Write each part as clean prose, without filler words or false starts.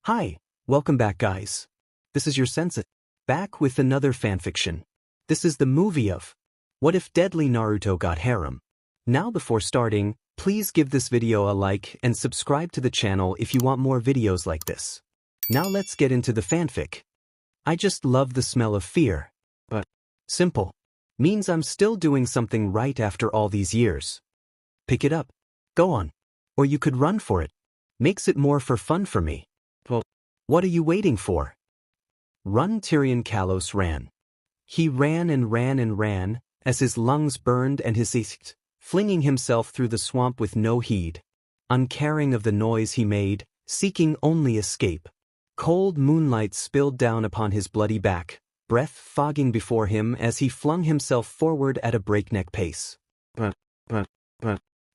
Hi, welcome back guys. This is your sensei, back with another fanfiction. This is the movie of What If Deadly Naruto Got Harem. Now before starting, please give this video a like and subscribe to the channel if you want more videos like this. Now let's get into the fanfic. I just love the smell of fear. But simple means I'm still doing something right after all these years. Pick it up. Go on. Or you could run for it. Makes it more for fun for me. Well, what are you waiting for? Run. Tyrion Kalos ran. He ran and ran and ran, as his lungs burned and his teeth, flinging himself through the swamp with no heed, uncaring of the noise he made, seeking only escape. Cold moonlight spilled down upon his bloody back, breath fogging before him as he flung himself forward at a breakneck pace. But.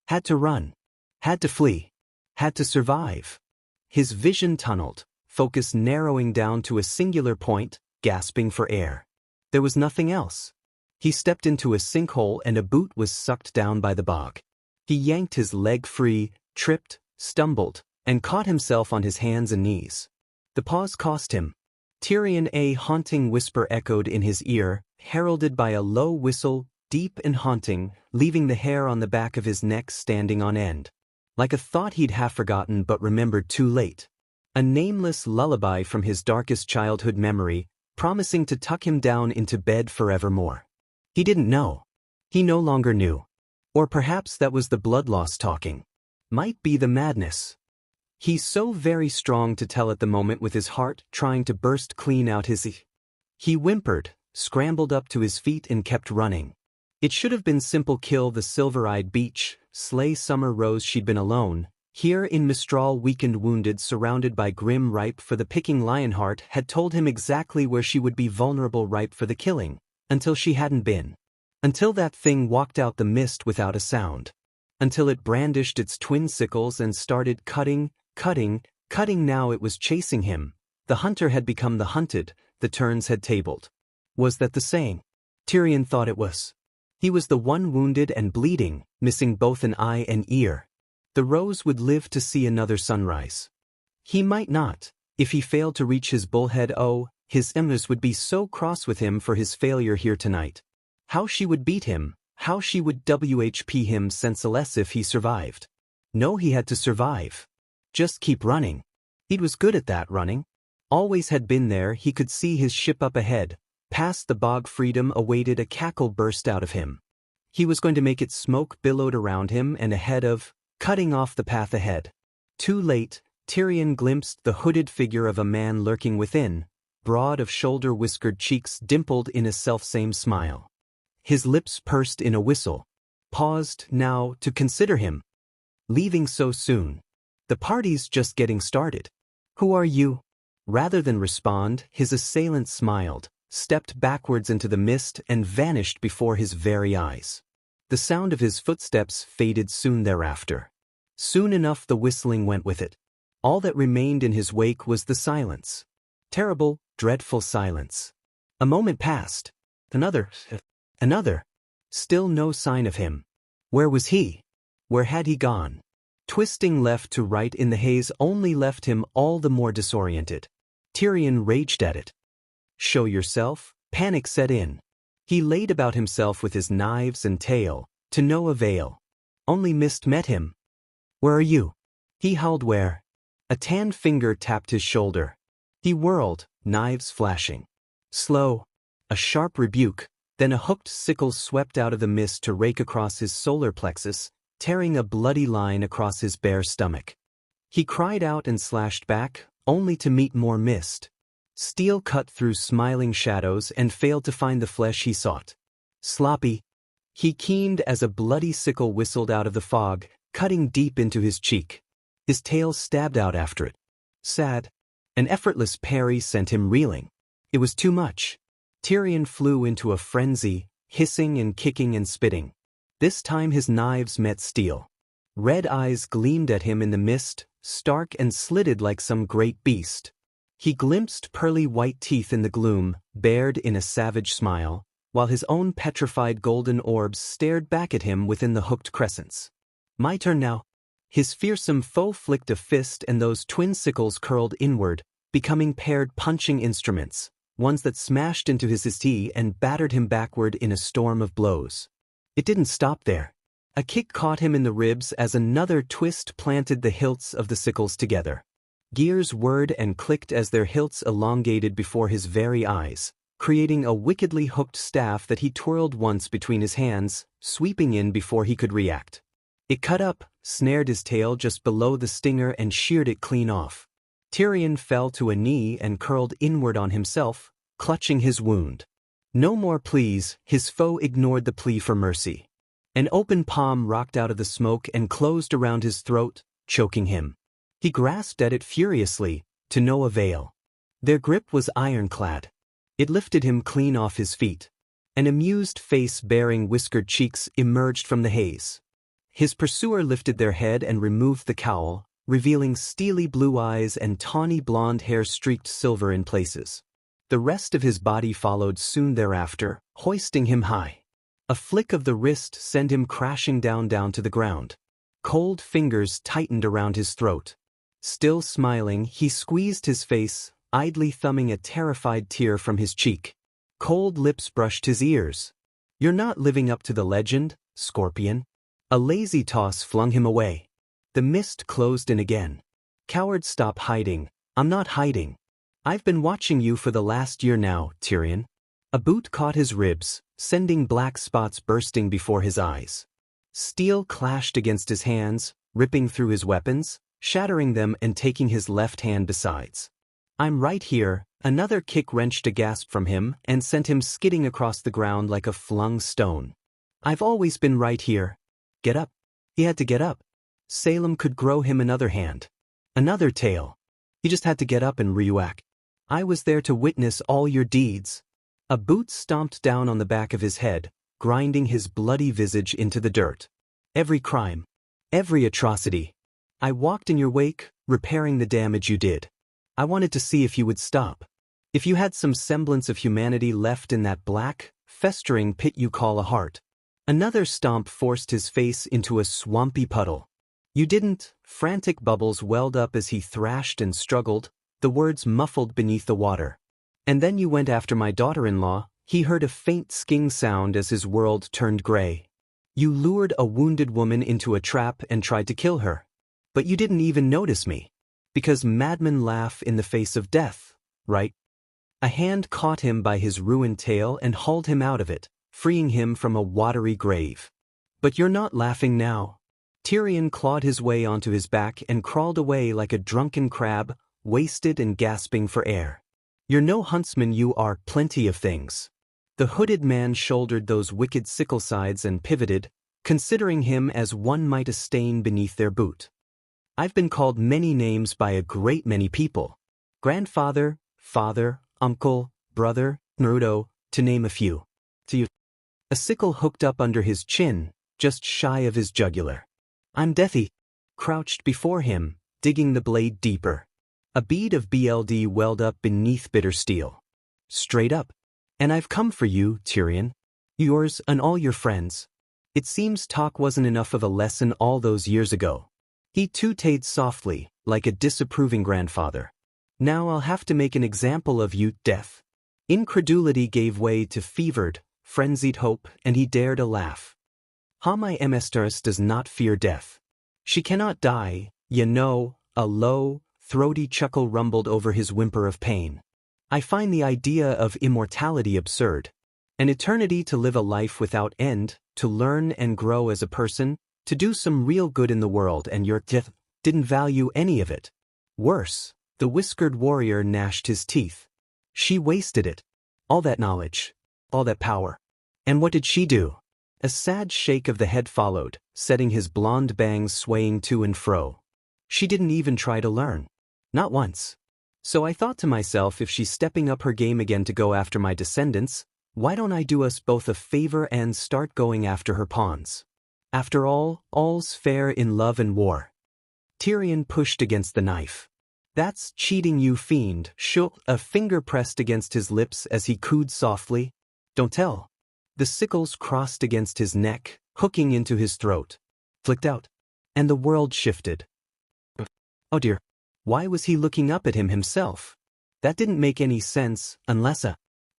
Had to run. Had to flee. Had to survive. His vision tunneled, focus narrowing down to a singular point, gasping for air. There was nothing else. He stepped into a sinkhole and a boot was sucked down by the bog. He yanked his leg free, tripped, stumbled, and caught himself on his hands and knees. The pause cost him. Tyrion, a haunting whisper echoed in his ear, heralded by a low whistle, deep and haunting, leaving the hair on the back of his neck standing on end. Like a thought he'd half forgotten but remembered too late. A nameless lullaby from his darkest childhood memory, promising to tuck him down into bed forevermore. He didn't know. He no longer knew. Or perhaps that was the blood loss talking. Might be the madness. He's so very strong to tell at the moment with his heart trying to burst clean out his. He whimpered, scrambled up to his feet and kept running. It should have been simple: kill the silver-eyed beach, slay summer rose. She'd been alone. Here in Mistral, weakened, wounded, surrounded by grim, ripe for the picking. Lionheart had told him exactly where she would be vulnerable, ripe for the killing. Until she hadn't been. Until that thing walked out the mist without a sound. Until it brandished its twin sickles and started cutting. Now it was chasing him. The hunter had become the hunted, the turns had tabled. Was that the saying? Tyrion thought it was. He was the one wounded and bleeding, missing both an eye and ear. The rose would live to see another sunrise. He might not, if he failed to reach his bullhead. Oh, his Empress would be so cross with him for his failure here tonight. How she would beat him, how she would WHP him senseless if he survived. No, he had to survive. Just keep running. He was good at that, running. Always had been there. He could see his ship up ahead. Past the bog, freedom awaited. A cackle burst out of him. He was going to make it. Smoke billowed around him and ahead of, cutting off the path ahead. Too late, Tyrion glimpsed the hooded figure of a man lurking within, broad of shoulder, whiskered cheeks dimpled in a selfsame smile. His lips pursed in a whistle. Paused now to consider him. Leaving so soon. The party's just getting started. Who are you? Rather than respond, his assailant smiled, stepped backwards into the mist and vanished before his very eyes. The sound of his footsteps faded soon thereafter. Soon enough the whistling went with it. All that remained in his wake was the silence. Terrible, dreadful silence. A moment passed. Another. Still no sign of him. Where was he? Where had he gone? Twisting left to right in the haze only left him all the more disoriented. Tyrion raged at it. Show yourself? Panic set in. He laid about himself with his knives and tail, to no avail. Only mist met him. Where are you? He howled. Where? A tanned finger tapped his shoulder. He whirled, knives flashing. Slow. A sharp rebuke, then a hooked sickle swept out of the mist to rake across his solar plexus, tearing a bloody line across his bare stomach. He cried out and slashed back, only to meet more mist. Steel cut through smiling shadows and failed to find the flesh he sought. Sloppy. He keened as a bloody sickle whistled out of the fog, cutting deep into his cheek. His tail stabbed out after it. Sad. An effortless parry sent him reeling. It was too much. Tyrion flew into a frenzy, hissing and kicking and spitting. This time his knives met steel. Red eyes gleamed at him in the mist, stark and slitted like some great beast. He glimpsed pearly white teeth in the gloom, bared in a savage smile, while his own petrified golden orbs stared back at him within the hooked crescents. My turn now. His fearsome foe flicked a fist and those twin sickles curled inward, becoming paired punching instruments, ones that smashed into his tea and battered him backward in a storm of blows. It didn't stop there. A kick caught him in the ribs as another twist planted the hilts of the sickles together. Gears whirred and clicked as their hilts elongated before his very eyes, creating a wickedly hooked staff that he twirled once between his hands, sweeping in before he could react. It cut up, snared his tail just below the stinger and sheared it clean off. Tyrion fell to a knee and curled inward on himself, clutching his wound. No more pleas, his foe ignored the plea for mercy. An open palm rocked out of the smoke and closed around his throat, choking him. He grasped at it furiously, to no avail. Their grip was ironclad. It lifted him clean off his feet. An amused face bearing whiskered cheeks emerged from the haze. His pursuer lifted their head and removed the cowl, revealing steely blue eyes and tawny blonde hair streaked silver in places. The rest of his body followed soon thereafter, hoisting him high. A flick of the wrist sent him crashing down to the ground. Cold fingers tightened around his throat. Still smiling, he squeezed his face, idly thumbing a terrified tear from his cheek. Cold lips brushed his ears. "You're not living up to the legend, Scorpion." A lazy toss flung him away. The mist closed in again. "Coward, stop hiding." "I'm not hiding. I've been watching you for the last year now, Tyrion." A boot caught his ribs, sending black spots bursting before his eyes. Steel clashed against his hands, ripping through his weapons, shattering them and taking his left hand besides. "I'm right here." Another kick wrenched a gasp from him and sent him skidding across the ground like a flung stone. "I've always been right here." "Get up." He had to get up. Salem could grow him another hand. Another tail. He just had to get up and react. "I was there to witness all your deeds." A boot stomped down on the back of his head, grinding his bloody visage into the dirt. "Every crime. Every atrocity. I walked in your wake, repairing the damage you did. I wanted to see if you would stop. If you had some semblance of humanity left in that black, festering pit you call a heart." Another stomp forced his face into a swampy puddle. "You didn't." Frantic bubbles welled up as he thrashed and struggled, the words muffled beneath the water. "And then you went after my daughter-in-law." He heard a faint sking sound as his world turned gray. "You lured a wounded woman into a trap and tried to kill her. But you didn't even notice me. Because madmen laugh in the face of death, right?" A hand caught him by his ruined tail and hauled him out of it, freeing him from a watery grave. "But you're not laughing now." Tyrion clawed his way onto his back and crawled away like a drunken crab, wasted and gasping for air. "You're no huntsman, you are plenty of things." The hooded man shouldered those wicked sickle sides and pivoted, considering him as one might a stain beneath their boot. "I've been called many names by a great many people. Grandfather, father, uncle, brother, Naruto, to name a few. To you." A sickle hooked up under his chin, just shy of his jugular. "I'm Deathy." Crouched before him, digging the blade deeper. A bead of BLD welled up beneath bitter steel. "Straight up. And I've come for you, Tyrion. Yours and all your friends. It seems talk wasn't enough of a lesson all those years ago." He tooted softly, like a disapproving grandfather. "Now I'll have to make an example of you, Death." Incredulity gave way to fevered, frenzied hope, and he dared a laugh. "My mistress does not fear death. She cannot die, you know." A low, throaty chuckle rumbled over his whimper of pain. "I find the idea of immortality absurd. An eternity to live a life without end, to learn and grow as a person, to do some real good in the world, and your death didn't value any of it. Worse." The whiskered warrior gnashed his teeth. "She wasted it. All that knowledge. All that power. And what did she do?" A sad shake of the head followed, setting his blonde bangs swaying to and fro. "She didn't even try to learn. Not once. So I thought to myself, if she's stepping up her game again to go after my descendants, why don't I do us both a favor and start going after her pawns? After all, all's fair in love and war." Tyrion pushed against the knife. "That's cheating, you fiend." A finger pressed against his lips as he cooed softly. "Don't tell." The sickles crossed against his neck, hooking into his throat. Flicked out. And the world shifted. Oh dear. Why was he looking up at him himself? That didn't make any sense, unless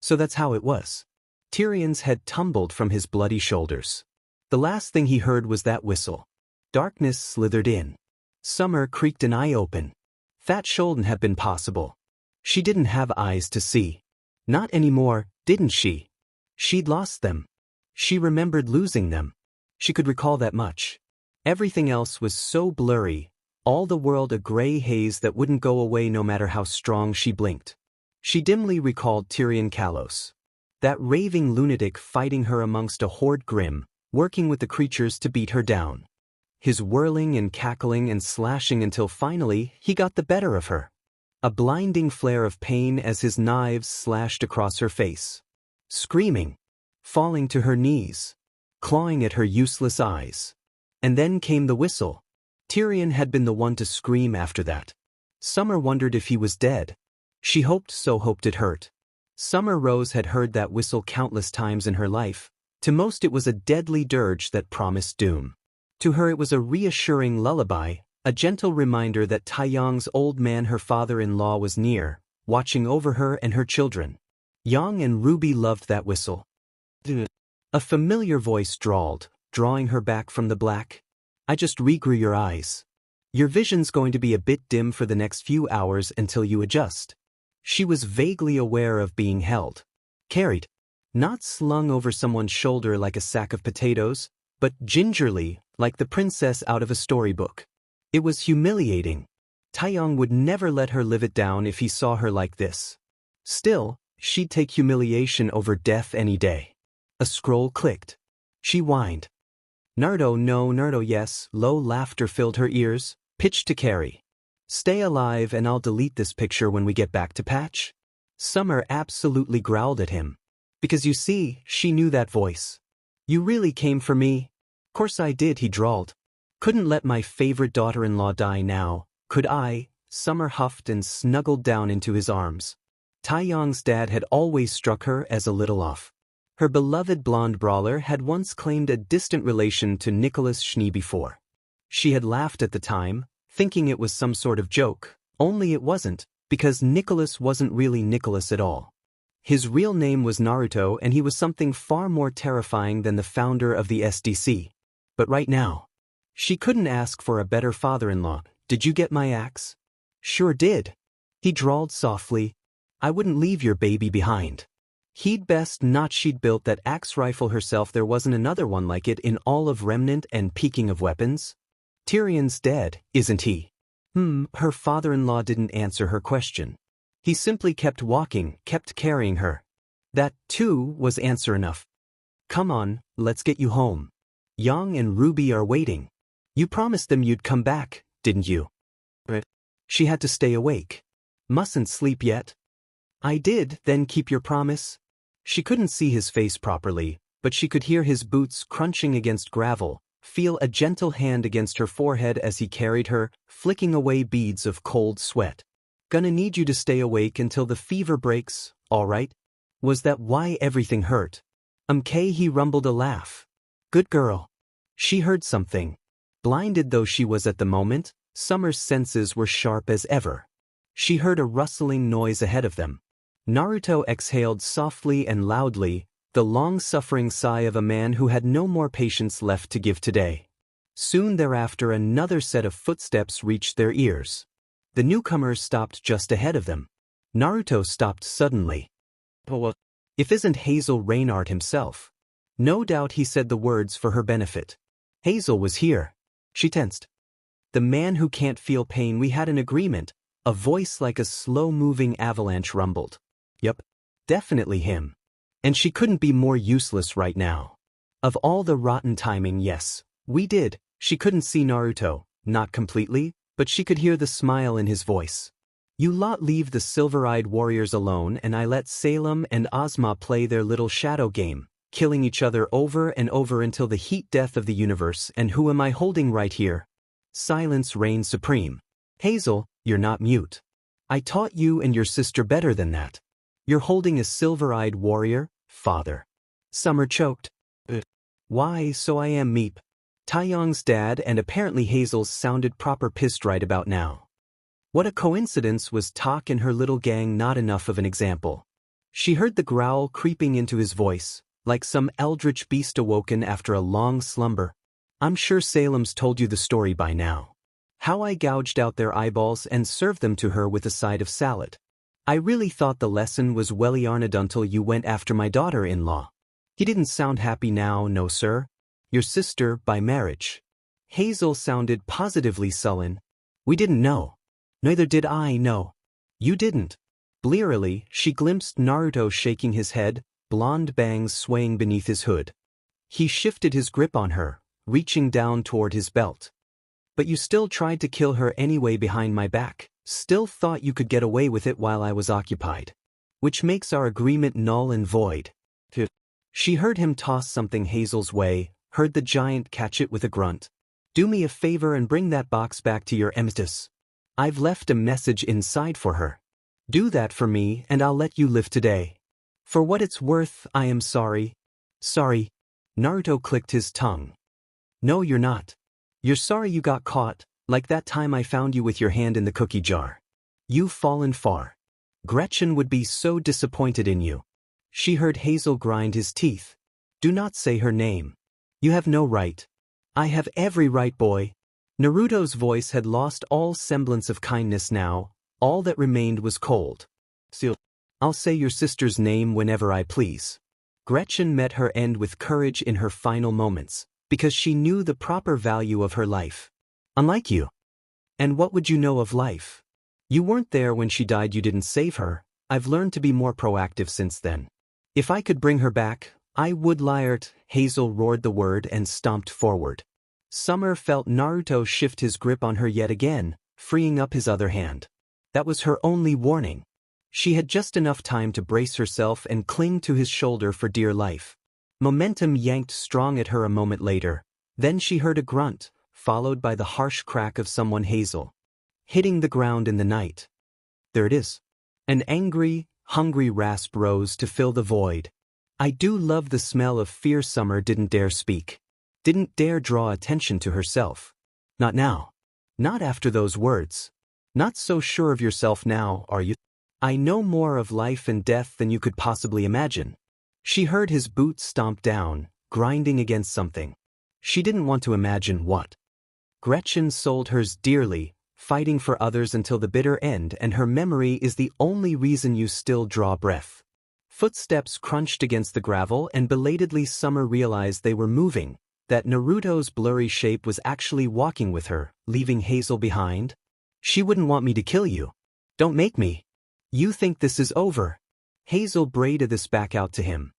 So that's how it was. Tyrion's head tumbled from his bloody shoulders. The last thing he heard was that whistle. Darkness slithered in. Summer creaked an eye open. That shouldn't have been possible. She didn't have eyes to see. Not anymore, didn't she? She'd lost them. She remembered losing them. She could recall that much. Everything else was so blurry, all the world a gray haze that wouldn't go away no matter how strong she blinked. She dimly recalled Tyrion Kalos. That raving lunatic fighting her amongst a horde grim, working with the creatures to beat her down. His whirling and cackling and slashing until finally he got the better of her. A blinding flare of pain as his knives slashed across her face. Screaming. Falling to her knees. Clawing at her useless eyes. And then came the whistle. Tyrion had been the one to scream after that. Summer wondered if he was dead. She hoped it hurt. Summer Rose had heard that whistle countless times in her life. To most it was a deadly dirge that promised doom. To her it was a reassuring lullaby, a gentle reminder that Taeyong's old man, her father-in-law, was near, watching over her and her children. Yang and Ruby loved that whistle. A familiar voice drawled, drawing her back from the black. I just regrew your eyes. Your vision's going to be a bit dim for the next few hours until you adjust. She was vaguely aware of being held. Carried. Not slung over someone's shoulder like a sack of potatoes, but gingerly, like the princess out of a storybook. It was humiliating. Taeyong would never let her live it down if he saw her like this. Still, she'd take humiliation over death any day. A scroll clicked. She whined. Naruto, no, Naruto, yes. Low laughter filled her ears, pitched to Carrie. Stay alive and I'll delete this picture when we get back to Patch. Summer absolutely growled at him. Because you see, she knew that voice. You really came for me? Course I did, he drawled. Couldn't let my favorite daughter-in-law die now, could I? Summer huffed and snuggled down into his arms. Taeyong's dad had always struck her as a little off. Her beloved blonde brawler had once claimed a distant relation to Nicholas Schnee before. She had laughed at the time, thinking it was some sort of joke, only it wasn't, because Nicholas wasn't really Nicholas at all. His real name was Naruto and he was something far more terrifying than the founder of the SDC. But right now, she couldn't ask for a better father-in-law. Did you get my axe? Sure did. He drawled softly. I wouldn't leave your baby behind. He'd best not. She'd built that axe rifle herself. There wasn't another one like it in all of Remnant, and peaking of weapons. Tyrion's dead, isn't he? Her father-in-law didn't answer her question. He simply kept walking, kept carrying her. That, too, was answer enough. Come on, let's get you home. Yang and Ruby are waiting. You promised them you'd come back, didn't you? She had to stay awake. Mustn't sleep yet. I did, then keep your promise. She couldn't see his face properly, but she could hear his boots crunching against gravel, feel a gentle hand against her forehead as he carried her, flicking away beads of cold sweat. Gonna need you to stay awake until the fever breaks, all right? Was that why everything hurt? He rumbled a laugh. Good girl. She heard something. Blinded though she was at the moment, Summer's senses were sharp as ever. She heard a rustling noise ahead of them. Naruto exhaled softly and loudly, the long-suffering sigh of a man who had no more patience left to give today. Soon thereafter another set of footsteps reached their ears. The newcomers stopped just ahead of them. Naruto stopped suddenly. If isn't Hazel Reinhardt himself? No doubt he said the words for her benefit. Hazel was here. She tensed. The man who can't feel pain, we had an agreement. A voice like a slow-moving avalanche rumbled. Yup, definitely him. And she couldn't be more useless right now. Of all the rotten timing, yes, we did. She couldn't see Naruto, not completely, but she could hear the smile in his voice. You lot leave the silver-eyed warriors alone and I let Salem and Ozma play their little shadow game, killing each other over and over until the heat death of the universe. And who am I holding right here? Silence reigned supreme. Hazel, you're not mute. I taught you and your sister better than that. You're holding a silver-eyed warrior, father. Summer choked. Why, so I am, Meep. Taeyong's dad and apparently Hazel's sounded proper pissed right about now. What a coincidence was Tak and her little gang not enough of an example. She heard the growl creeping into his voice, like some eldritch beast awoken after a long slumber. I'm sure Salem's told you the story by now. How I gouged out their eyeballs and served them to her with a side of salad. I really thought the lesson was well yarned until you went after my daughter-in-law. He didn't sound happy now, no sir. Your sister by marriage. Hazel sounded positively sullen. We didn't know. Neither did I know. You didn't. Blearily, she glimpsed Naruto shaking his head, blonde bangs swaying beneath his hood. He shifted his grip on her, reaching down toward his belt. But you still tried to kill her anyway behind my back, still thought you could get away with it while I was occupied. Which makes our agreement null and void. She heard him toss something Hazel's way, heard the giant catch it with a grunt. Do me a favor and bring that box back to your emetus. I've left a message inside for her. Do that for me and I'll let you live today. For what it's worth, I am sorry. Sorry. Naruto clicked his tongue. No, you're not. You're sorry you got caught, like that time I found you with your hand in the cookie jar. You've fallen far. Gretchen would be so disappointed in you. She heard Hazel grind his teeth. Do not say her name. You have no right. I have every right, boy. Naruto's voice had lost all semblance of kindness now, all that remained was cold. Still, I'll say your sister's name whenever I please. Gretchen met her end with courage in her final moments, because she knew the proper value of her life. Unlike you. And what would you know of life? You weren't there when she died, you didn't save her. I've learned to be more proactive since then. If I could bring her back, I would. Lionheart. Hazel roared the word and stomped forward. Summer felt Naruto shift his grip on her yet again, freeing up his other hand. That was her only warning. She had just enough time to brace herself and cling to his shoulder for dear life. Momentum yanked strong at her a moment later. Then she heard a grunt, followed by the harsh crack of someone Hazel hitting the ground in the night. There it is. An angry, hungry rasp rose to fill the void. I do love the smell of fear. Summer didn't dare speak. Didn't dare draw attention to herself. Not now. Not after those words. Not so sure of yourself now, are you? I know more of life and death than you could possibly imagine. She heard his boots stomp down, grinding against something. She didn't want to imagine what. Gretchen sold hers dearly, fighting for others until the bitter end, and her memory is the only reason you still draw breath. Footsteps crunched against the gravel and belatedly Summer realized they were moving, that Naruto's blurry shape was actually walking with her, leaving Hazel behind. She wouldn't want me to kill you. Don't make me. You think this is over. Hazel braided this back out to him.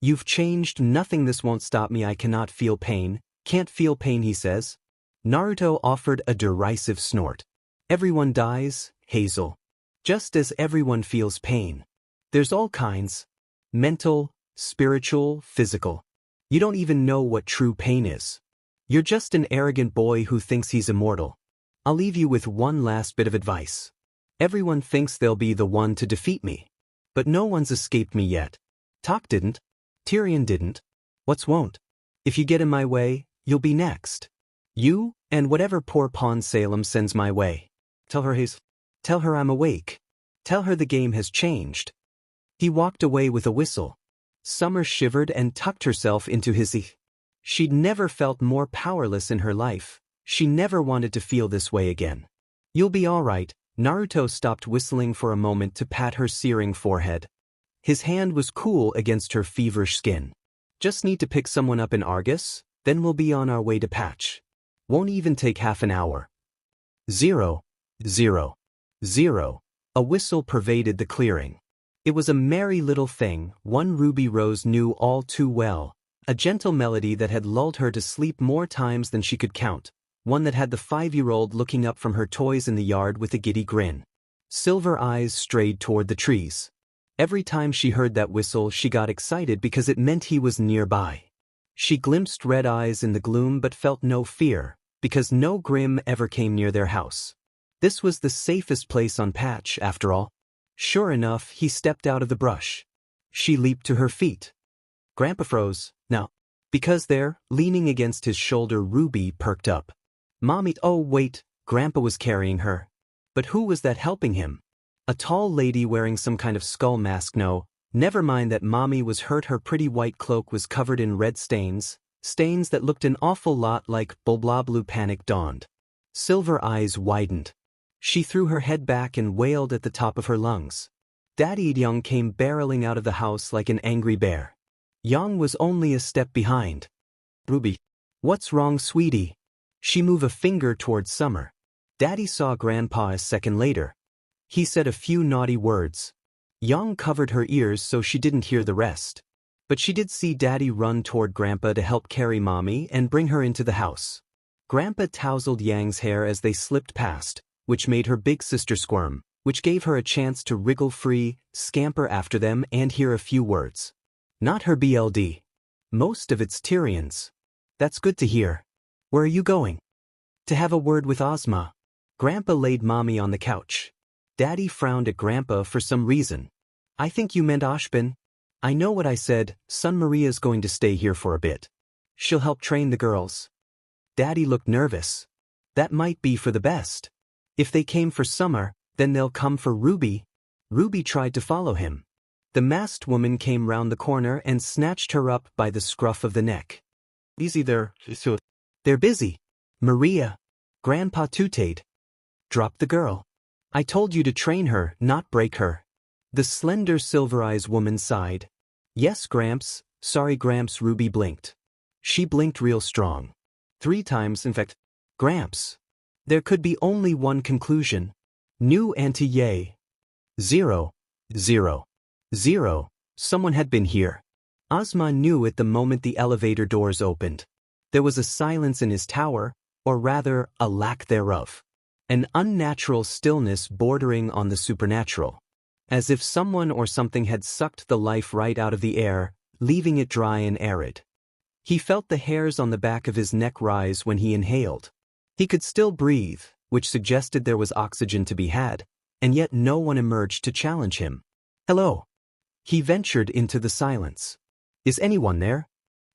You've changed. Nothing. This won't stop me. I cannot feel pain. Can't feel pain, he says. Naruto offered a derisive snort. Everyone dies, Hazel. Just as everyone feels pain. There's all kinds. Mental, spiritual, physical. You don't even know what true pain is. You're just an arrogant boy who thinks he's immortal. I'll leave you with one last bit of advice. Everyone thinks they'll be the one to defeat me. But no one's escaped me yet. Tak didn't. Tyrion didn't. What's won't? If you get in my way, you'll be next. You, and whatever poor pawn Salem sends my way. Tell her Tell her I'm awake. Tell her the game has changed. He walked away with a whistle. Summer shivered and tucked herself into his She'd never felt more powerless in her life. She never wanted to feel this way again. You'll be all right. Naruto stopped whistling for a moment to pat her searing forehead. His hand was cool against her feverish skin. Just need to pick someone up in Argus, then we'll be on our way to Patch. Won't even take half an hour. 0, 0, 0. A whistle pervaded the clearing. It was a merry little thing, one Ruby Rose knew all too well, a gentle melody that had lulled her to sleep more times than she could count, one that had the 5-year-old looking up from her toys in the yard with a giddy grin. Silver eyes strayed toward the trees. Every time she heard that whistle she got excited because it meant he was nearby. She glimpsed red eyes in the gloom but felt no fear, because no Grim ever came near their house. This was the safest place on Patch, after all. Sure enough, he stepped out of the brush. She leaped to her feet. Grandpa froze. Now, Because there, leaning against his shoulder, Ruby perked up. Mommy, oh wait, Grandpa was carrying her. But who was that helping him? A tall lady wearing some kind of skull mask. No, never mind that Mommy was hurt. Her pretty white cloak was covered in red stains that looked an awful lot like blah blue. Panic dawned. Silver eyes widened. She threw her head back and wailed at the top of her lungs. Daddy Young came barreling out of the house like an angry bear. Young was only a step behind. Ruby. What's wrong, sweetie? She moved a finger towards Summer. Daddy saw Grandpa a second later. He said a few naughty words. Young covered her ears so she didn't hear the rest. But she did see Daddy run toward Grandpa to help carry Mommy and bring her into the house. Grandpa tousled Yang's hair as they slipped past, which made her big sister squirm, which gave her a chance to wriggle free, scamper after them and hear a few words. Not her BLD. Most of it's Tyrian's. That's good to hear. Where are you going? To have a word with Ozma. Grandpa laid Mommy on the couch. Daddy frowned at Grandpa for some reason. I think you meant Ashbin. I know what I said. Son, Maria's going to stay here for a bit. She'll help train the girls. Daddy looked nervous. That might be for the best. If they came for Summer, then they'll come for Ruby. Ruby tried to follow him. The masked woman came round the corner and snatched her up by the scruff of the neck. Easy there. They're busy. Maria. Grandpa tooted. Drop the girl. I told you to train her, not break her. The slender silver-eyes woman sighed. Yes, Gramps. Sorry, Gramps. Ruby blinked. She blinked real strong. 3 times, in fact. Gramps. There could be only one conclusion. New anti-yay. 0. 0. 0. Someone had been here. Ozma knew it the moment the elevator doors opened. There was a silence in his tower, or rather, a lack thereof. An unnatural stillness bordering on the supernatural. As if someone or something had sucked the life right out of the air, leaving it dry and arid. He felt the hairs on the back of his neck rise when he inhaled. He could still breathe, which suggested there was oxygen to be had, and yet no one emerged to challenge him. Hello. He ventured into the silence. Is anyone there?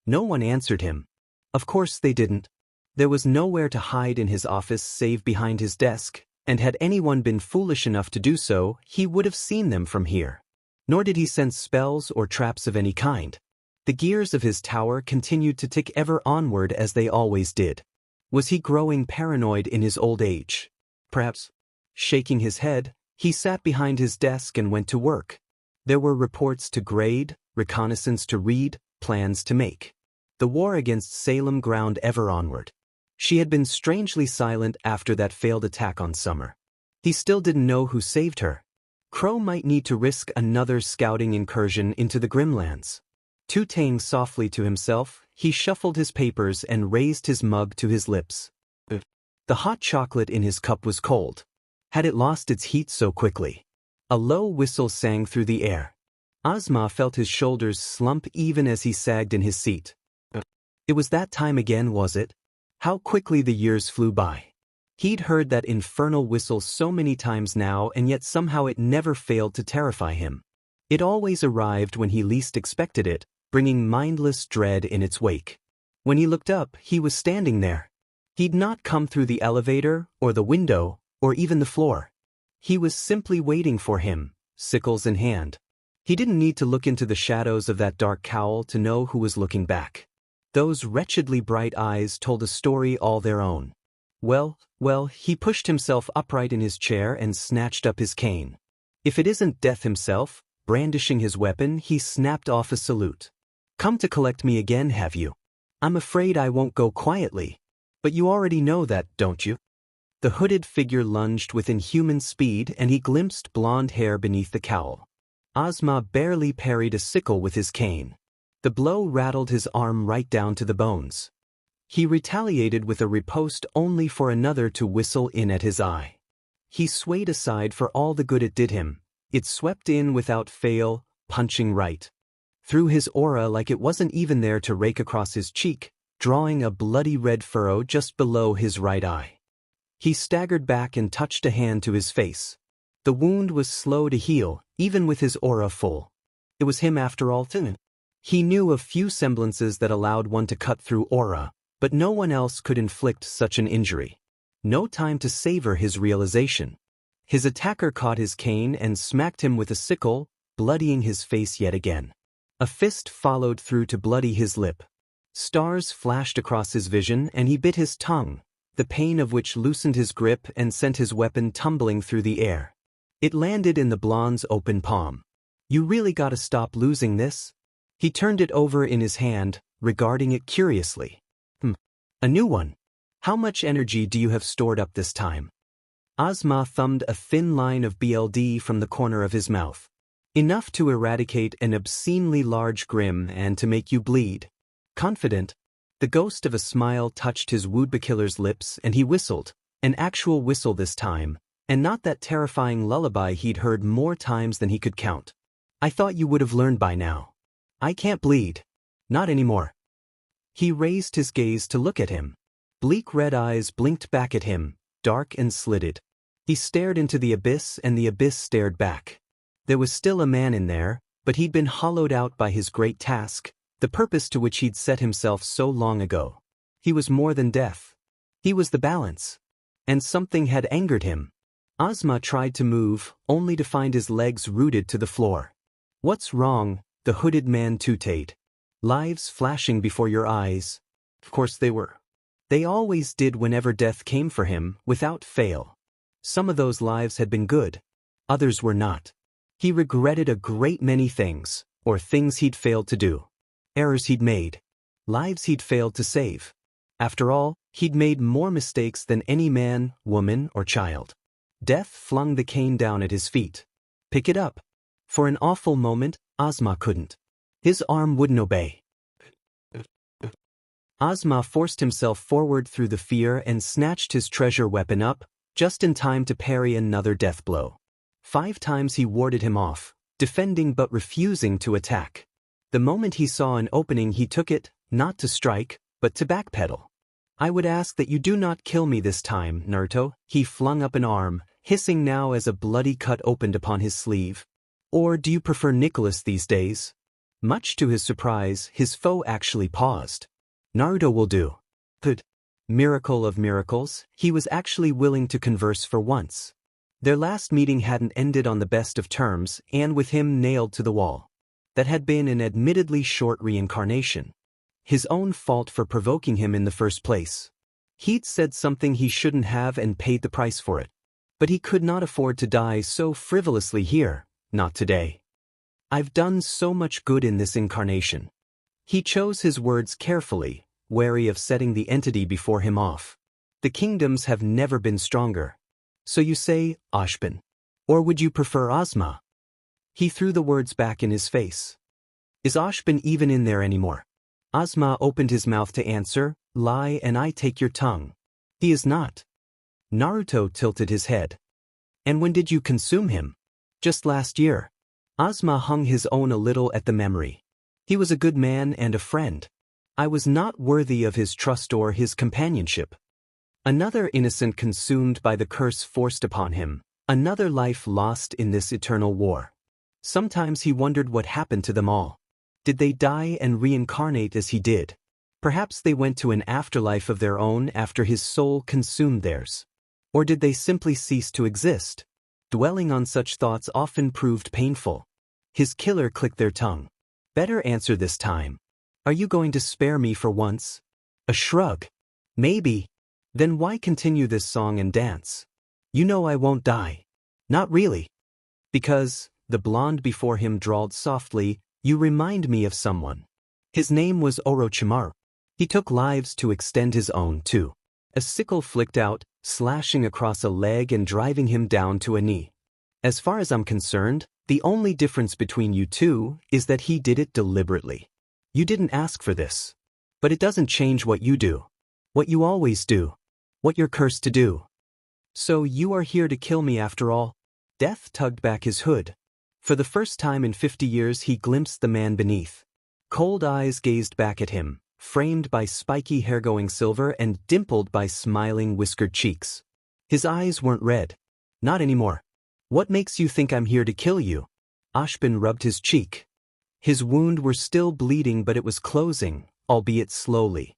No one answered him. Of course they didn't. There was nowhere to hide in his office save behind his desk, and had anyone been foolish enough to do so, he would have seen them from here. Nor did he sense spells or traps of any kind. The gears of his tower continued to tick ever onward as they always did. Was he growing paranoid in his old age? Perhaps. Shaking his head, he sat behind his desk and went to work. There were reports to grade, reconnaissance to read, plans to make. The war against Salem ground ever onward. She had been strangely silent after that failed attack on Summer. He still didn't know who saved her. Qrow might need to risk another scouting incursion into the Grimlands. Tooting softly to himself, he shuffled his papers and raised his mug to his lips. The hot chocolate in his cup was cold. Had it lost its heat so quickly? A low whistle sang through the air. Ozma felt his shoulders slump even as he sagged in his seat. It was that time again, was it? How quickly the years flew by. He'd heard that infernal whistle so many times now, and yet somehow it never failed to terrify him. It always arrived when he least expected it, bringing mindless dread in its wake. When he looked up, he was standing there. He'd not come through the elevator, or the window, or even the floor. He was simply waiting for him, sickles in hand. He didn't need to look into the shadows of that dark cowl to know who was looking back. Those wretchedly bright eyes told a story all their own. Well, he pushed himself upright in his chair and snatched up his cane. If it isn't Death himself, brandishing his weapon, he snapped off a salute. Come to collect me again, have you? I'm afraid I won't go quietly. But you already know that, don't you? The hooded figure lunged with inhuman speed and he glimpsed blonde hair beneath the cowl. Ozma barely parried a sickle with his cane. The blow rattled his arm right down to the bones. He retaliated with a riposte only for another to whistle in at his eye. He swayed aside for all the good it did him. It swept in without fail, punching right through his aura like it wasn't even there to rake across his cheek, drawing a bloody red furrow just below his right eye. He staggered back and touched a hand to his face. The wound was slow to heal, even with his aura full. It was him after all, too. He knew of few semblances that allowed one to cut through aura, but no one else could inflict such an injury. No time to savor his realization. His attacker caught his cane and smacked him with a sickle, bloodying his face yet again. A fist followed through to bloody his lip. Stars flashed across his vision and he bit his tongue, the pain of which loosened his grip and sent his weapon tumbling through the air. It landed in the blonde's open palm. You really gotta stop losing this? He turned it over in his hand, regarding it curiously. A new one. How much energy do you have stored up this time? Ozma thumbed a thin line of BLD from the corner of his mouth. Enough to eradicate an obscenely large grim and to make you bleed. Confident, the ghost of a smile touched his Woodbekiller's lips and he whistled, an actual whistle this time, and not that terrifying lullaby he'd heard more times than he could count. I thought you would have learned by now. I can't bleed. Not anymore. He raised his gaze to look at him. Bleak red eyes blinked back at him, dark and slitted. He stared into the abyss and the abyss stared back. There was still a man in there, but he'd been hollowed out by his great task, the purpose to which he'd set himself so long ago. He was more than death. He was the balance. And something had angered him. Ozma tried to move, only to find his legs rooted to the floor. What's wrong? The hooded man tooted. Lives flashing before your eyes. Of course they were. They always did whenever death came for him, without fail. Some of those lives had been good. Others were not. He regretted a great many things, or things he'd failed to do. Errors he'd made. Lives he'd failed to save. After all, he'd made more mistakes than any man, woman, or child. Death flung the cane down at his feet. Pick it up. For an awful moment, Ozma couldn't. His arm wouldn't obey. Ozma forced himself forward through the fear and snatched his treasure weapon up, just in time to parry another death blow. 5 times he warded him off, defending but refusing to attack. The moment he saw an opening he took it, not to strike, but to backpedal. I would ask that you do not kill me this time, Naruto. He flung up an arm, hissing now as a bloody cut opened upon his sleeve. Or do you prefer Nicholas these days? Much to his surprise, his foe actually paused. Naruto will do. But, miracle of miracles, he was actually willing to converse for once. Their last meeting hadn't ended on the best of terms, and with him nailed to the wall. That had been an admittedly short reincarnation. His own fault for provoking him in the first place. He'd said something he shouldn't have and paid the price for it. But he could not afford to die so frivolously here, not today. I've done so much good in this incarnation. He chose his words carefully, wary of setting the entity before him off. The kingdoms have never been stronger. So you say, Ashbin. Or would you prefer Ozma? He threw the words back in his face. Is Ashbin even in there anymore? Ozma opened his mouth to answer, lie and I take your tongue. He is not. Naruto tilted his head. And when did you consume him? Just last year. Ozma hung his own a little at the memory. He was a good man and a friend. I was not worthy of his trust or his companionship. Another innocent consumed by the curse forced upon him, another life lost in this eternal war. Sometimes he wondered what happened to them all. Did they die and reincarnate as he did? Perhaps they went to an afterlife of their own after his soul consumed theirs. Or did they simply cease to exist? Dwelling on such thoughts often proved painful. His killer clicked their tongue. Better answer this time. Are you going to spare me for once? A shrug. Maybe. Then why continue this song and dance? You know I won't die. Not really. Because, the blonde before him drawled softly, you remind me of someone. His name was Orochimaru. He took lives to extend his own too. A sickle flicked out, slashing across a leg and driving him down to a knee. As far as I'm concerned, the only difference between you two is that he did it deliberately. You didn't ask for this. But it doesn't change what you do. What you always do. What you're cursed to do. So you are here to kill me after all? Death tugged back his hood. For the first time in 50 years he glimpsed the man beneath. Cold eyes gazed back at him, framed by spiky hair going silver and dimpled by smiling whiskered cheeks. His eyes weren't red. Not anymore. What makes you think I'm here to kill you? Ashbin rubbed his cheek. His wound were still bleeding, but it was closing, albeit slowly.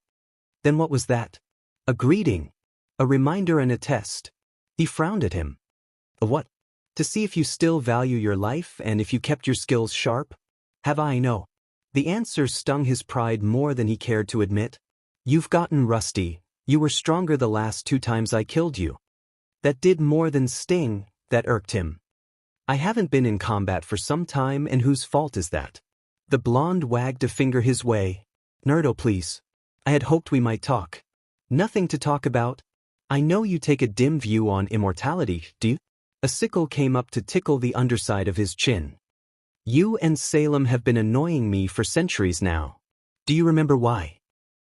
Then what was that? A greeting. A reminder and a test. He frowned at him. What? To see if you still value your life and if you kept your skills sharp? Have I? No. The answer stung his pride more than he cared to admit. You've gotten rusty. You were stronger the last 2 times I killed you. That did more than sting, that irked him. I haven't been in combat for some time, and whose fault is that? The blonde wagged a finger his way. Naruto, please. I had hoped we might talk. Nothing to talk about. I know you take a dim view on immortality, do you? A sickle came up to tickle the underside of his chin. You and Salem have been annoying me for centuries now. Do you remember why?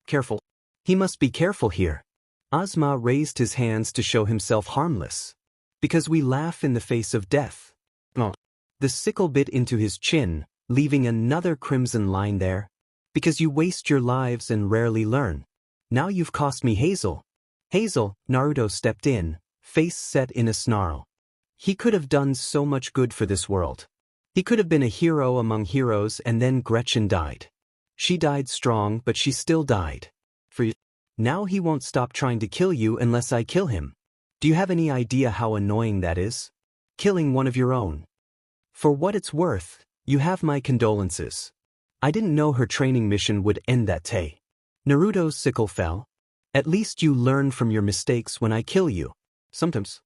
Careful. He must be careful here. Ozma raised his hands to show himself harmless. Because we laugh in the face of death. Oh. The sickle bit into his chin, leaving another crimson line there. Because you waste your lives and rarely learn. Now you've cost me Hazel. Hazel, Naruto stepped in, face set in a snarl. He could have done so much good for this world. He could have been a hero among heroes, and then Gretchen died. She died strong, but she still died. For you. Now he won't stop trying to kill you unless I kill him. Do you have any idea how annoying that is? Killing one of your own. For what it's worth, you have my condolences. I didn't know her training mission would end that day. Naruto's sickle fell. At least you learn from your mistakes when I kill you. Sometimes.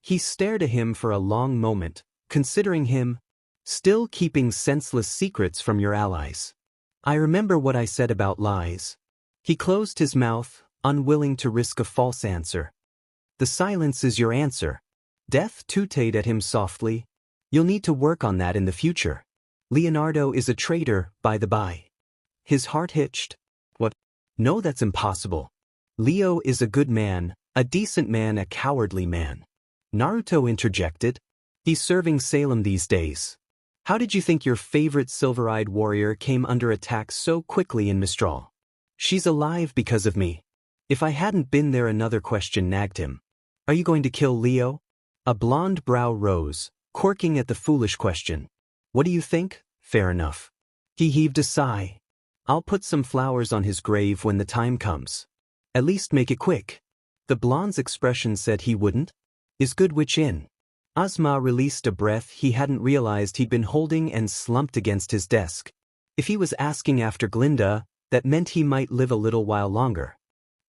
He stared at him for a long moment, considering him, still keeping senseless secrets from your allies. I remember what I said about lies. He closed his mouth, unwilling to risk a false answer. The silence is your answer. Death tooted at him softly. You'll need to work on that in the future. Leonardo is a traitor, by the by. His heart hitched. What? No, that's impossible. Leo is a good man, a decent man, a cowardly man. Naruto interjected. He's serving Salem these days. How did you think your favorite silver-eyed warrior came under attack so quickly in Mistral? She's alive because of me. If I hadn't been there, another question nagged him. Are you going to kill Leo? A blonde brow rose, quirking at the foolish question. What do you think? Fair enough. He heaved a sigh. I'll put some flowers on his grave when the time comes. At least make it quick. The blonde's expression said he wouldn't. Is good witch in? Ozma released a breath he hadn't realized he'd been holding and slumped against his desk. If he was asking after Glinda, that meant he might live a little while longer.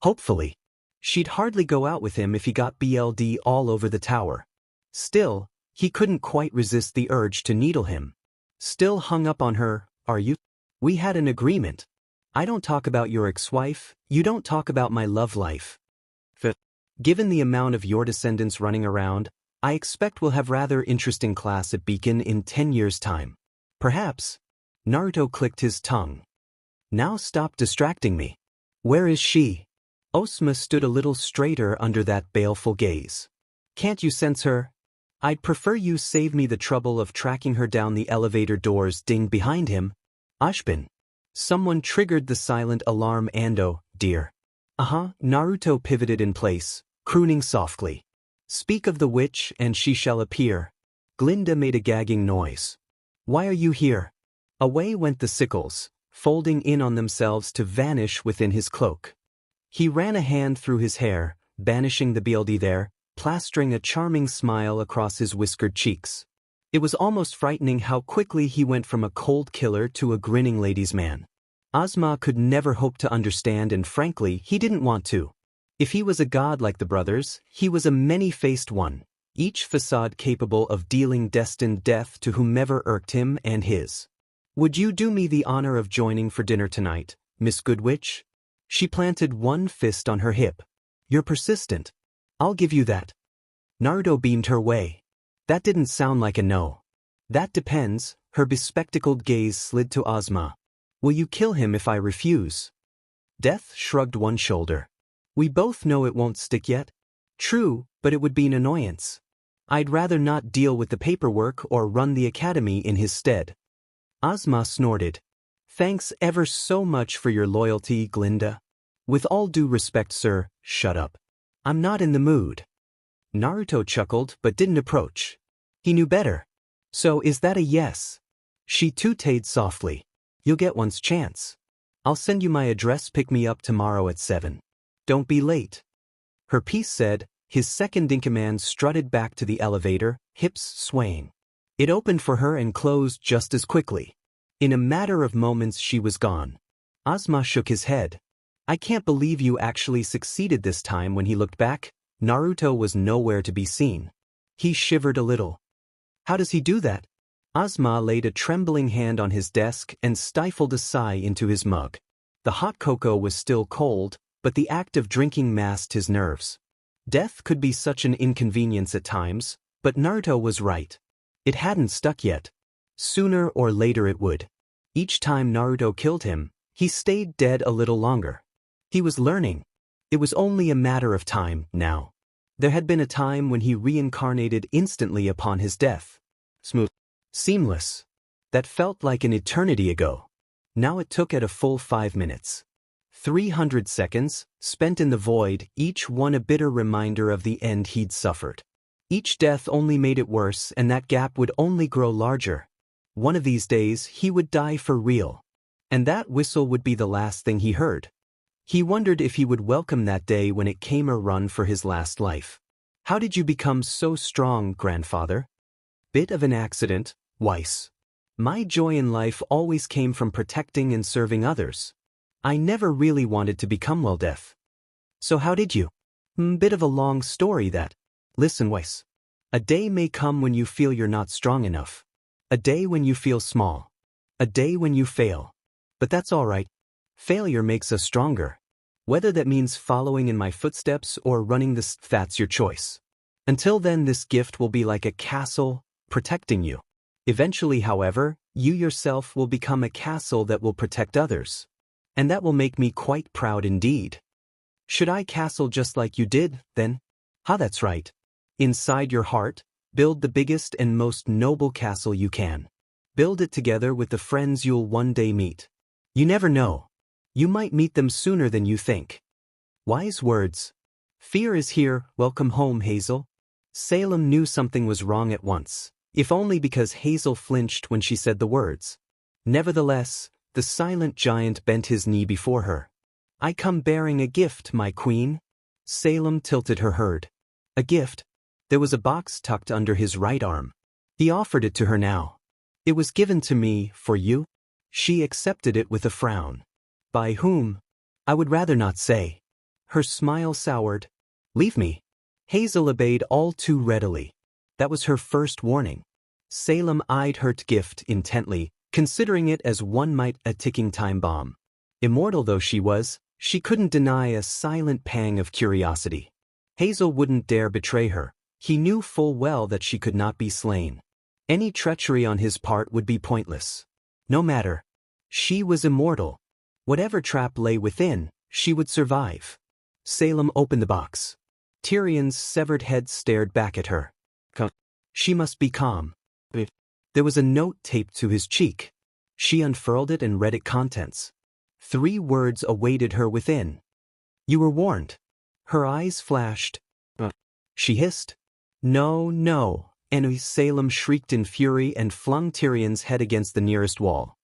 Hopefully. She'd hardly go out with him if he got BLD all over the tower. Still, he couldn't quite resist the urge to needle him. Still hung up on her, are you? We had an agreement. I don't talk about your ex-wife, you don't talk about my love life. Given the amount of your descendants running around, I expect we'll have rather interesting class at Beacon in 10 years' time. Perhaps. Naruto clicked his tongue. Now stop distracting me. Where is she? Ozma stood a little straighter under that baleful gaze. Can't you sense her? I'd prefer you save me the trouble of tracking her down. The elevator doors dinged behind him. Ashbin. Someone triggered the silent alarm. Ando, dear. Naruto pivoted in place, crooning softly. Speak of the witch and she shall appear. Glinda made a gagging noise. Why are you here? Away went the sickles, folding in on themselves to vanish within his cloak. He ran a hand through his hair, banishing the BLD there, plastering a charming smile across his whiskered cheeks. It was almost frightening how quickly he went from a cold killer to a grinning ladies' man. Ozma could never hope to understand, and frankly, he didn't want to. If he was a god like the brothers, he was a many-faced one, each facade capable of dealing destined death to whomever irked him and his. Would you do me the honor of joining for dinner tonight, Miss Goodwitch? She planted one fist on her hip. You're persistent. I'll give you that. Naruto beamed her way. That didn't sound like a no. That depends. Her bespectacled gaze slid to Ozma. Will you kill him if I refuse? Death shrugged one shoulder. We both know it won't stick yet. True, but it would be an annoyance. I'd rather not deal with the paperwork or run the academy in his stead. Ozma snorted. Thanks ever so much for your loyalty, Glinda. With all due respect, sir, shut up. I'm not in the mood. Naruto chuckled but didn't approach. He knew better. So is that a yes? She tooted softly. You'll get one's chance. I'll send you my address. Pick me up tomorrow at 7. Don't be late. Her piece said. His second-in-command strutted back to the elevator, hips swaying. It opened for her and closed just as quickly. In a matter of moments she was gone. Ozma shook his head. I can't believe you actually succeeded this time. When he looked back, Naruto was nowhere to be seen. He shivered a little. How does he do that? Ozma laid a trembling hand on his desk and stifled a sigh into his mug. The hot cocoa was still cold, but the act of drinking masked his nerves. Death could be such an inconvenience at times, but Naruto was right. It hadn't stuck yet. Sooner or later it would. Each time Naruto killed him, he stayed dead a little longer. He was learning. It was only a matter of time, now. There had been a time when he reincarnated instantly upon his death. Smooth. Seamless. That felt like an eternity ago. Now it took at a full 5 minutes. 300 seconds, spent in the void, each one a bitter reminder of the end he'd suffered. Each death only made it worse, and that gap would only grow larger. One of these days he would die for real. And that whistle would be the last thing he heard. He wondered if he would welcome that day when it came a run for his last life. How did you become so strong, grandfather? Bit of an accident, Weiss. My joy in life always came from protecting and serving others. I never really wanted to become well deaf. So how did you? Bit of a long story that. Listen, Weiss. A day may come when you feel you're not strong enough. A day when you feel small. A day when you fail. But that's all right. Failure makes us stronger. Whether that means following in my footsteps or running that's your choice. Until then, this gift will be like a castle, protecting you. Eventually, however, you yourself will become a castle that will protect others. And that will make me quite proud indeed. Should I castle just like you did, then? That's right. Inside your heart, build the biggest and most noble castle you can. Build it together with the friends you'll one day meet. You never know. You might meet them sooner than you think. Wise words. Fear is here. Welcome home, Hazel. Salem knew something was wrong at once, if only because Hazel flinched when she said the words. Nevertheless, the silent giant bent his knee before her. I come bearing a gift, my queen. Salem tilted her head. A gift? There was a box tucked under his right arm. He offered it to her now. It was given to me, for you? She accepted it with a frown. By whom? I would rather not say. Her smile soured. Leave me. Hazel obeyed all too readily. That was her first warning. Salem eyed her gift intently, considering it as one might a ticking time bomb. Immortal though she was, she couldn't deny a silent pang of curiosity. Hazel wouldn't dare betray her. He knew full well that she could not be slain. Any treachery on his part would be pointless. No matter. She was immortal. Whatever trap lay within, she would survive. Salem opened the box. Tyrion's severed head stared back at her. She must be calm. There was a note taped to his cheek. She unfurled it and read its contents. 3 words awaited her within. You were warned. Her eyes flashed. She hissed. No, no. And Salem shrieked in fury and flung Tyrion's head against the nearest wall.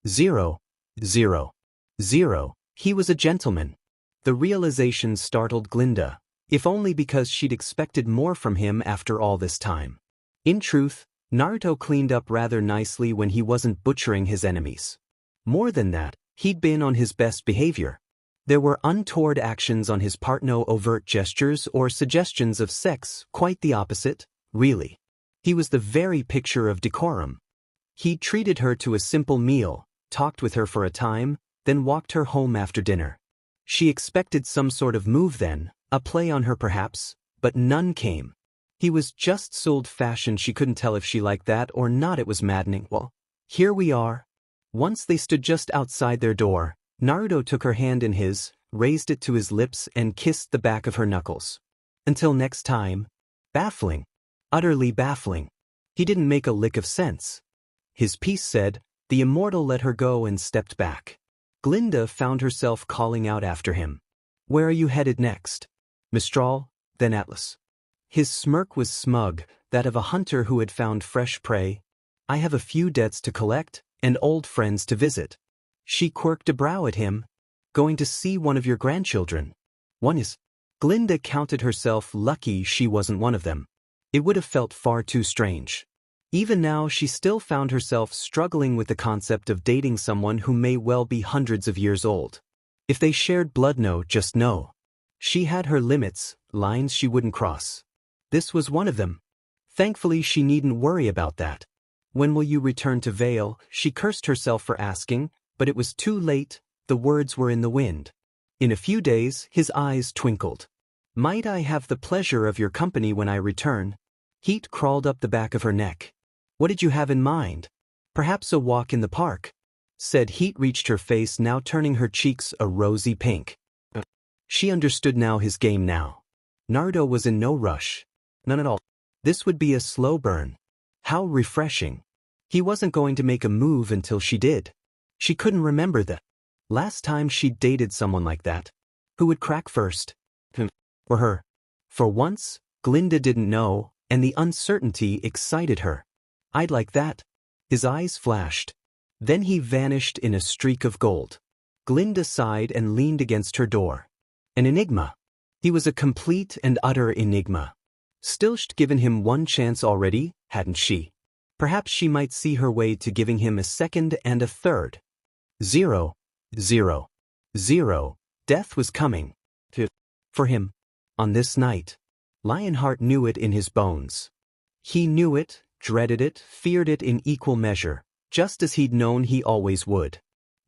0, 0, 0. He was a gentleman. The realization startled Glinda, if only because she'd expected more from him after all this time. In truth, Naruto cleaned up rather nicely when he wasn't butchering his enemies. More than that, he'd been on his best behavior. There were untoward actions on his part, no overt gestures or suggestions of sex, quite the opposite, really. He was the very picture of decorum. He treated her to a simple meal, talked with her for a time, then walked her home after dinner. She expected some sort of move then, a play on her perhaps, but none came. He was just so old-fashioned she couldn't tell if she liked that or not. It was maddening. Well, here we are. Once they stood just outside their door, Naruto took her hand in his, raised it to his lips and kissed the back of her knuckles. Until next time. Baffling. Utterly baffling. He didn't make a lick of sense. His piece said. The immortal let her go and stepped back. Glinda found herself calling out after him. Where are you headed next? Mistral, then Atlas. His smirk was smug, that of a hunter who had found fresh prey. I have a few debts to collect, and old friends to visit. She quirked a brow at him. Going to see one of your grandchildren. One is. Glinda counted herself lucky she wasn't one of them. It would have felt far too strange. Even now she still found herself struggling with the concept of dating someone who may well be hundreds of years old. If they shared blood, no, just no. She had her limits, lines she wouldn't cross. This was one of them. Thankfully she needn't worry about that. When will you return to Vale? She cursed herself for asking, but it was too late, the words were in the wind. In a few days, his eyes twinkled. Might I have the pleasure of your company when I return? Heat crawled up the back of her neck. What did you have in mind? Perhaps a walk in the park? Said Heat reached her face, now turning her cheeks a rosy pink. She understood now his game now. Naruto was in no rush. None at all. This would be a slow burn. How refreshing. He wasn't going to make a move until she did. She couldn't remember the last time she'd dated someone like that. Who would crack first? Him or her? For once, Glinda didn't know, and the uncertainty excited her. I'd like that. His eyes flashed. Then he vanished in a streak of gold. Glinda sighed and leaned against her door. An enigma. He was a complete and utter enigma. Still she'd given him one chance already, hadn't she? Perhaps she might see her way to giving him a second and a third. 0, 0, 0. Death was coming. For him. On this night. Lionheart knew it in his bones. He knew it, dreaded it, feared it in equal measure, just as he'd known he always would.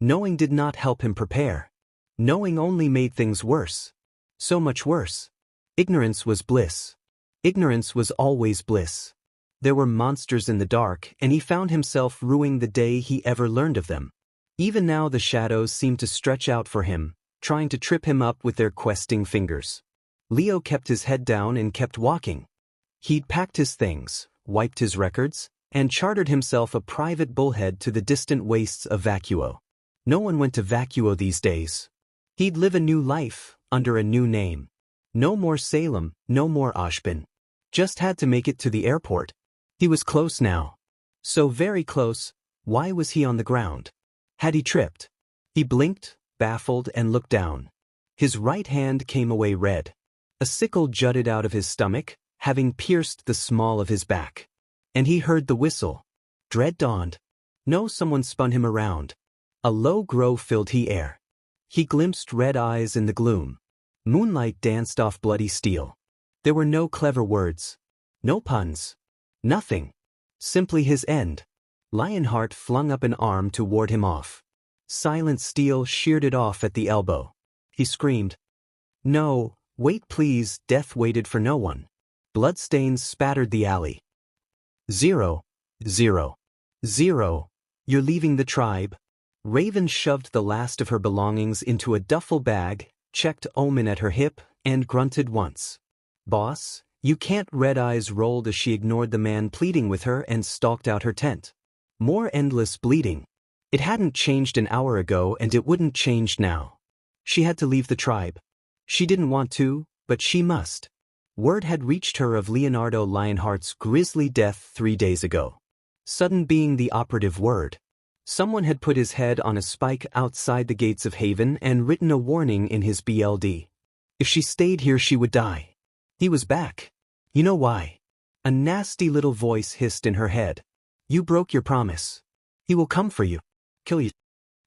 Knowing did not help him prepare. Knowing only made things worse. So much worse. Ignorance was bliss. Ignorance was always bliss. There were monsters in the dark, and he found himself ruing the day he ever learned of them. Even now the shadows seemed to stretch out for him, trying to trip him up with their questing fingers. Leo kept his head down and kept walking. He'd packed his things, wiped his records, and chartered himself a private bullhead to the distant wastes of Vacuo. No one went to Vacuo these days. He'd live a new life, under a new name. No more Salem, no more Ashbin. Just had to make it to the airport. He was close now. So very close. Why was he on the ground? Had he tripped? He blinked, baffled, and looked down. His right hand came away red. A sickle jutted out of his stomach, having pierced the small of his back. And he heard the whistle. Dread dawned. No, someone spun him around. A low Qrow filled the air. He glimpsed red eyes in the gloom. Moonlight danced off bloody steel. There were no clever words. No puns. Nothing. Simply his end. Lionheart flung up an arm to ward him off. Silent steel sheared it off at the elbow. He screamed. No, wait please, death waited for no one. Bloodstains spattered the alley. 0, 0, 0. You're leaving the tribe? Raven shoved the last of her belongings into a duffel bag, checked Omen at her hip, and grunted once. Boss, you can't. Red eyes rolled as she ignored the man pleading with her and stalked out her tent. More endless bleeding. It hadn't changed an hour ago and it wouldn't change now. She had to leave the tribe. She didn't want to, but she must. Word had reached her of Leonardo Lionheart's grisly death 3 days ago. Sudden being the operative word. Someone had put his head on a spike outside the gates of Haven and written a warning in his BLD. If she stayed here she would die. He was back. You know why? A nasty little voice hissed in her head. You broke your promise. He will come for you. Kill you.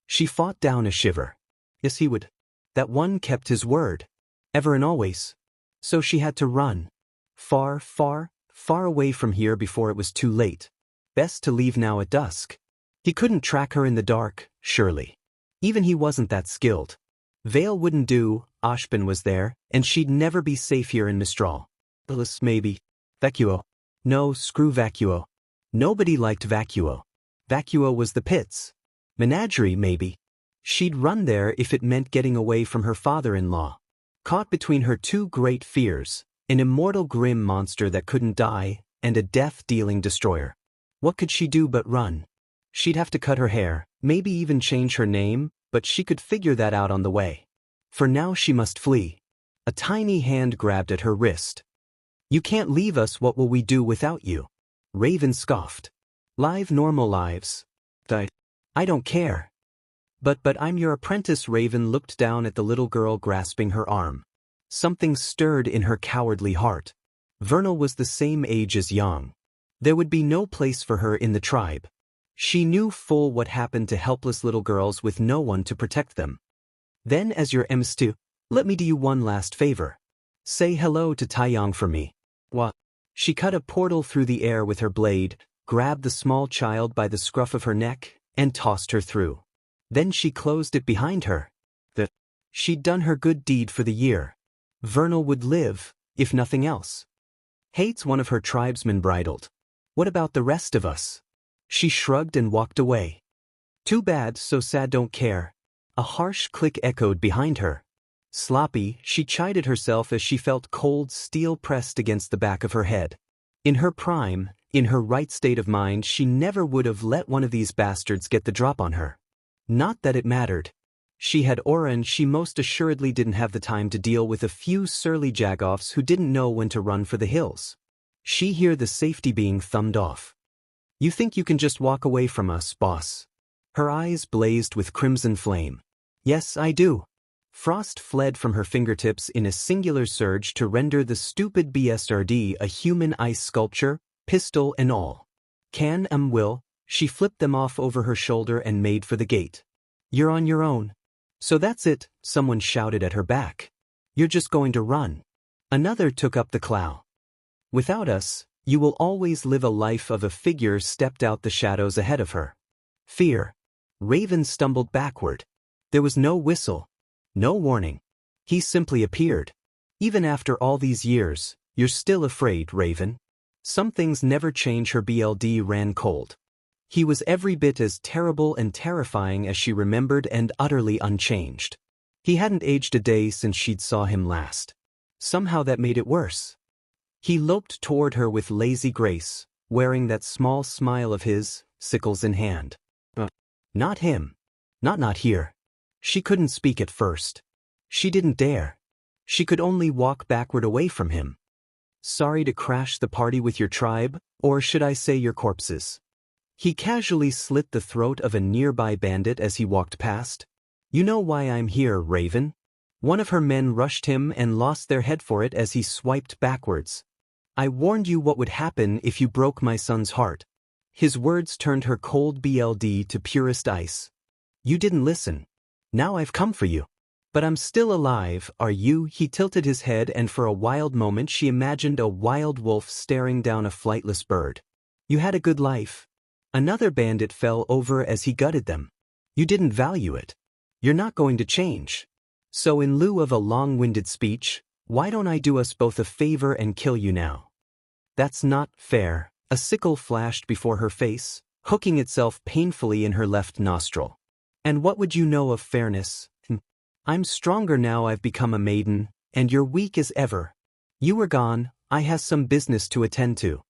She fought down a shiver. Yes, he would. That one kept his word. Ever and always. So she had to run. Far, far, far away from here before it was too late. Best to leave now at dusk. He couldn't track her in the dark, surely. Even he wasn't that skilled. Vale wouldn't do, Ashbin was there, and she'd never be safe here in Mistral. Bullies, maybe. Vacuo. No, screw Vacuo. Nobody liked Vacuo. Vacuo was the pits. Menagerie, maybe. She'd run there if it meant getting away from her father-in-law. Caught between her two great fears, an immortal grim monster that couldn't die, and a death-dealing destroyer. What could she do but run? She'd have to cut her hair, maybe even change her name, but she could figure that out on the way. For now she must flee. A tiny hand grabbed at her wrist. You can't leave us. What will we do without you? Raven scoffed. Live normal lives. I don't care. But I'm your apprentice. Raven looked down at the little girl grasping her arm. Something stirred in her cowardly heart. Vernal was the same age as Yang. There would be no place for her in the tribe. She knew full what happened to helpless little girls with no one to protect them. Then as your emstu, let me do you one last favor. Say hello to Taeyang for me. What? She cut a portal through the air with her blade, grabbed the small child by the scruff of her neck, and tossed her through. Then she closed it behind her. She'd done her good deed for the year. Vernal would live, if nothing else. Hates one of her tribesmen bridled. What about the rest of us? She shrugged and walked away. Too bad, so sad, don't care. A harsh click echoed behind her. Sloppy, she chided herself as she felt cold steel pressed against the back of her head. In her prime, in her right state of mind, she never would have let one of these bastards get the drop on her. Not that it mattered. She had aura and she most assuredly didn't have the time to deal with a few surly jagoffs who didn't know when to run for the hills. She heard the safety being thumbed off. You think you can just walk away from us, boss? Her eyes blazed with crimson flame. Yes, I do. Frost fled from her fingertips in a singular surge to render the stupid BSRD a human ice sculpture, pistol and all. Will, she flipped them off over her shoulder and made for the gate. You're on your own. So that's it, someone shouted at her back. You're just going to run. Another took up the clow. Without us, you will always live a life of a figure stepped out the shadows ahead of her. Fear. Raven stumbled backward. There was no whistle. No warning. He simply appeared. Even after all these years, you're still afraid, Raven. Some things never change. Her BLD ran cold. He was every bit as terrible and terrifying as she remembered and utterly unchanged. He hadn't aged a day since she'd saw him last. Somehow that made it worse. He loped toward her with lazy grace, wearing that small smile of his, sickles in hand. Not him. Not here. She couldn't speak at first. She didn't dare. She could only walk backward away from him. Sorry to crash the party with your tribe, or should I say your corpses? He casually slit the throat of a nearby bandit as he walked past. You know why I'm here, Raven? One of her men rushed him and lost their head for it as he swiped backwards. I warned you what would happen if you broke my son's heart. His words turned her cold BLD to purest ice. You didn't listen. Now I've come for you. But I'm still alive, are you? He tilted his head and for a wild moment she imagined a wild wolf staring down a flightless bird. You had a good life. Another bandit fell over as he gutted them. You didn't value it. You're not going to change. So in lieu of a long-winded speech, why don't I do us both a favor and kill you now? That's not fair. A sickle flashed before her face, hooking itself painfully in her left nostril. And what would you know of fairness? I'm stronger now I've become a maiden, and you're weak as ever. You were gone, I has some business to attend to.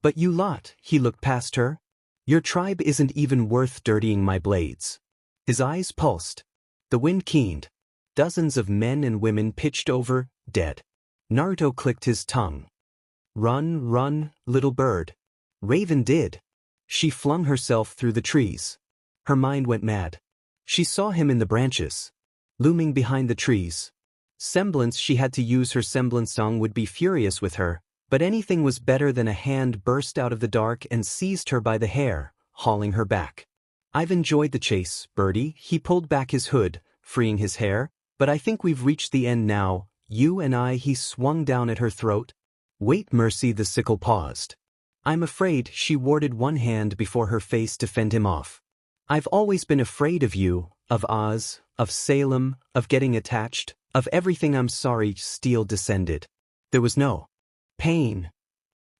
But you lot, he looked past her. Your tribe isn't even worth dirtying my blades. His eyes pulsed. The wind keened. Dozens of men and women pitched over, dead. Naruto clicked his tongue. Run, little bird. Raven did. She flung herself through the trees. Her mind went mad. She saw him in the branches, looming behind the trees. Semblance she had to use her semblance song would be furious with her, but anything was better than a hand burst out of the dark and seized her by the hair, hauling her back. I've enjoyed the chase, birdie. He pulled back his hood, freeing his hair, but I think we've reached the end now, you and I. He swung down at her throat. Wait, Mercy. The sickle paused. I'm afraid. She warded one hand before her face to fend him off. I've always been afraid of you, of Oz, of Salem, of getting attached, of everything. I'm sorry. Steel descended. There was no pain.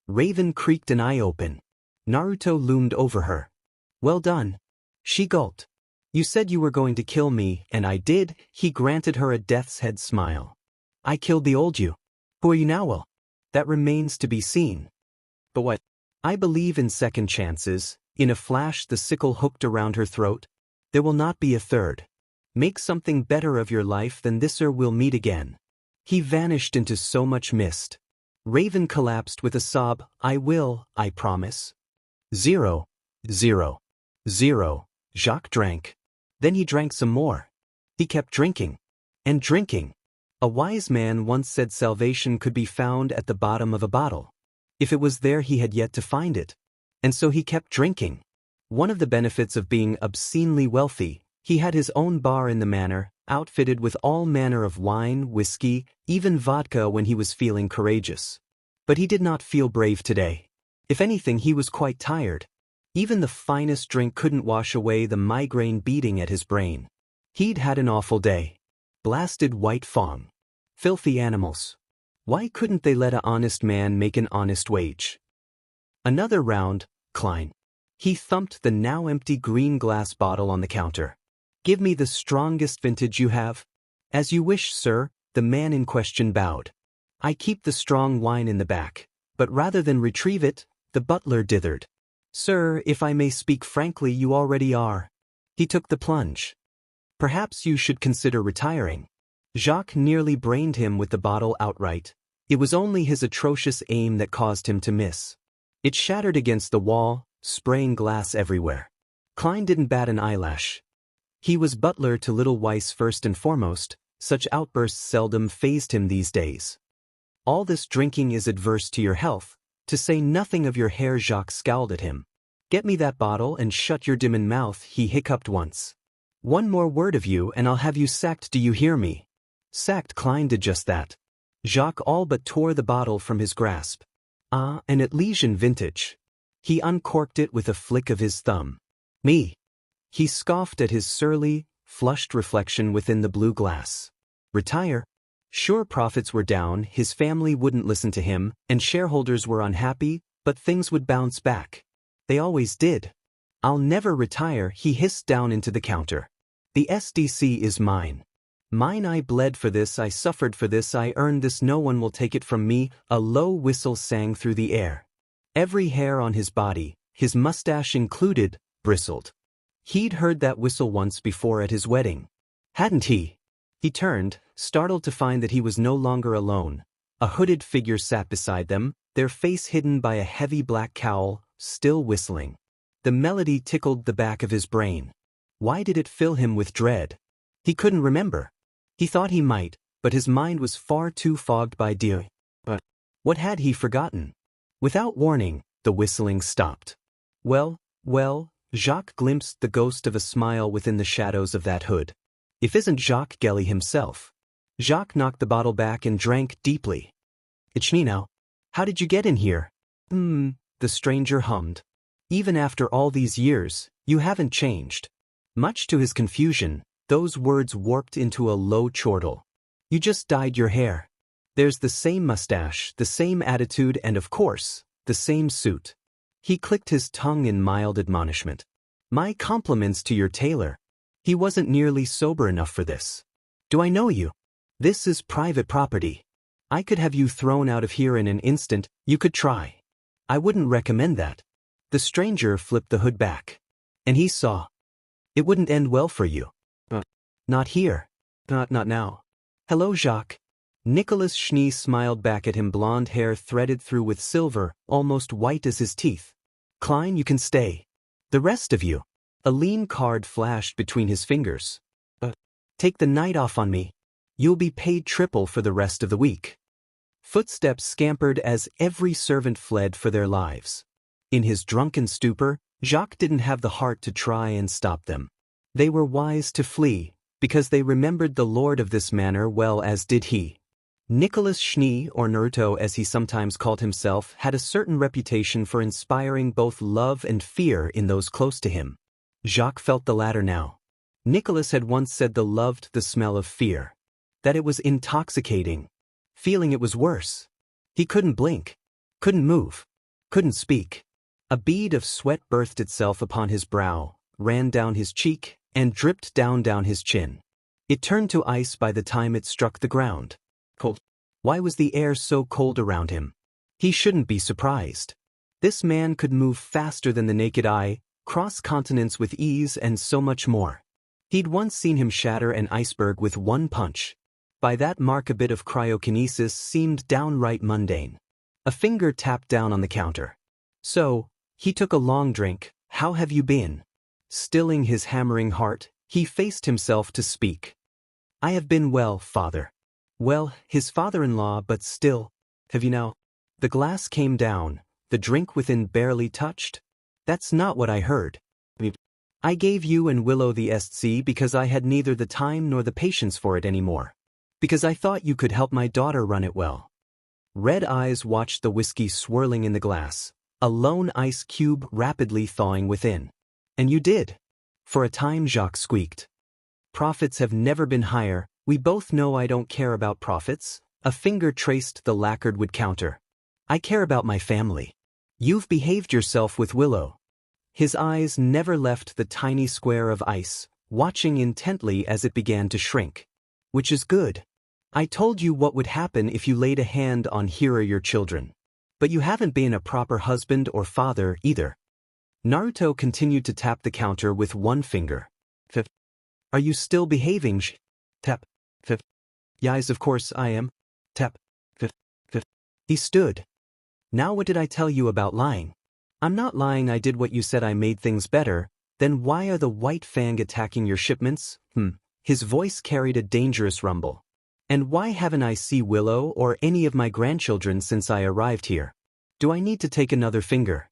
Raven creaked an eye open. Naruto loomed over her. Well done. She gulped. You said you were going to kill me, and I did. He granted her a death's head smile. I killed the old you. Who are you now? Well, that remains to be seen. But what? I believe in second chances. In a flash the sickle hooked around her throat. There will not be a third. Make something better of your life than this or we'll meet again. He vanished into so much mist. Raven collapsed with a sob. I will, I promise. 0. 0. 0. Jacques drank. Then he drank some more. He kept drinking. And drinking. A wise man once said salvation could be found at the bottom of a bottle. If it was there, he had yet to find it. And so he kept drinking. One of the benefits of being obscenely wealthy, he had his own bar in the manor, outfitted with all manner of wine, whiskey, even vodka when he was feeling courageous. But he did not feel brave today. If anything, he was quite tired. Even the finest drink couldn't wash away the migraine beating at his brain. He'd had an awful day. Blasted white fong. Filthy animals. Why couldn't they let an honest man make an honest wage? Another round, Klein. He thumped the now empty green glass bottle on the counter. Give me the strongest vintage you have. As you wish, sir, the man in question bowed. I keep the strong wine in the back, but rather than retrieve it, the butler dithered. Sir, if I may speak frankly, you already are. He took the plunge. Perhaps you should consider retiring. Jacques nearly brained him with the bottle outright. It was only his atrocious aim that caused him to miss. It shattered against the wall, spraying glass everywhere. Klein didn't bat an eyelash. He was butler to little Weiss first and foremost. Such outbursts seldom fazed him these days. All this drinking is adverse to your health, to say nothing of your hair. Jacques scowled at him. Get me that bottle and shut your demon mouth, he hiccuped once. One more word of you and I'll have you sacked, do you hear me? Sacked. Klein did just that. Jacques all but tore the bottle from his grasp. Ah, an Elysian vintage. He uncorked it with a flick of his thumb. Me. He scoffed at his surly, flushed reflection within the blue glass. Retire? Sure, profits were down, his family wouldn't listen to him, and shareholders were unhappy, but things would bounce back. They always did. I'll never retire, he hissed down into the counter. The SDC is mine. Mine, I bled for this, I suffered for this, I earned this, no one will take it from me. A low whistle sang through the air. Every hair on his body, his mustache included, bristled. He'd heard that whistle once before at his wedding. Hadn't he? He turned, startled to find that he was no longer alone. A hooded figure sat beside them, their face hidden by a heavy black cowl, still whistling. The melody tickled the back of his brain. Why did it fill him with dread? He couldn't remember. He thought he might, but his mind was far too fogged by Dieu. But what had he forgotten? Without warning, the whistling stopped. Well, Jacques glimpsed the ghost of a smile within the shadows of that hood. If isn't Jacques Gelly himself. Jacques knocked the bottle back and drank deeply. It's me now. How did you get in here? The stranger hummed. Even after all these years, you haven't changed. Much to his confusion, those words warped into a low chortle. You just dyed your hair. There's the same mustache, the same attitude, and of course, the same suit. He clicked his tongue in mild admonishment. My compliments to your tailor. He wasn't nearly sober enough for this. Do I know you? This is private property. I could have you thrown out of here in an instant, you could try. I wouldn't recommend that. The stranger flipped the hood back. And he saw. It wouldn't end well for you. Not here. Not now. Hello, Jacques. Nicholas Schnee smiled back at him, blonde hair threaded through with silver, almost white as his teeth. Klein, you can stay. The rest of you. A lean card flashed between his fingers. Take the night off on me. You'll be paid triple for the rest of the week. Footsteps scampered as every servant fled for their lives. In his drunken stupor, Jacques didn't have the heart to try and stop them. They were wise to flee, because they remembered the lord of this manor well, as did he. Nicholas Schnee, or Naruto as he sometimes called himself, had a certain reputation for inspiring both love and fear in those close to him. Jacques felt the latter now. Nicholas had once said they loved the smell of fear. That it was intoxicating. Feeling it was worse. He couldn't blink. Couldn't move. Couldn't speak. A bead of sweat birthed itself upon his brow, ran down his cheek, and dripped down his chin. It turned to ice by the time it struck the ground. Cold. Why was the air so cold around him? He shouldn't be surprised. This man could move faster than the naked eye, cross continents with ease, and so much more. He'd once seen him shatter an iceberg with one punch. By that mark, a bit of cryokinesis seemed downright mundane. A finger tapped down on the counter. So, he took a long drink, how have you been? Stilling his hammering heart, he faced himself to speak. I have been well, father. Well, his father-in-law, but still. Have you now? The glass came down, the drink within barely touched. That's not what I heard. I gave you and Willow the SC because I had neither the time nor the patience for it anymore. Because I thought you could help my daughter run it well. Red eyes watched the whiskey swirling in the glass, a lone ice cube rapidly thawing within. And you did. For a time, Jacques squeaked. Profits have never been higher. We both know I don't care about profits. A finger traced the lacquered wood counter. I care about my family. You've behaved yourself with Willow. His eyes never left the tiny square of ice, watching intently as it began to shrink. Which is good. I told you what would happen if you laid a hand on here your children. But you haven't been a proper husband or father either. Naruto continued to tap the counter with one finger. Are you still behaving? Tap. Yes, of course I am. Tap. He stood. Now what did I tell you about lying? I'm not lying. I did what you said. I made things better. Then why are the White Fang attacking your shipments? His voice carried a dangerous rumble. And why haven't I seen Willow or any of my grandchildren since I arrived here? Do I need to take another finger?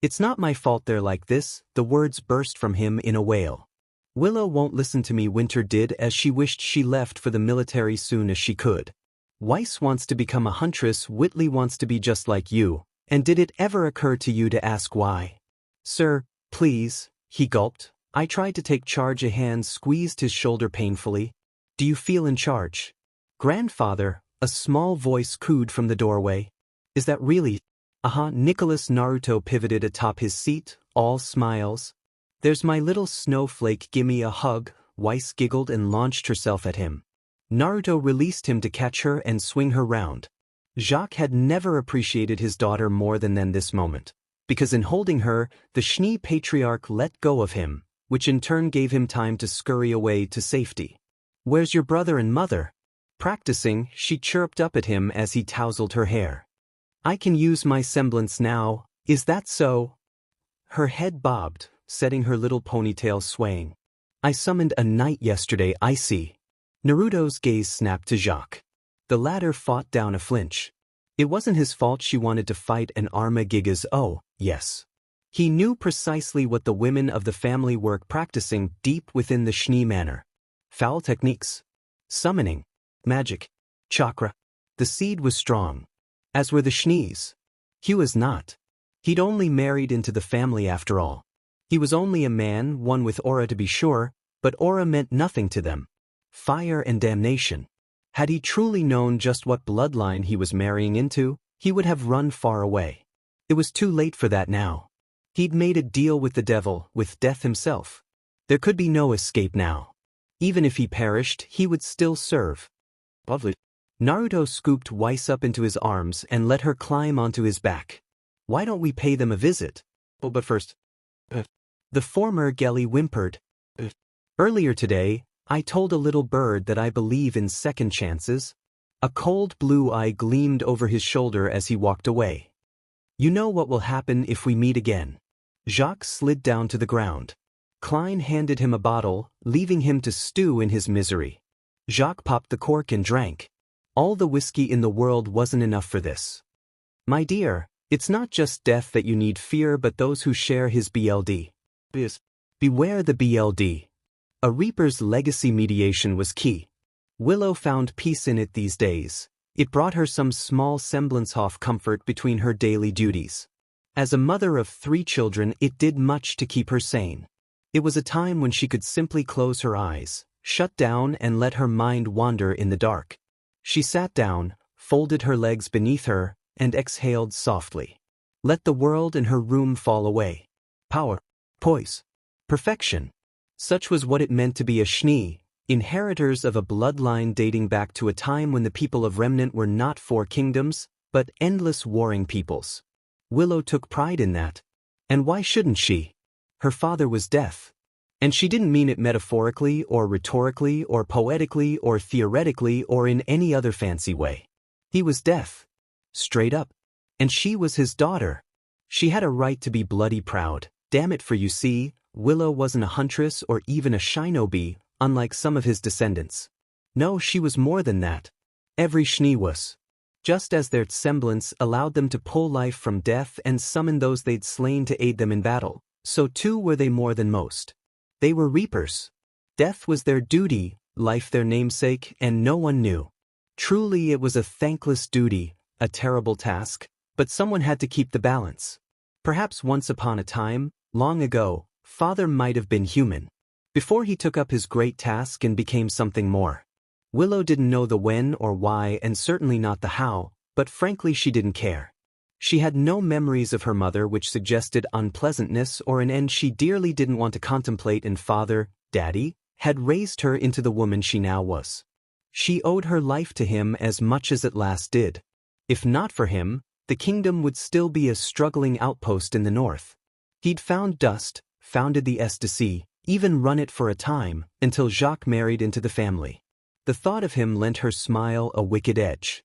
It's not my fault they're like this. The words burst from him in a wail. Willow won't listen to me. Winter did as she wished she left for the military soon as she could. Weiss wants to become a huntress. Whitley wants to be just like you. And did it ever occur to you to ask why? Sir, please, he gulped. I tried to take charge. A hand squeezed his shoulder painfully. Do you feel in charge? Grandfather, a small voice cooed from the doorway. Is that really? Nicholas. Naruto pivoted atop his seat, all smiles. There's my little snowflake. Gimme a hug. Weiss giggled and launched herself at him. Naruto released him to catch her and swing her round. Jacques had never appreciated his daughter more than this moment, because in holding her, the Schnee patriarch let go of him, which in turn gave him time to scurry away to safety. Where's your brother and mother? Practicing, she chirped up at him as he tousled her hair. I can use my semblance now, is that so? Her head bobbed, setting her little ponytail swaying. I summoned a knight yesterday. I see. Naruto's gaze snapped to Jacques. The latter fought down a flinch. It wasn't his fault she wanted to fight an Arma-Gigas. Oh, yes. He knew precisely what the women of the family were practicing deep within the Schnee manor. Foul techniques. Summoning. Magic. Chakra. The seed was strong. As were the Schnees. He was not. He'd only married into the family after all. He was only a man, one with aura to be sure, but aura meant nothing to them. Fire and damnation. Had he truly known just what bloodline he was marrying into, he would have run far away. It was too late for that now. He'd made a deal with the devil, with death himself. There could be no escape now. Even if he perished, he would still serve. Lovely. Naruto scooped Weiss up into his arms and let her climb onto his back. Why don't we pay them a visit? Oh, but first. The former Gelly whimpered. Earlier today, I told a little bird that I believe in second chances. A cold blue eye gleamed over his shoulder as he walked away. You know what will happen if we meet again. Jacques slid down to the ground. Klein handed him a bottle, leaving him to stew in his misery. Jacques popped the cork and drank. All the whiskey in the world wasn't enough for this. My dear, it's not just death that you need fear but those who share his BLD. Beware the BLD. A Reaper's legacy mediation was key. Willow found peace in it these days. It brought her some small semblance of comfort between her daily duties. As a mother of 3 children, it did much to keep her sane. It was a time when she could simply close her eyes, shut down and let her mind wander in the dark. She sat down, folded her legs beneath her, and exhaled softly. Let the world and her room fall away. Power. Poise. Perfection. Such was what it meant to be a Schnee, inheritors of a bloodline dating back to a time when the people of Remnant were not 4 kingdoms, but endless warring peoples. Willow took pride in that. And why shouldn't she? Her father was death. And she didn't mean it metaphorically or rhetorically or poetically or theoretically or in any other fancy way. He was death. Straight up. And she was his daughter. She had a right to be bloody proud. Damn it, for you see, Willow wasn't a huntress or even a shinobi, unlike some of his descendants. No, she was more than that. Every shni was. Just as their semblance allowed them to pull life from death and summon those they'd slain to aid them in battle, so too were they more than most. They were reapers. Death was their duty, life their namesake, and no one knew. Truly it was a thankless duty, a terrible task, but someone had to keep the balance. Perhaps once upon a time, long ago, Father might have been human. Before he took up his great task and became something more. Willow didn't know the when or why and certainly not the how, but frankly she didn't care. She had no memories of her mother which suggested unpleasantness or an end she dearly didn't want to contemplate, and Father, Daddy, had raised her into the woman she now was. She owed her life to him as much as it last did. If not for him, the kingdom would still be a struggling outpost in the north. He'd found dust, founded the SDC, even run it for a time, until Jacques married into the family. The thought of him lent her smile a wicked edge.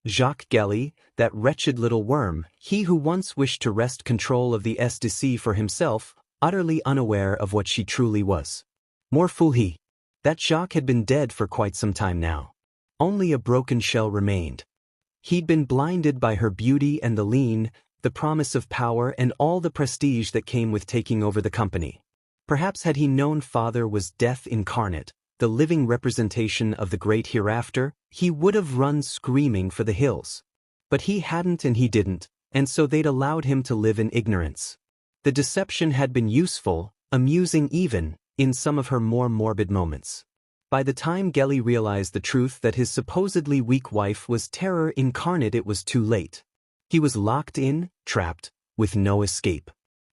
Jacques Gelly, that wretched little worm, he who once wished to wrest control of the SDC for himself, utterly unaware of what she truly was. More fool he. That Jacques had been dead for quite some time now. Only a broken shell remained. He'd been blinded by her beauty and the lean, the promise of power and all the prestige that came with taking over the company. Perhaps had he known Father was death incarnate, the living representation of the great hereafter, he would have run screaming for the hills. But he hadn't and he didn't, and so they'd allowed him to live in ignorance. The deception had been useful, amusing even, in some of her more morbid moments. By the time Gelly realized the truth that his supposedly weak wife was terror incarnate, it was too late. He was locked in, trapped, with no escape.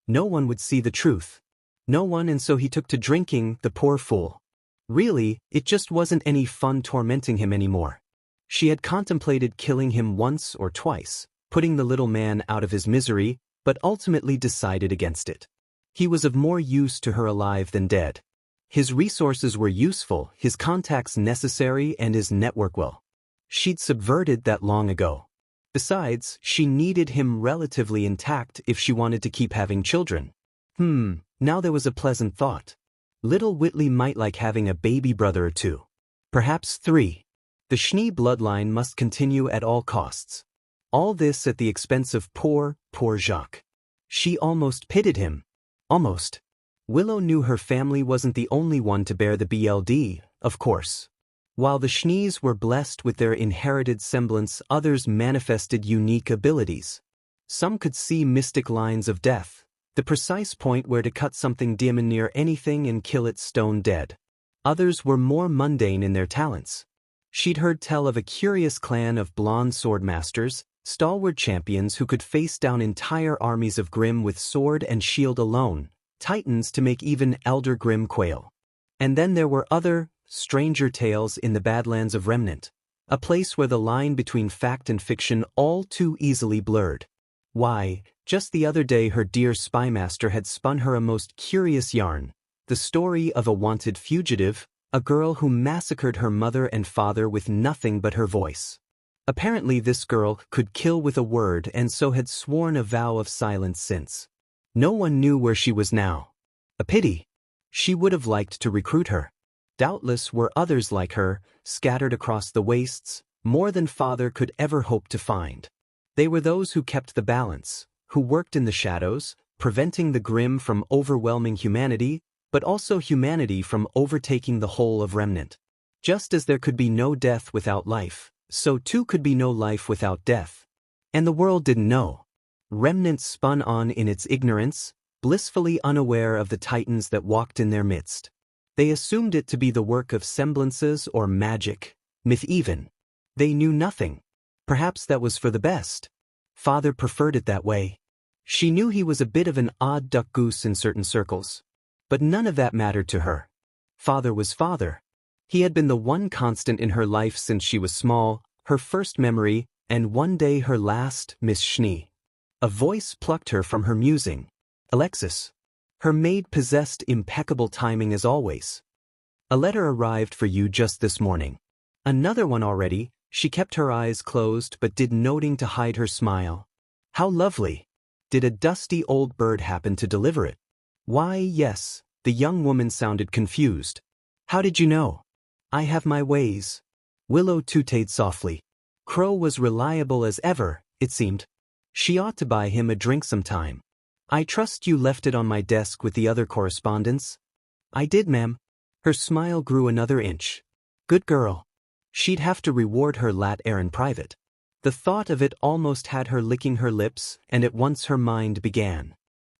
No one would see the truth. No one, and so he took to drinking, the poor fool. Really, it just wasn't any fun tormenting him anymore. She had contemplated killing him once or twice, putting the little man out of his misery, but ultimately decided against it. He was of more use to her alive than dead. His resources were useful, his contacts necessary, and his network well. She'd subverted that long ago. Besides, she needed him relatively intact if she wanted to keep having children. Now there was a pleasant thought. Little Whitley might like having a baby brother or two. Perhaps 3. The Schnee bloodline must continue at all costs. All this at the expense of poor Jacques. She almost pitied him. Almost. Willow knew her family wasn't the only one to bear the BLD, of course. While the Schnees were blessed with their inherited semblance, others manifested unique abilities. Some could see mystic lines of death, the precise point where to cut something demon near anything and kill it stone dead. Others were more mundane in their talents. She'd heard tell of a curious clan of blonde swordmasters, stalwart champions who could face down entire armies of Grimm with sword and shield alone, titans to make even Elder Grimm quail. And then there were other, stranger tales in the Badlands of Remnant, a place where the line between fact and fiction all too easily blurred. Why, just the other day her dear spymaster had spun her a most curious yarn, the story of a wanted fugitive, a girl who massacred her mother and father with nothing but her voice. Apparently this girl could kill with a word and so had sworn a vow of silence since. No one knew where she was now. A pity. She would have liked to recruit her. Doubtless were others like her, scattered across the wastes, more than Father could ever hope to find. They were those who kept the balance, who worked in the shadows, preventing the Grimm from overwhelming humanity, but also humanity from overtaking the whole of Remnant. Just as there could be no death without life, so too could be no life without death. And the world didn't know. Remnant spun on in its ignorance, blissfully unaware of the titans that walked in their midst. They assumed it to be the work of semblances or magic, myth even. They knew nothing. Perhaps that was for the best. Father preferred it that way. She knew he was a bit of an odd duck goose in certain circles. But none of that mattered to her. Father was Father. He had been the one constant in her life since she was small, her first memory, and one day her last, Miss Schnee. A voice plucked her from her musing. Alexis. Her maid possessed impeccable timing as always. A letter arrived for you just this morning. Another one already. She kept her eyes closed but did noting to hide her smile. How lovely. Did a dusty old bird happen to deliver it? Why, yes, the young woman sounded confused. How did you know? I have my ways. Willow tooted softly. Qrow was reliable as ever, it seemed. She ought to buy him a drink sometime. I trust you left it on my desk with the other correspondence? I did, ma'am. Her smile grew another inch. Good girl. She'd have to reward her later in private. The thought of it almost had her licking her lips, and at once her mind began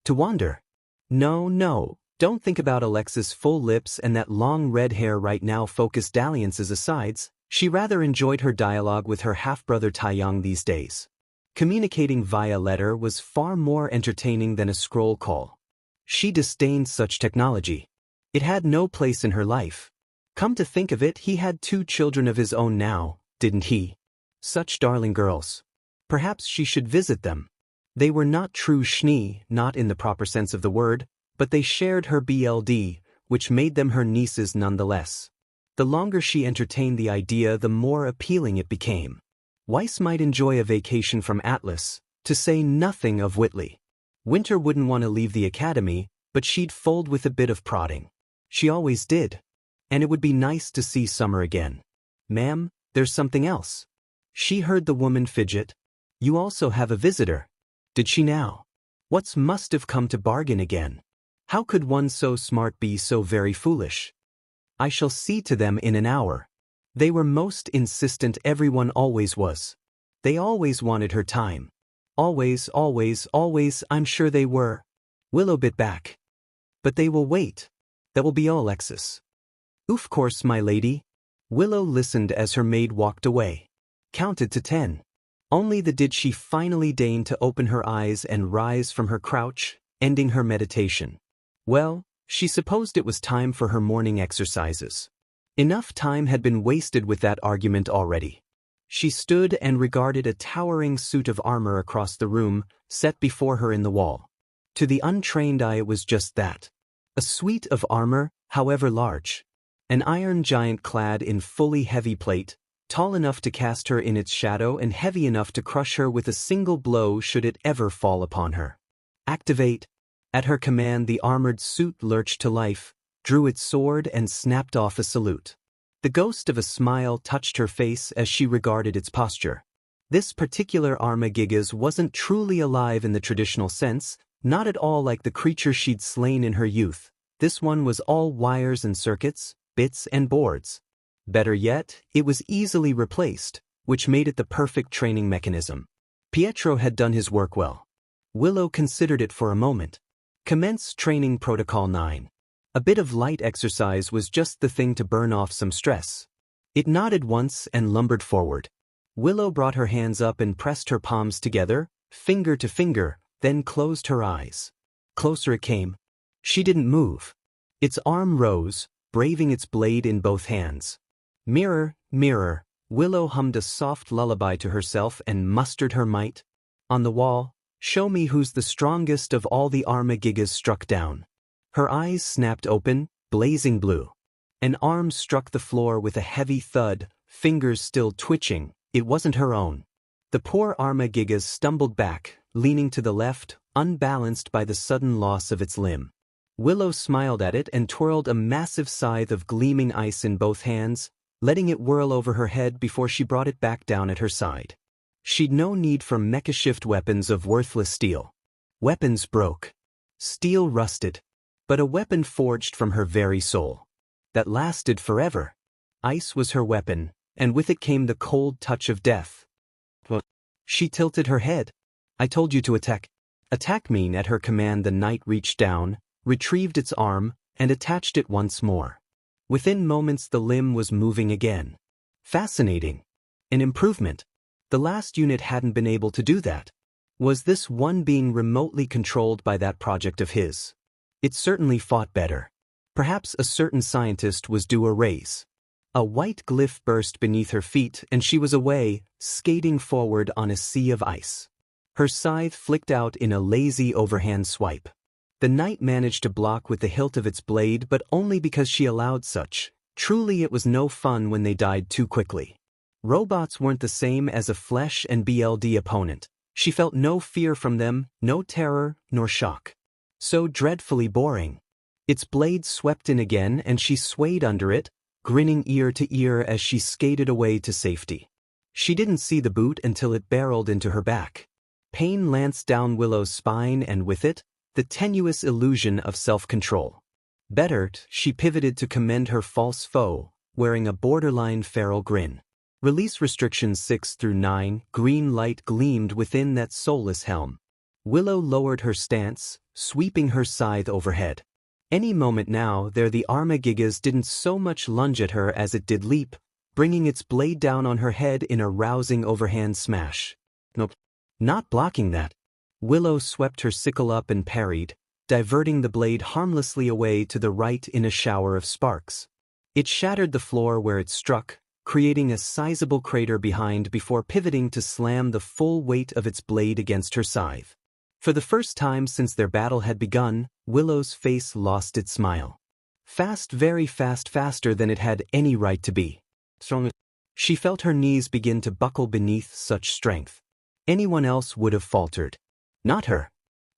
to wander. No, don't think about Alexa's full lips and that long red hair right now. Focused dalliances asides, she rather enjoyed her dialogue with her half-brother Taeyong these days. Communicating via letter was far more entertaining than a scroll call. She disdained such technology. It had no place in her life. Come to think of it, he had 2 children of his own now, didn't he? Such darling girls. Perhaps she should visit them. They were not true Schnee, not in the proper sense of the word, but they shared her BLD, which made them her nieces nonetheless. The longer she entertained the idea, the more appealing it became. Weiss might enjoy a vacation from Atlas, to say nothing of Whitley. Winter wouldn't want to leave the academy, but she'd fold with a bit of prodding. She always did. And it would be nice to see Summer again. Ma'am, there's something else. She heard the woman fidget. You also have a visitor. Did she now? What's must have come to bargain again? How could one so smart be so very foolish? I shall see to them in an hour. They were most insistent, everyone always was. They always wanted her time. Always, I'm sure they were. Willow bit back. But they will wait. That will be all, Alexis. Of course, my lady. Willow listened as her maid walked away. Counted to 10. Only the did she finally deign to open her eyes and rise from her crouch, ending her meditation. Well, she supposed it was time for her morning exercises. Enough time had been wasted with that argument already. She stood and regarded a towering suit of armor across the room, set before her in the wall. To the untrained eye it was just that. A suite of armor, however large. An iron giant clad in fully heavy plate, tall enough to cast her in its shadow and heavy enough to crush her with a single blow should it ever fall upon her. Activate. At her command the armored suit lurched to life, drew its sword and snapped off a salute. The ghost of a smile touched her face as she regarded its posture. This particular Armagigas wasn't truly alive in the traditional sense, not at all like the creature she'd slain in her youth. This one was all wires and circuits, bits and boards. Better yet, it was easily replaced, which made it the perfect training mechanism. Pietro had done his work well. Willow considered it for a moment. Commence training protocol 9. A bit of light exercise was just the thing to burn off some stress. It nodded once and lumbered forward. Willow brought her hands up and pressed her palms together, finger to finger, then closed her eyes. Closer it came. She didn't move. Its arm rose, braving its blade in both hands. Mirror, mirror, Willow hummed a soft lullaby to herself and mustered her might. On the wall, show me who's the strongest of all the Armagigas struck down. Her eyes snapped open, blazing blue. An arm struck the floor with a heavy thud, fingers still twitching. It wasn't her own. The poor Armagigas stumbled back, leaning to the left, unbalanced by the sudden loss of its limb. Willow smiled at it and twirled a massive scythe of gleaming ice in both hands, letting it whirl over her head before she brought it back down at her side. She'd no need for mecha-shift weapons of worthless steel. Weapons broke. Steel rusted. But a weapon forged from her very soul. That lasted forever. Ice was her weapon, and with it came the cold touch of death. What? She tilted her head. I told you to attack. Attack me. At her command the knight reached down, retrieved its arm, and attached it once more. Within moments the limb was moving again. Fascinating. An improvement. The last unit hadn't been able to do that. Was this one being remotely controlled by that project of his? It certainly fought better. Perhaps a certain scientist was due a raise. A white glyph burst beneath her feet and she was away, skating forward on a sea of ice. Her scythe flicked out in a lazy overhand swipe. The knight managed to block with the hilt of its blade, but only because she allowed such. Truly it was no fun when they died too quickly. Robots weren't the same as a flesh and BLD opponent. She felt no fear from them, no terror, nor shock. So dreadfully boring. Its blade swept in again and she swayed under it, grinning ear to ear as she skated away to safety. She didn't see the boot until it barreled into her back. Pain lanced down Willow's spine and with it, the tenuous illusion of self-control. Better, she pivoted to commend her false foe, wearing a borderline feral grin. Release restrictions 6 through 9, green light gleamed within that soulless helm. Willow lowered her stance, sweeping her scythe overhead. Any moment now the Armagigas didn't so much lunge at her as it did leap, bringing its blade down on her head in a rousing overhand smash. Nope. Not blocking that. Willow swept her sickle up and parried, diverting the blade harmlessly away to the right in a shower of sparks. It shattered the floor where it struck, creating a sizable crater behind before pivoting to slam the full weight of its blade against her scythe. For the first time since their battle had begun, Willow's face lost its smile. Fast, very fast, faster than it had any right to be. She felt her knees begin to buckle beneath such strength. Anyone else would have faltered. Not her.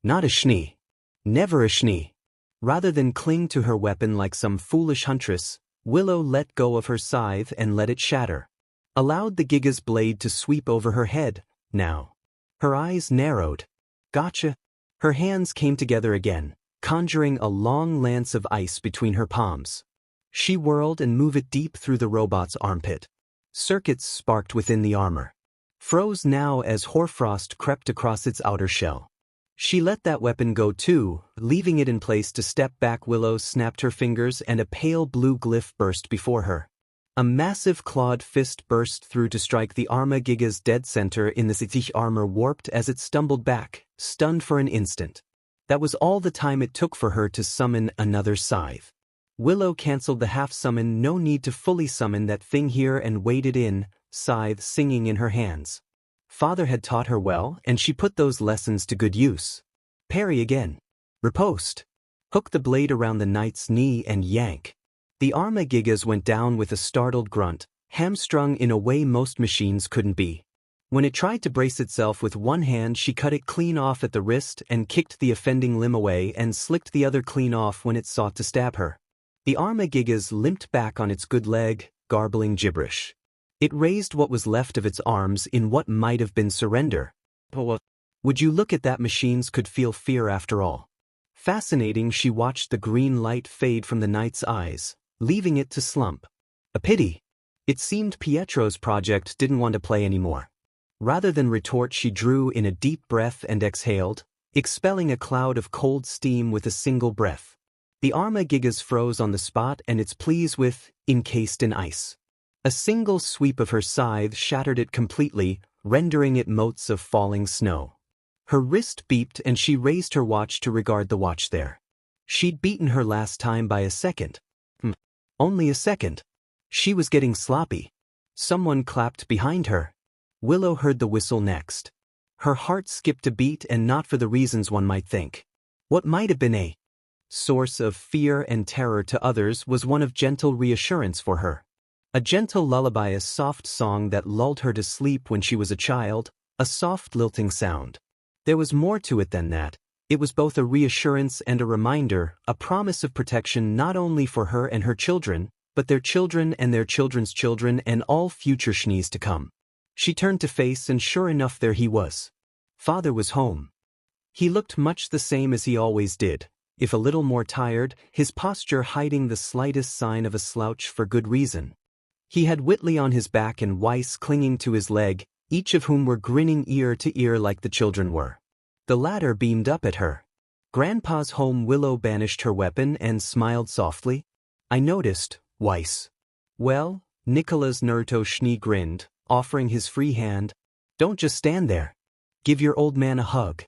Not a Schnee. Never a Schnee. Rather than cling to her weapon like some foolish huntress, Willow let go of her scythe and let it shatter. Allowed the Giga's blade to sweep over her head, now. Her eyes narrowed. Gotcha. Her hands came together again, conjuring a long lance of ice between her palms. She whirled and moved it deep through the robot's armpit. Circuits sparked within the armor. Froze now as hoarfrost crept across its outer shell. She let that weapon go too, leaving it in place to step back. Willow snapped her fingers and a pale blue glyph burst before her. A massive clawed fist burst through to strike the Armagiga's dead center in the Sithich armor warped as it stumbled back, stunned for an instant. That was all the time it took for her to summon another scythe. Willow canceled the half-summon, no need to fully summon that thing here, and waded in, scythe singing in her hands. Father had taught her well, and she put those lessons to good use. Parry again. Riposte. Hook the blade around the knight's knee and yank. The Armagigas went down with a startled grunt, hamstrung in a way most machines couldn't be. When it tried to brace itself with one hand, she cut it clean off at the wrist and kicked the offending limb away and slicked the other clean off when it sought to stab her. The Armagigas limped back on its good leg, garbling gibberish. It raised what was left of its arms in what might have been surrender. Would you look at that, machines could feel fear after all. Fascinating, she watched the green light fade from the knight's eyes, leaving it to slump. A pity. It seemed Pietro's project didn't want to play anymore. Rather than retort, she drew in a deep breath and exhaled, expelling a cloud of cold steam with a single breath. The Armagigas froze on the spot and its pleas with, encased in ice. A single sweep of her scythe shattered it completely, rendering it motes of falling snow. Her wrist beeped and she raised her watch to regard the watch there. She'd beaten her last time by a second. Only a second. She was getting sloppy. Someone clapped behind her. Willow heard the whistle next. Her heart skipped a beat, and not for the reasons one might think. What might have been a source of fear and terror to others was one of gentle reassurance for her. A gentle lullaby, a soft song that lulled her to sleep when she was a child, a soft lilting sound. There was more to it than that. It was both a reassurance and a reminder, a promise of protection not only for her and her children, but their children and their children's children and all future Schnees to come. She turned to face, and sure enough, there he was. Father was home. He looked much the same as he always did, if a little more tired, his posture hiding the slightest sign of a slouch for good reason. He had Whitley on his back and Weiss clinging to his leg, each of whom were grinning ear to ear like the children were. The latter beamed up at her. Grandpa's home. Willow banished her weapon and smiled softly. I noticed, Weiss. Well, Nicola's Naruto Schnee grinned, offering his free hand. Don't just stand there. Give your old man a hug.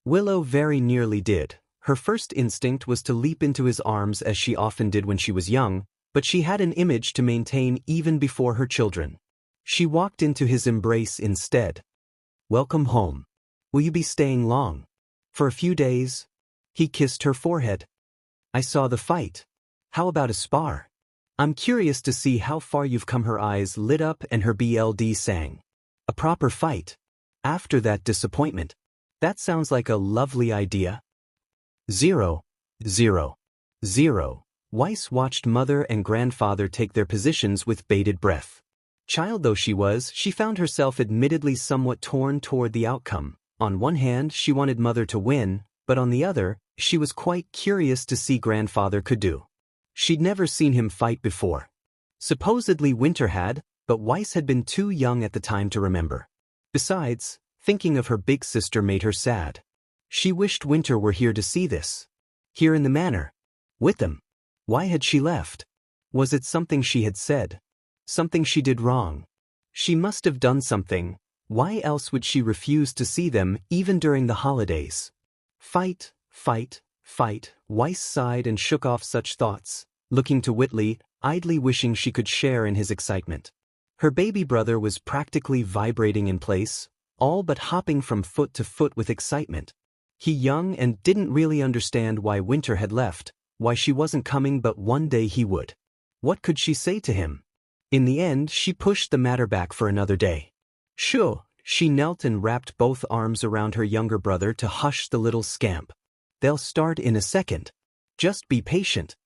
Willow very nearly did. Her first instinct was to leap into his arms as she often did when she was young, but she had an image to maintain even before her children. She walked into his embrace instead. Welcome home. Will you be staying long? For a few days? He kissed her forehead. I saw the fight. How about a spar? I'm curious to see how far you've come. Her eyes lit up and her BLD sang. A proper fight. After that disappointment. That sounds like a lovely idea. 0, 0, 0. Weiss watched mother and grandfather take their positions with bated breath. Child though she was, she found herself admittedly somewhat torn toward the outcome. On one hand, she wanted mother to win, but on the other, she was quite curious to see grandfather could do. She'd never seen him fight before. Supposedly Winter had, but Weiss had been too young at the time to remember. Besides, thinking of her big sister made her sad. She wished Winter were here to see this. Here in the manor. With them. Why had she left? Was it something she had said? Something she did wrong? She must have done something. Why else would she refuse to see them even during the holidays? Fight, fight, fight. Weiss sighed and shook off such thoughts, looking to Whitley, idly wishing she could share in his excitement. Her baby brother was practically vibrating in place, all but hopping from foot to foot with excitement. He young and didn't really understand why Winter had left, why she wasn't coming, but one day he would. What could she say to him? In the end, she pushed the matter back for another day. Sure, she knelt and wrapped both arms around her younger brother to hush the little scamp. They'll start in a second. Just be patient.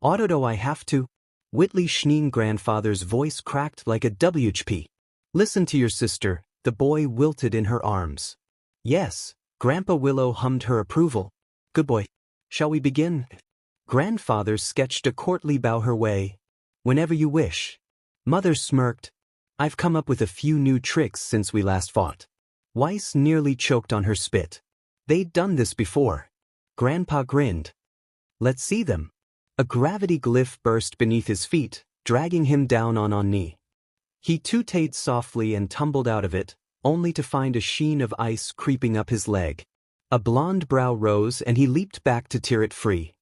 Do I have to? Whitley Schneen grandfather's voice cracked like a WHP. Listen to your sister, the boy wilted in her arms. Yes, Grandpa Willow hummed her approval. Good boy. Shall we begin? Grandfather sketched a courtly bow her way. Whenever you wish. Mother smirked. I've come up with a few new tricks since we last fought. Weiss nearly choked on her spit. They'd done this before. Grandpa grinned. Let's see them. A gravity glyph burst beneath his feet, dragging him down on one knee. He tootayed softly and tumbled out of it, only to find a sheen of ice creeping up his leg. A blonde brow rose and he leaped back to tear it free.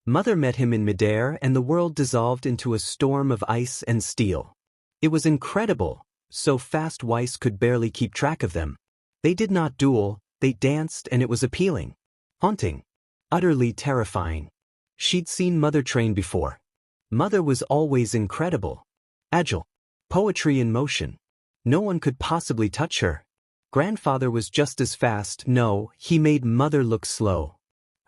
Mother met him in midair and the world dissolved into a storm of ice and steel. It was incredible, so fast Weiss could barely keep track of them. They did not duel, they danced, and it was appealing. Haunting. Utterly terrifying. She'd seen Mother train before. Mother was always incredible. Agile. Poetry in motion. No one could possibly touch her. Grandfather was just as fast. No, he made Mother look slow.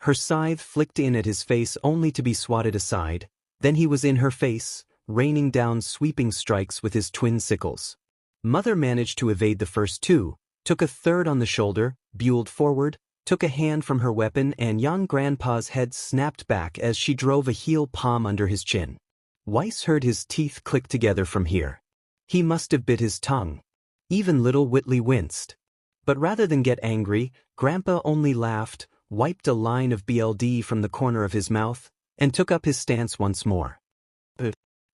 Her scythe flicked in at his face only to be swatted aside. Then he was in her face, raining down sweeping strikes with his twin sickles. Mother managed to evade the first two, took a third on the shoulder, buelled forward, took a hand from her weapon, and young Grandpa's head snapped back as she drove a heel palm under his chin. Weiss heard his teeth click together from here. He must have bit his tongue. Even little Whitley winced. But rather than get angry, Grandpa only laughed, wiped a line of BLD from the corner of his mouth, and took up his stance once more.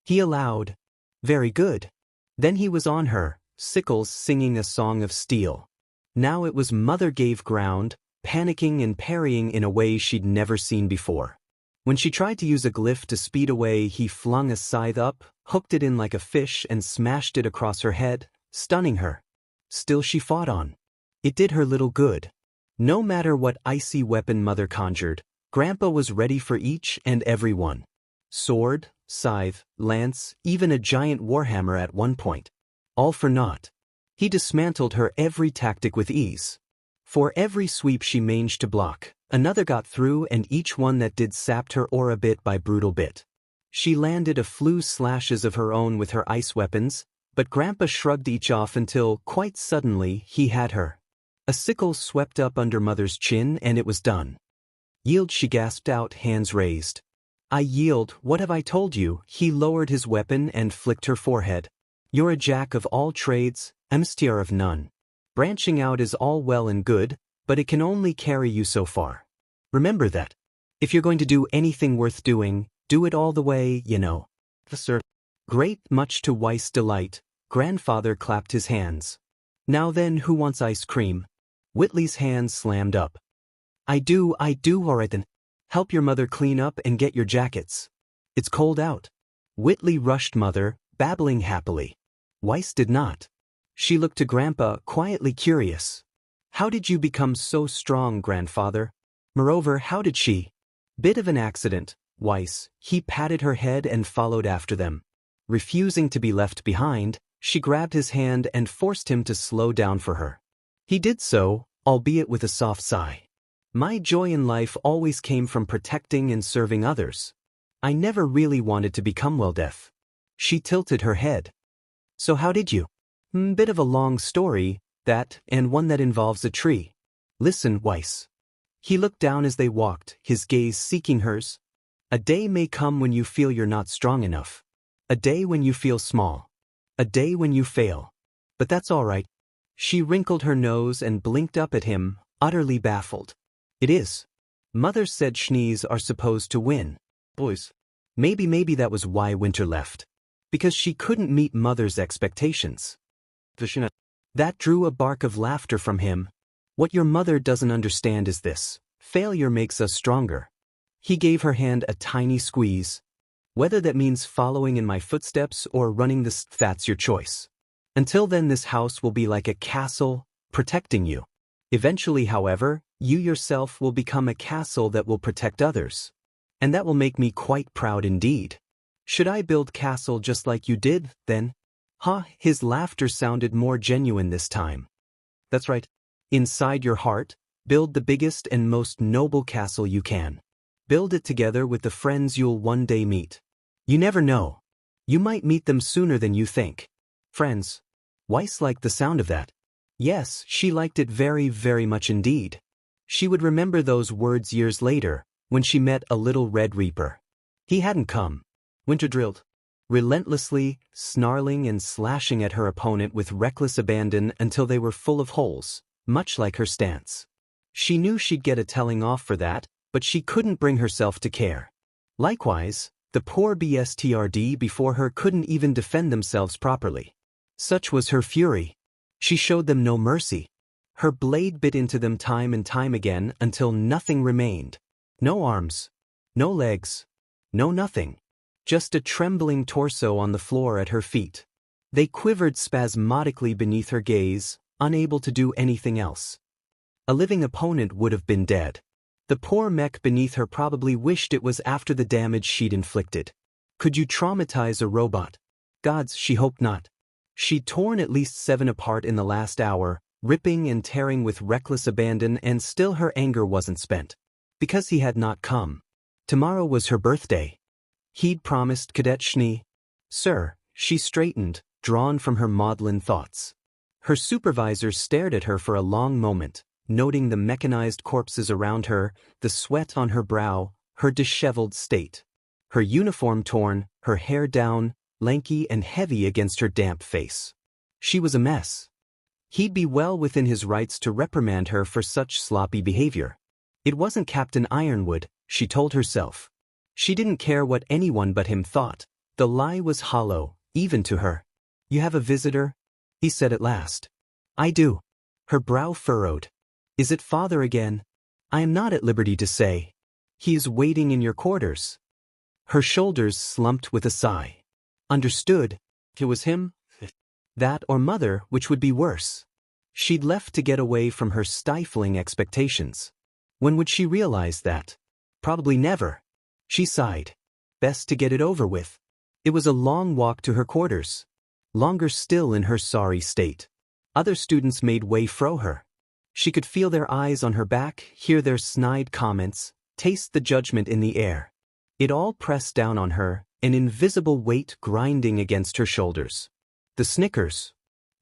He allowed. Very good. Then he was on her, sickles singing a song of steel. Now it was Mother gave ground, panicking and parrying in a way she'd never seen before. When she tried to use a glyph to speed away, he flung a scythe up, hooked it in like a fish and smashed it across her head, stunning her. Still she fought on. It did her little good. No matter what icy weapon Mother conjured, Grandpa was ready for each and every one. Sword, scythe, lance, even a giant warhammer at one point. All for naught. He dismantled her every tactic with ease. For every sweep she managed to block, another got through, and each one that did sapped her aura bit by brutal bit. She landed a few slashes of her own with her ice weapons, but Grandpa shrugged each off until, quite suddenly, he had her. A sickle swept up under Mother's chin and it was done. Yield, she gasped out, hands raised. I yield, what have I told you? He lowered his weapon and flicked her forehead. You're a jack of all trades, a master of none. Branching out is all well and good, but it can only carry you so far. Remember that. If you're going to do anything worth doing, do it all the way, you know. Sir. Great, much to Weiss' delight, Grandfather clapped his hands. Now then, who wants ice cream? Whitley's hands slammed up. I do, all right then. Help your mother clean up and get your jackets. It's cold out. Whitley rushed Mother, babbling happily. Weiss did not. She looked to Grandpa, quietly curious. How did you become so strong, Grandfather? Moreover, how did she? Bit of an accident, Weiss. He patted her head and followed after them. Refusing to be left behind, she grabbed his hand and forced him to slow down for her. He did so, albeit with a soft sigh. My joy in life always came from protecting and serving others. I never really wanted to become well deaf. She tilted her head. So how did you? Bit of a long story, that, and one that involves a tree. Listen, Weiss. He looked down as they walked, his gaze seeking hers. A day may come when you feel you're not strong enough. A day when you feel small. A day when you fail. But that's all right. She wrinkled her nose and blinked up at him, utterly baffled. It is. Mother said shnees are supposed to win. Boys. Maybe that was why Winter left. Because she couldn't meet Mother's expectations. That drew a bark of laughter from him. What your mother doesn't understand is this. Failure makes us stronger. He gave her hand a tiny squeeze. Whether that means following in my footsteps or running this, that's your choice. Until then, this house will be like a castle, protecting you. Eventually, however, you yourself will become a castle that will protect others. And that will make me quite proud indeed. Should I build castle just like you did, then? His laughter sounded more genuine this time. That's right. Inside your heart, build the biggest and most noble castle you can. Build it together with the friends you'll one day meet. You never know. You might meet them sooner than you think. Friends. Weiss liked the sound of that. Yes, she liked it very, very much indeed. She would remember those words years later, when she met a little Red Reaper. He hadn't come. Winter drilled. Relentlessly, snarling and slashing at her opponent with reckless abandon until they were full of holes, much like her stance. She knew she'd get a telling off for that, but she couldn't bring herself to care. Likewise, the poor BSTRD before her couldn't even defend themselves properly. Such was her fury. She showed them no mercy. Her blade bit into them time and time again until nothing remained. No arms. No legs. No nothing. Just a trembling torso on the floor at her feet. They quivered spasmodically beneath her gaze, unable to do anything else. A living opponent would have been dead. The poor mech beneath her probably wished it was after the damage she'd inflicted. Could you traumatize a robot? Gods, she hoped not. She'd torn at least 7 apart in the last hour, ripping and tearing with reckless abandon, and still her anger wasn't spent. Because he had not come. Tomorrow was her birthday. He'd promised Cadet Schnee. Sir, she straightened, drawn from her maudlin thoughts. Her supervisor stared at her for a long moment, noting the mechanized corpses around her, the sweat on her brow, her disheveled state. Her uniform torn, her hair down, lanky and heavy against her damp face. She was a mess. He'd be well within his rights to reprimand her for such sloppy behavior. It wasn't Captain Ironwood, she told herself. She didn't care what anyone but him thought. The lie was hollow, even to her. You have a visitor? He said at last. I do. Her brow furrowed. Is it father again? I am not at liberty to say. He is waiting in your quarters. Her shoulders slumped with a sigh. Understood. It was him? That or mother, which would be worse. She'd left to get away from her stifling expectations. When would she realize that? Probably never. She sighed. Best to get it over with. It was a long walk to her quarters. Longer still in her sorry state. Other students made way fro her. She could feel their eyes on her back, hear their snide comments, taste the judgment in the air. It all pressed down on her, an invisible weight grinding against her shoulders. The snickers.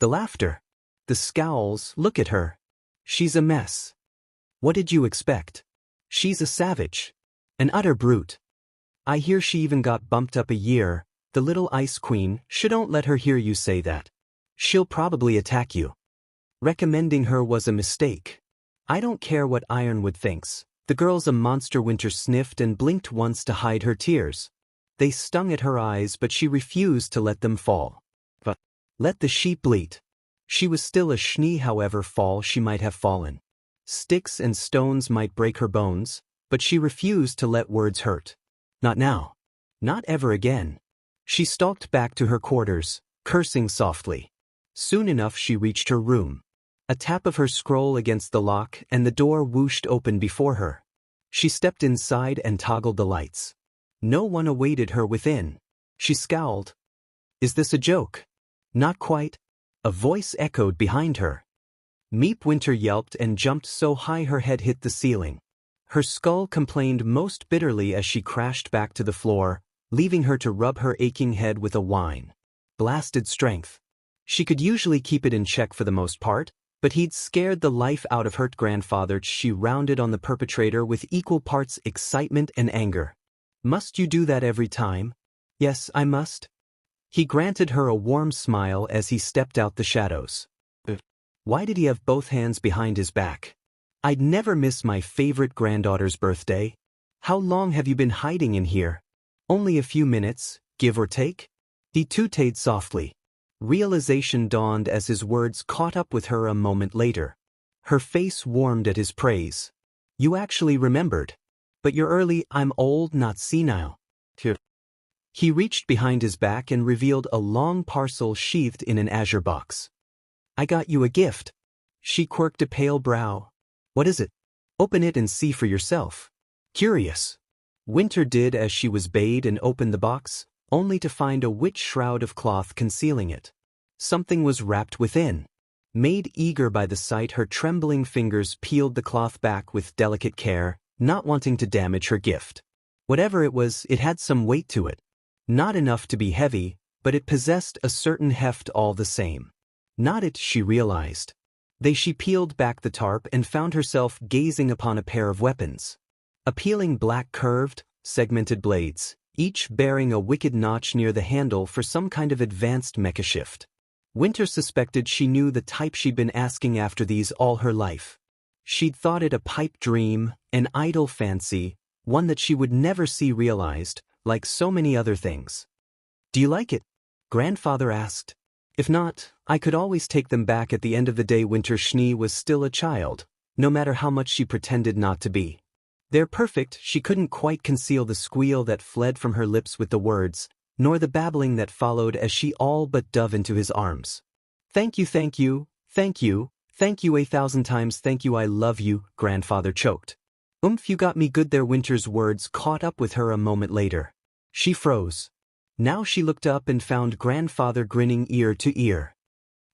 The laughter. The scowls. Look at her. She's a mess. What did you expect? She's a savage. An utter brute. I hear she even got bumped up a year. The little ice queen. Don't let her hear you say that. She'll probably attack you. Recommending her was a mistake. I don't care what Ironwood thinks. The girl's a monster. Winter sniffed and blinked once to hide her tears. They stung at her eyes, but she refused to let them fall. But let the sheep bleat. She was still a Schnee, however fall she might have fallen. Sticks and stones might break her bones, but she refused to let words hurt. Not now. Not ever again. She stalked back to her quarters, cursing softly. Soon enough she reached her room. A tap of her scroll against the lock and the door whooshed open before her. She stepped inside and toggled the lights. No one awaited her within. She scowled. Is this a joke? Not quite. A voice echoed behind her. Meep Winter yelped and jumped so high her head hit the ceiling. Her skull complained most bitterly as she crashed back to the floor, leaving her to rub her aching head with a whine. Blasted strength. She could usually keep it in check for the most part, but he'd scared the life out of her grandfather. She rounded on the perpetrator with equal parts excitement and anger. Must you do that every time? Yes, I must. He granted her a warm smile as he stepped out the shadows. Why did he have both hands behind his back? I'd never miss my favorite granddaughter's birthday. How long have you been hiding in here? Only a few minutes, give or take? He tooted softly. Realization dawned as his words caught up with her a moment later. Her face warmed at his praise. You actually remembered. But you're early. I'm old, not senile. Here. He reached behind his back and revealed a long parcel sheathed in an azure box. I got you a gift. She quirked a pale brow. What is it? Open it and see for yourself. Curious. Winter did as she was bade and opened the box, only to find a witch shroud of cloth concealing it. Something was wrapped within. Made eager by the sight, her trembling fingers peeled the cloth back with delicate care, not wanting to damage her gift. Whatever it was, it had some weight to it. Not enough to be heavy, but it possessed a certain heft all the same. Not it, she realized. She peeled back the tarp and found herself gazing upon a pair of weapons. Appealing black curved, segmented blades, each bearing a wicked notch near the handle for some kind of advanced mecha shift. Winter suspected she knew the type she'd been asking after these all her life. She'd thought it a pipe dream, an idle fancy, one that she would never see realized, like so many other things. Do you like it? Grandfather asked. If not, I could always take them back at the end of the day. Winter Schnee was still a child, no matter how much she pretended not to be. They're perfect. She couldn't quite conceal the squeal that fled from her lips with the words, nor the babbling that followed as she all but dove into his arms. Thank you, thank you, thank you, thank you 1,000 times thank you, I love you, grandfather choked. You got me good there. Winter's words caught up with her a moment later. She froze. Now she looked up and found grandfather grinning ear to ear.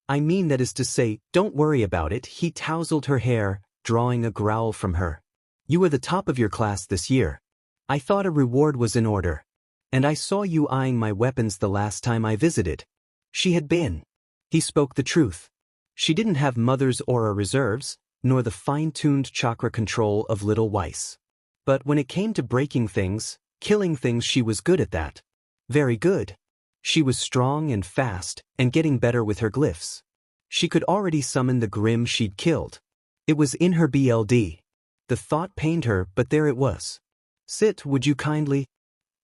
I mean, that is to say, don't worry about it. He tousled her hair, drawing a growl from her. You were the top of your class this year. I thought a reward was in order. And I saw you eyeing my weapons the last time I visited. She had been. He spoke the truth. She didn't have mother's aura reserves, nor the fine-tuned chakra control of little Weiss. But when it came to breaking things, killing things, she was good at that. Very good. She was strong and fast, and getting better with her glyphs. She could already summon the Grim she'd killed. It was in her BLD. The thought pained her, but there it was. Sit, would you kindly?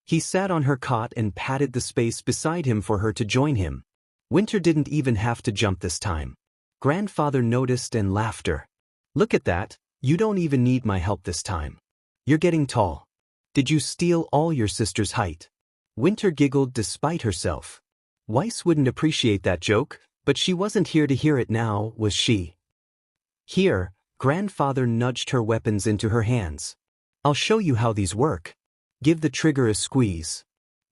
He sat on her cot and patted the space beside him for her to join him. Winter didn't even have to jump this time. Grandfather noticed and laughed her. Look at that, you don't even need my help this time. You're getting tall. Did you steal all your sister's height? Winter giggled despite herself. Weiss wouldn't appreciate that joke, but she wasn't here to hear it now, was she? Here, grandfather nudged her weapons into her hands. I'll show you how these work. Give the trigger a squeeze.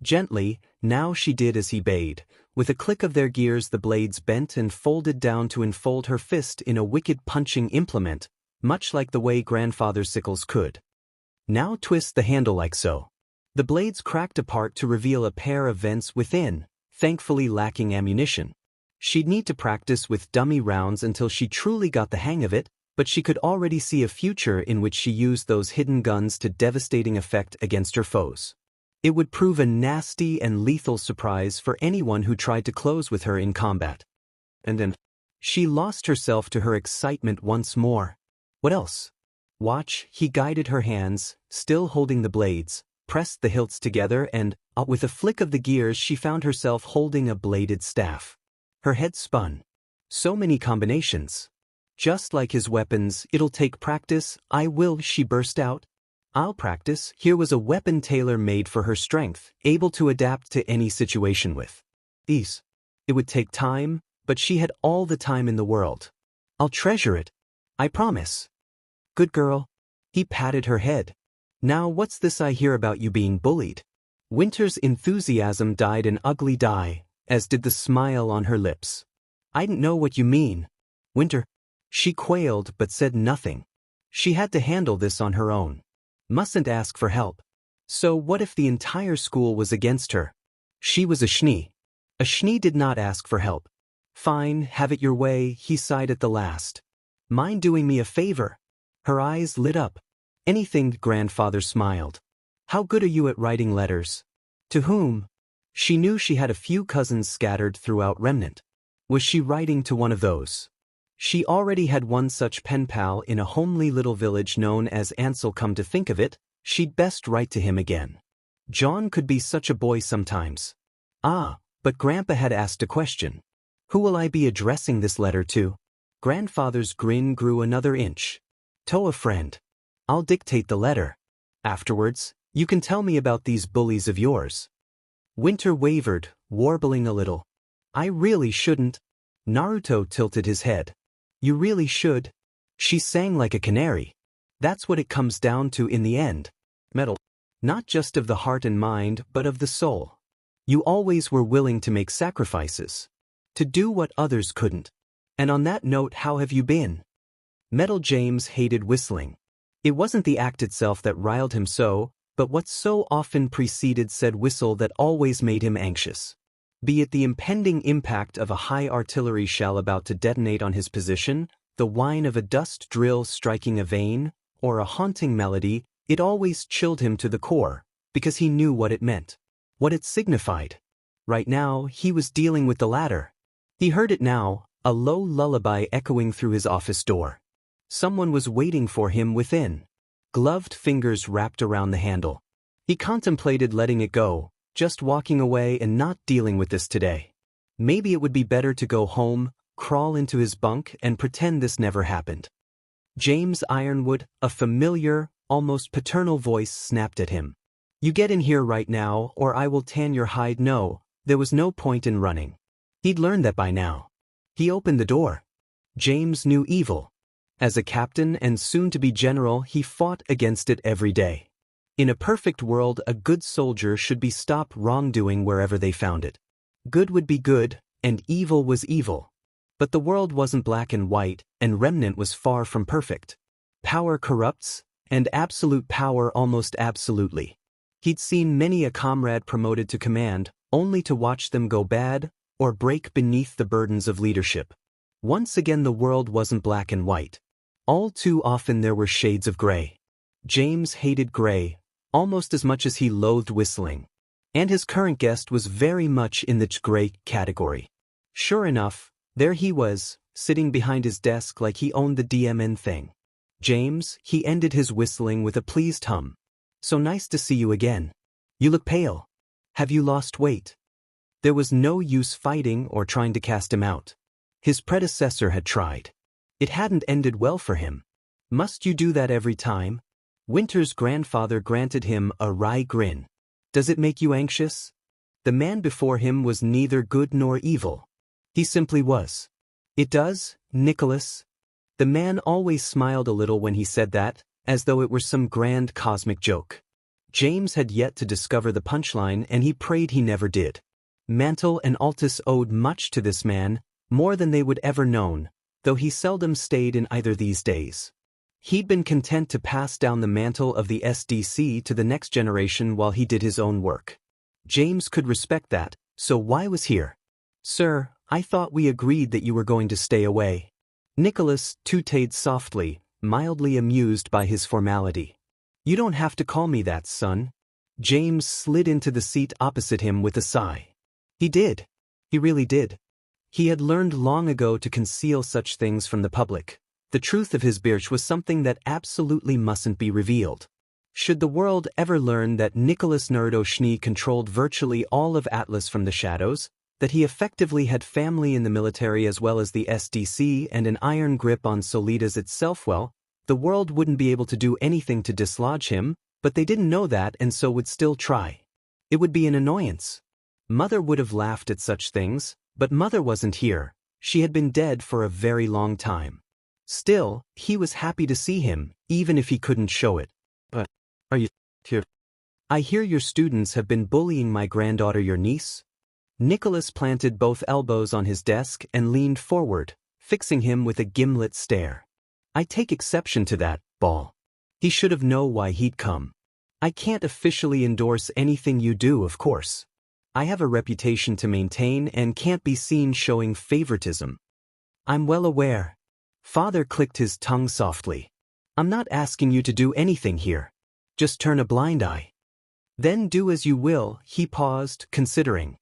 Gently, now she did as he bade. With a click of their gears, the blades bent and folded down to enfold her fist in a wicked punching implement, much like the way grandfather's sickles could. Now twist the handle like so. The blades cracked apart to reveal a pair of vents within, thankfully lacking ammunition. She'd need to practice with dummy rounds until she truly got the hang of it, but she could already see a future in which she used those hidden guns to devastating effect against her foes. It would prove a nasty and lethal surprise for anyone who tried to close with her in combat. And then, she lost herself to her excitement once more. What else? Watch, he guided her hands, still holding the blades, pressed the hilts together and, with a flick of the gears, she found herself holding a bladed staff. Her head spun. So many combinations. Just like his weapons, it'll take practice. I will, she burst out. I'll practice. Here was a weapon tailor-made for her strength, able to adapt to any situation with ease. It would take time, but she had all the time in the world. I'll treasure it. I promise. Good girl. He patted her head. Now what's this I hear about you being bullied? Winter's enthusiasm died an ugly die, as did the smile on her lips. I didn't know what you mean. Winter. She quailed but said nothing. She had to handle this on her own. Mustn't ask for help. So what if the entire school was against her? She was a Schnee. A Schnee did not ask for help. Fine, have it your way, he sighed at the last. Mind doing me a favor? Her eyes lit up. Anything, grandfather smiled. How good are you at writing letters? To whom? She knew she had a few cousins scattered throughout Remnant. Was she writing to one of those? She already had one such pen pal in a homely little village known as Ansel. Come to think of it, she'd best write to him again. John could be such a boy sometimes. Ah, but Grandpa had asked a question. Who will I be addressing this letter to? Grandfather's grin grew another inch. To a friend. I'll dictate the letter. Afterwards, you can tell me about these bullies of yours. Winter wavered, warbling a little. I really shouldn't. Naruto tilted his head. You really should. She sang like a canary. That's what it comes down to in the end. Metal. Not just of the heart and mind, but of the soul. You always were willing to make sacrifices. To do what others couldn't. And on that note, how have you been? Metal James hated whistling. It wasn't the act itself that riled him so, but what so often preceded said whistle that always made him anxious. Be it the impending impact of a high artillery shell about to detonate on his position, the whine of a dust drill striking a vein, or a haunting melody, it always chilled him to the core, because he knew what it meant. What it signified. Right now, he was dealing with the latter. He heard it now, a low lullaby echoing through his office door. Someone was waiting for him within. Gloved fingers wrapped around the handle. He contemplated letting it go, just walking away and not dealing with this today. Maybe it would be better to go home, crawl into his bunk and pretend this never happened. James Ironwood, a familiar, almost paternal voice snapped at him. You get in here right now or I will tan your hide. No, there was no point in running. He'd learned that by now. He opened the door. James knew evil. As a captain and soon-to-be general, he fought against it every day. In a perfect world, a good soldier should be stopped wrongdoing wherever they found it. Good would be good, and evil was evil. But the world wasn't black and white, and Remnant was far from perfect. Power corrupts, and absolute power almost absolutely. He'd seen many a comrade promoted to command, only to watch them go bad, or break beneath the burdens of leadership. Once again the world wasn't black and white. All too often there were shades of gray. James hated gray, almost as much as he loathed whistling. And his current guest was very much in the gray category. Sure enough, there he was, sitting behind his desk like he owned the DMN thing. James, he ended his whistling with a pleased hum. So nice to see you again. You look pale. Have you lost weight? There was no use fighting or trying to cast him out. His predecessor had tried. It hadn't ended well for him. Must you do that every time? Winter's grandfather granted him a wry grin. Does it make you anxious? The man before him was neither good nor evil. He simply was. It does, Nicholas. The man always smiled a little when he said that, as though it were some grand cosmic joke. James had yet to discover the punchline and he prayed he never did. Mantle and Altus owed much to this man, more than they would ever known, though he seldom stayed in either these days. He'd been content to pass down the mantle of the SDC to the next generation while he did his own work. James could respect that, so why was here? Sir, I thought we agreed that you were going to stay away. Nicholas tooted softly, mildly amused by his formality. You don't have to call me that, son. James slid into the seat opposite him with a sigh. He did. He really did. He had learned long ago to conceal such things from the public. The truth of his birch was something that absolutely mustn't be revealed. Should the world ever learn that Nicholas Naruto Schnee controlled virtually all of Atlas from the shadows, that he effectively had family in the military as well as the SDC and an iron grip on Solitas itself, well, the world wouldn't be able to do anything to dislodge him, but they didn't know that and so would still try. It would be an annoyance. Mother would have laughed at such things, but Mother wasn't here. She had been dead for a very long time. Still, he was happy to see him, even if he couldn't show it. But, are you here? I hear your students have been bullying my granddaughter, your niece? Nicholas planted both elbows on his desk and leaned forward, fixing him with a gimlet stare. I take exception to that, Ball. He should have known why he'd come. I can't officially endorse anything you do, of course. I have a reputation to maintain and can't be seen showing favoritism. I'm well aware. Father clicked his tongue softly. I'm not asking you to do anything here. Just turn a blind eye. Then do as you will, he paused, considering.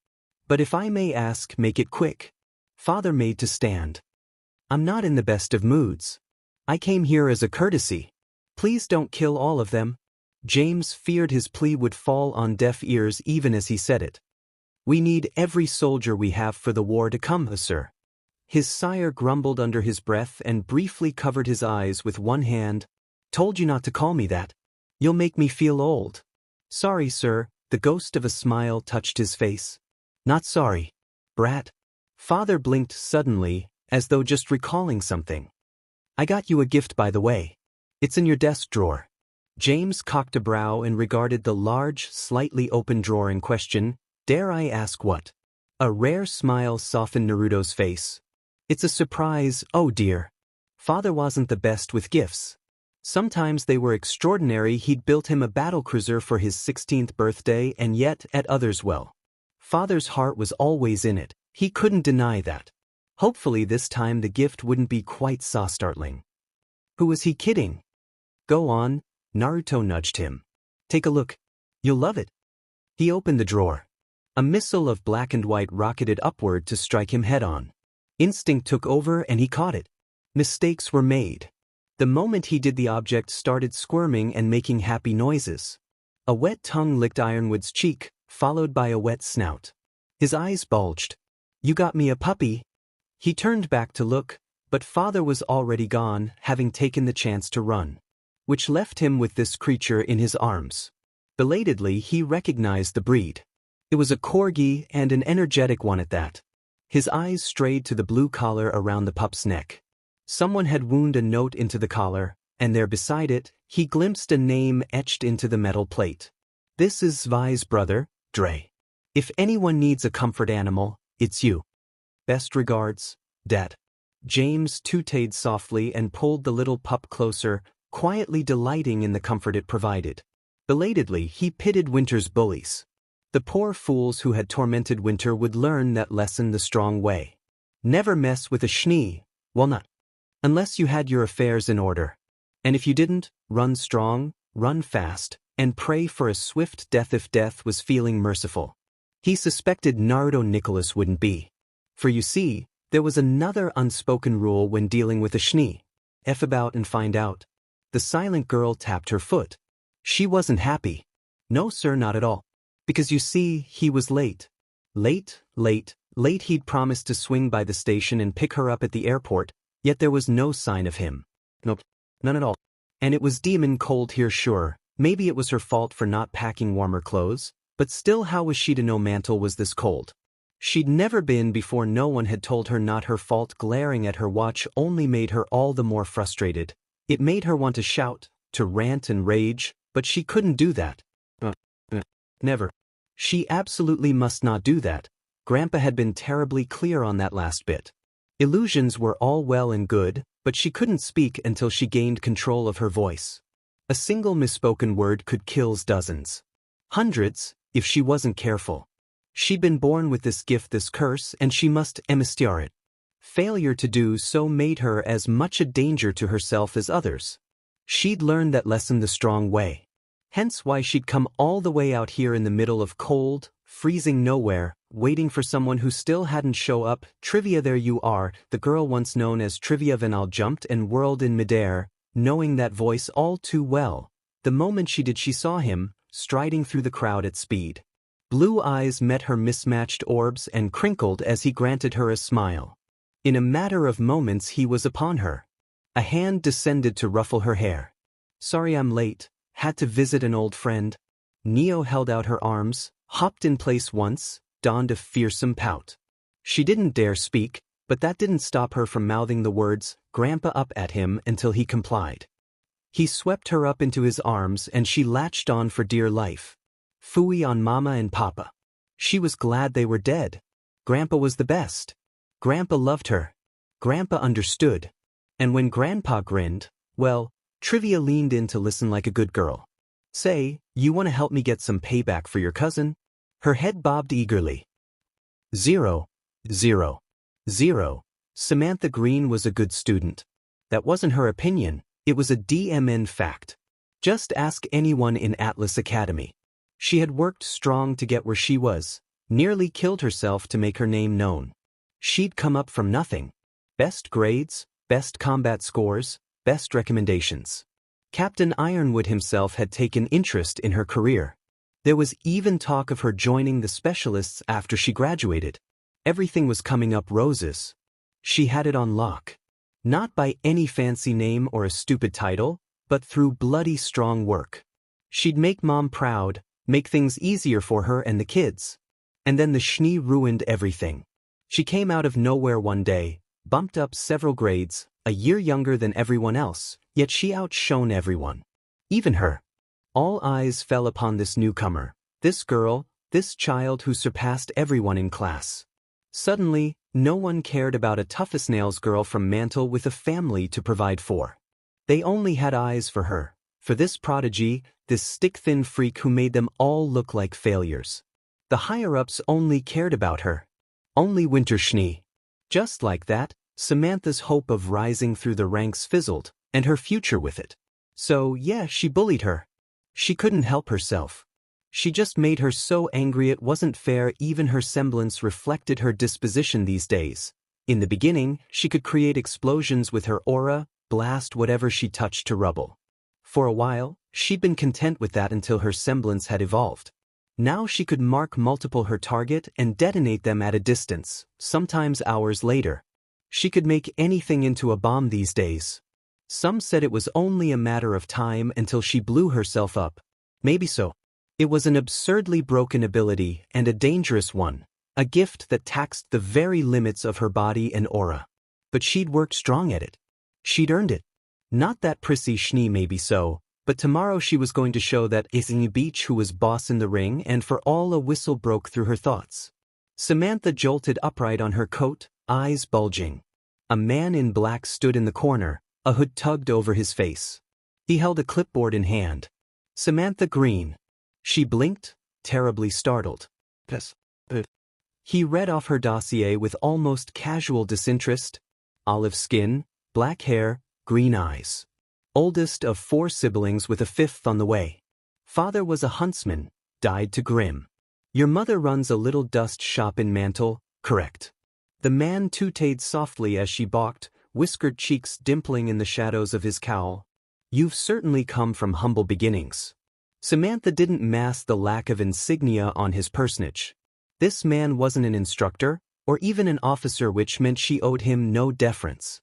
But if I may ask, make it quick. Father made to stand. I'm not in the best of moods. I came here as a courtesy. Please don't kill all of them. James feared his plea would fall on deaf ears even as he said it. We need every soldier we have for the war to come, sir. His sire grumbled under his breath and briefly covered his eyes with one hand. Told you not to call me that. You'll make me feel old. Sorry, sir. The ghost of a smile touched his face. Not sorry. Brat. Father blinked suddenly, as though just recalling something. I got you a gift, by the way. It's in your desk drawer. James cocked a brow and regarded the large, slightly open drawer in question. Dare I ask what? A rare smile softened Naruto's face. It's a surprise, oh dear. Father wasn't the best with gifts. Sometimes they were extraordinary. He'd built him a battlecruiser for his 16th birthday, and yet, at others, well. Father's heart was always in it. He couldn't deny that. Hopefully this time the gift wouldn't be quite so startling. Who was he kidding? Go on, Naruto nudged him. Take a look. You'll love it. He opened the drawer. A missile of black and white rocketed upward to strike him head-on. Instinct took over and he caught it. Mistakes were made. The moment he did, the object started squirming and making happy noises. A wet tongue licked Ironwood's cheek, followed by a wet snout. His eyes bulged. You got me a puppy. He turned back to look, but Father was already gone, having taken the chance to run. Which left him with this creature in his arms. Belatedly, he recognized the breed. It was a corgi, and an energetic one at that. His eyes strayed to the blue collar around the pup's neck. Someone had wound a note into the collar, and there beside it, he glimpsed a name etched into the metal plate. This is Weiss' brother, Dre. If anyone needs a comfort animal, it's you. Best regards, Dad. James tooted softly and pulled the little pup closer, quietly delighting in the comfort it provided. Belatedly, he pitied Winter's bullies. The poor fools who had tormented Winter would learn that lesson the strong way. Never mess with a schnee, well not. Unless you had your affairs in order. And if you didn't, run strong, run fast, and pray for a swift death if death was feeling merciful. He suspected Naruto Nicholas wouldn't be. For you see, there was another unspoken rule when dealing with a schnee. F about and find out. The silent girl tapped her foot. She wasn't happy. No sir, not at all. Because you see, he was late. Late. He'd promised to swing by the station and pick her up at the airport, yet there was no sign of him. Nope, none at all. And it was demon cold here, sure. Maybe it was her fault for not packing warmer clothes, but still, how was she to know Mantle was this cold? She'd never been before. No one had told her. Not her fault. Glaring at her watch only made her all the more frustrated. It made her want to shout, to rant and rage, but she couldn't do that. Never. She absolutely must not do that. Grandpa had been terribly clear on that last bit. Illusions were all well and good, but she couldn't speak until she gained control of her voice. A single misspoken word could kill dozens. Hundreds, if she wasn't careful. She'd been born with this gift, this curse, and she must emestiar it. Failure to do so made her as much a danger to herself as others. She'd learned that lesson the strong way. Hence why she'd come all the way out here in the middle of cold, freezing nowhere, waiting for someone who still hadn't show up. Trivia, there you are, the girl once known as Trivia Vanal jumped and whirled in midair, knowing that voice all too well. The moment she did, she saw him, striding through the crowd at speed. Blue eyes met her mismatched orbs and crinkled as he granted her a smile. In a matter of moments he was upon her. A hand descended to ruffle her hair. Sorry I'm late. Had to visit an old friend. Neo held out her arms, hopped in place once, donned a fearsome pout. She didn't dare speak, but that didn't stop her from mouthing the words, Grandpa, up at him until he complied. He swept her up into his arms and she latched on for dear life. Phooey on Mama and Papa. She was glad they were dead. Grandpa was the best. Grandpa loved her. Grandpa understood. And when Grandpa grinned, well, Trivia leaned in to listen like a good girl. Say, you want to help me get some payback for your cousin? Her head bobbed eagerly. 0, 0, 0. Samantha Green was a good student. That wasn't her opinion, it was a DMN fact. Just ask anyone in Atlas Academy. She had worked strong to get where she was, nearly killed herself to make her name known. She'd come up from nothing. Best grades, best combat scores, best recommendations. Captain Ironwood himself had taken interest in her career. There was even talk of her joining the specialists after she graduated. Everything was coming up roses. She had it on lock. Not by any fancy name or a stupid title, but through bloody strong work. She'd make Mom proud, make things easier for her and the kids. And then the Schnee ruined everything. She came out of nowhere one day, bumped up several grades, a year younger than everyone else, yet she outshone everyone. Even her. All eyes fell upon this newcomer, this girl, this child who surpassed everyone in class. Suddenly, no one cared about a tough-as-nails girl from Mantle with a family to provide for. They only had eyes for her, for this prodigy, this stick-thin freak who made them all look like failures. The higher-ups only cared about her. Only Winter Schnee. Just like that, Samantha's hope of rising through the ranks fizzled, and her future with it. So, yeah, she bullied her. She couldn't help herself. She just made her so angry it wasn't fair. Even her semblance reflected her disposition these days. In the beginning, she could create explosions with her aura, blast whatever she touched to rubble. For a while, she'd been content with that until her semblance had evolved. Now she could mark multiple her target and detonate them at a distance, sometimes hours later. She could make anything into a bomb these days. Some said it was only a matter of time until she blew herself up. Maybe so. It was an absurdly broken ability and a dangerous one, a gift that taxed the very limits of her body and aura. But she'd worked strong at it. She'd earned it. Not that prissy Schnee maybe so, but tomorrow she was going to show that Izzy Beach who was boss in the ring, and for all a whistle broke through her thoughts. Samantha jolted upright on her coat, eyes bulging. A man in black stood in the corner, a hood tugged over his face. He held a clipboard in hand. Samantha Green. She blinked, terribly startled. He read off her dossier with almost casual disinterest. Olive skin, black hair, green eyes. Oldest of 4 siblings with a 5th on the way. Father was a huntsman, died to Grimm. Your mother runs a little dust shop in Mantle, correct? The man tooted softly as she balked, whiskered cheeks dimpling in the shadows of his cowl. You've certainly come from humble beginnings. Samantha didn't mask the lack of insignia on his personage. This man wasn't an instructor, or even an officer, which meant she owed him no deference.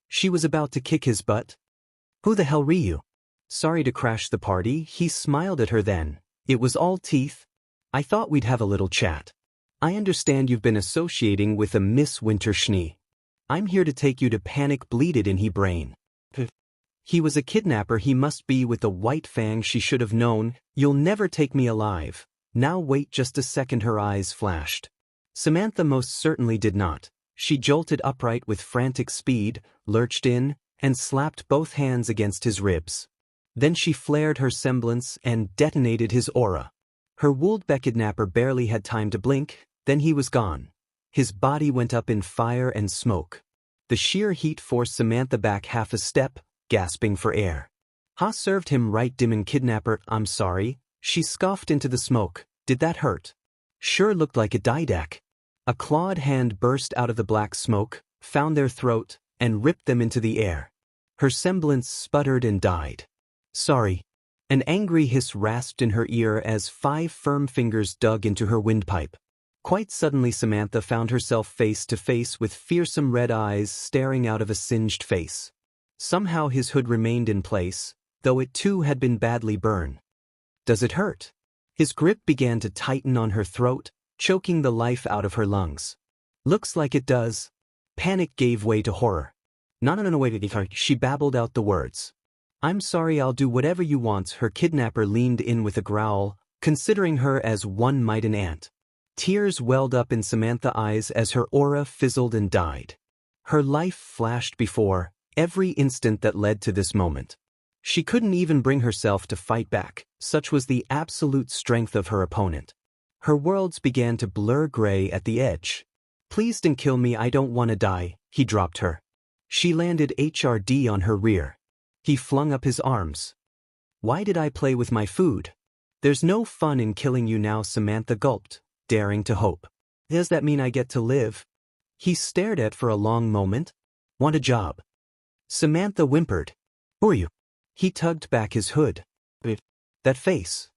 She was about to kick his butt. Who the hell are you? Sorry to crash the party, he smiled at her then. It was all teeth. I thought we'd have a little chat. I understand you've been associating with a Miss Winter Schnee. I'm here to take you to Panic Bleeded in he brain. He was a kidnapper, he must be with the white fang. She should have known. You'll never take me alive. Now wait just a second, her eyes flashed. Samantha most certainly did not. She jolted upright with frantic speed, lurched in, and slapped both hands against his ribs. Then she flared her semblance and detonated his aura. Her Woldbeck kidnapper barely had time to blink, then he was gone. His body went up in fire and smoke. The sheer heat forced Samantha back half a step, gasping for air. Ha served him right, Demon Kidnapper. I'm sorry. She scoffed into the smoke. Did that hurt? Sure looked like a didac. A clawed hand burst out of the black smoke, found their throat, and ripped them into the air. Her semblance sputtered and died. Sorry. An angry hiss rasped in her ear as 5 firm fingers dug into her windpipe. Quite suddenly Samantha found herself face to face with fearsome red eyes staring out of a singed face. Somehow his hood remained in place, though it too had been badly burned. Does it hurt? His grip began to tighten on her throat, choking the life out of her lungs. Looks like it does. Panic gave way to horror. No, she babbled out the words. I'm sorry, I'll do whatever you want. Her kidnapper leaned in with a growl, considering her as one might an ant. Tears welled up in Samantha's eyes as her aura fizzled and died. Her life flashed before, every instant that led to this moment. She couldn't even bring herself to fight back, such was the absolute strength of her opponent. Her worlds began to blur gray at the edge. Please don't kill me, I don't want to die, he dropped her. She landed HRD on her rear. He flung up his arms. Why did I play with my food? There's no fun in killing you now, Samantha gulped, daring to hope. Does that mean I get to live? He stared at for a long moment. Want a job? Samantha whimpered. Who are you? He tugged back his hood. That face.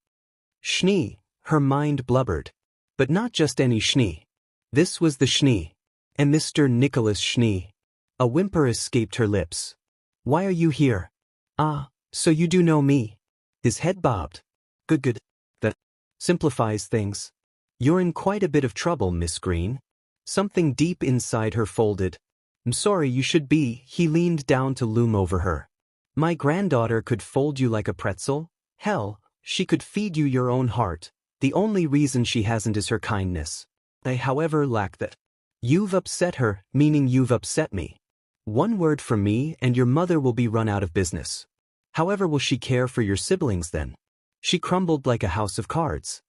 Schnee, her mind blubbered. But not just any Schnee. This was the Schnee. And Mr. Nicholas Schnee. A whimper escaped her lips. Why are you here? Ah, so you do know me. His head bobbed. Good. That simplifies things. You're in quite a bit of trouble, Miss Green. Something deep inside her folded. I'm sorry, you should be. He leaned down to loom over her. My granddaughter could fold you like a pretzel. Hell, she could feed you your own heart. The only reason she hasn't is her kindness. I, however, lack that. You've upset her, meaning you've upset me. One word from me and your mother will be run out of business. However will she care for your siblings then? She crumbled like a house of cards.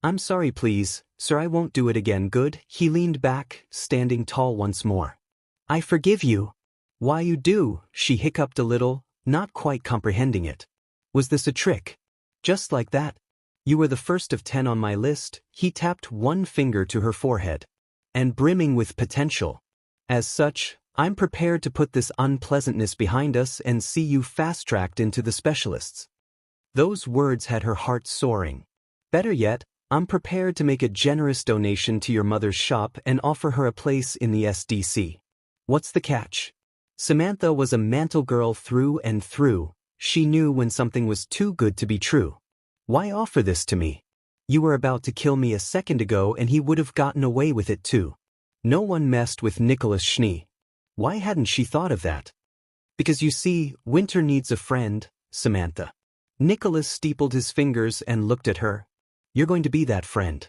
I'm sorry, please, sir, I won't do it again. Good. He leaned back, standing tall once more. I forgive you. Why you do? She hiccuped a little, not quite comprehending it. Was this a trick? Just like that? You were the first of 10 on my list. He tapped one finger to her forehead. And brimming with potential. As such, I'm prepared to put this unpleasantness behind us and see you fast-tracked into the specialists. Those words had her heart soaring. Better yet, I'm prepared to make a generous donation to your mother's shop and offer her a place in the SDC. What's the catch? Samantha was a mantle girl through and through. She knew when something was too good to be true. Why offer this to me? You were about to kill me a second ago and he would have gotten away with it too. No one messed with Nicholas Schnee. Why hadn't she thought of that? Because you see, winter needs a friend, Samantha. Nicholas steepled his fingers and looked at her. You're going to be that friend.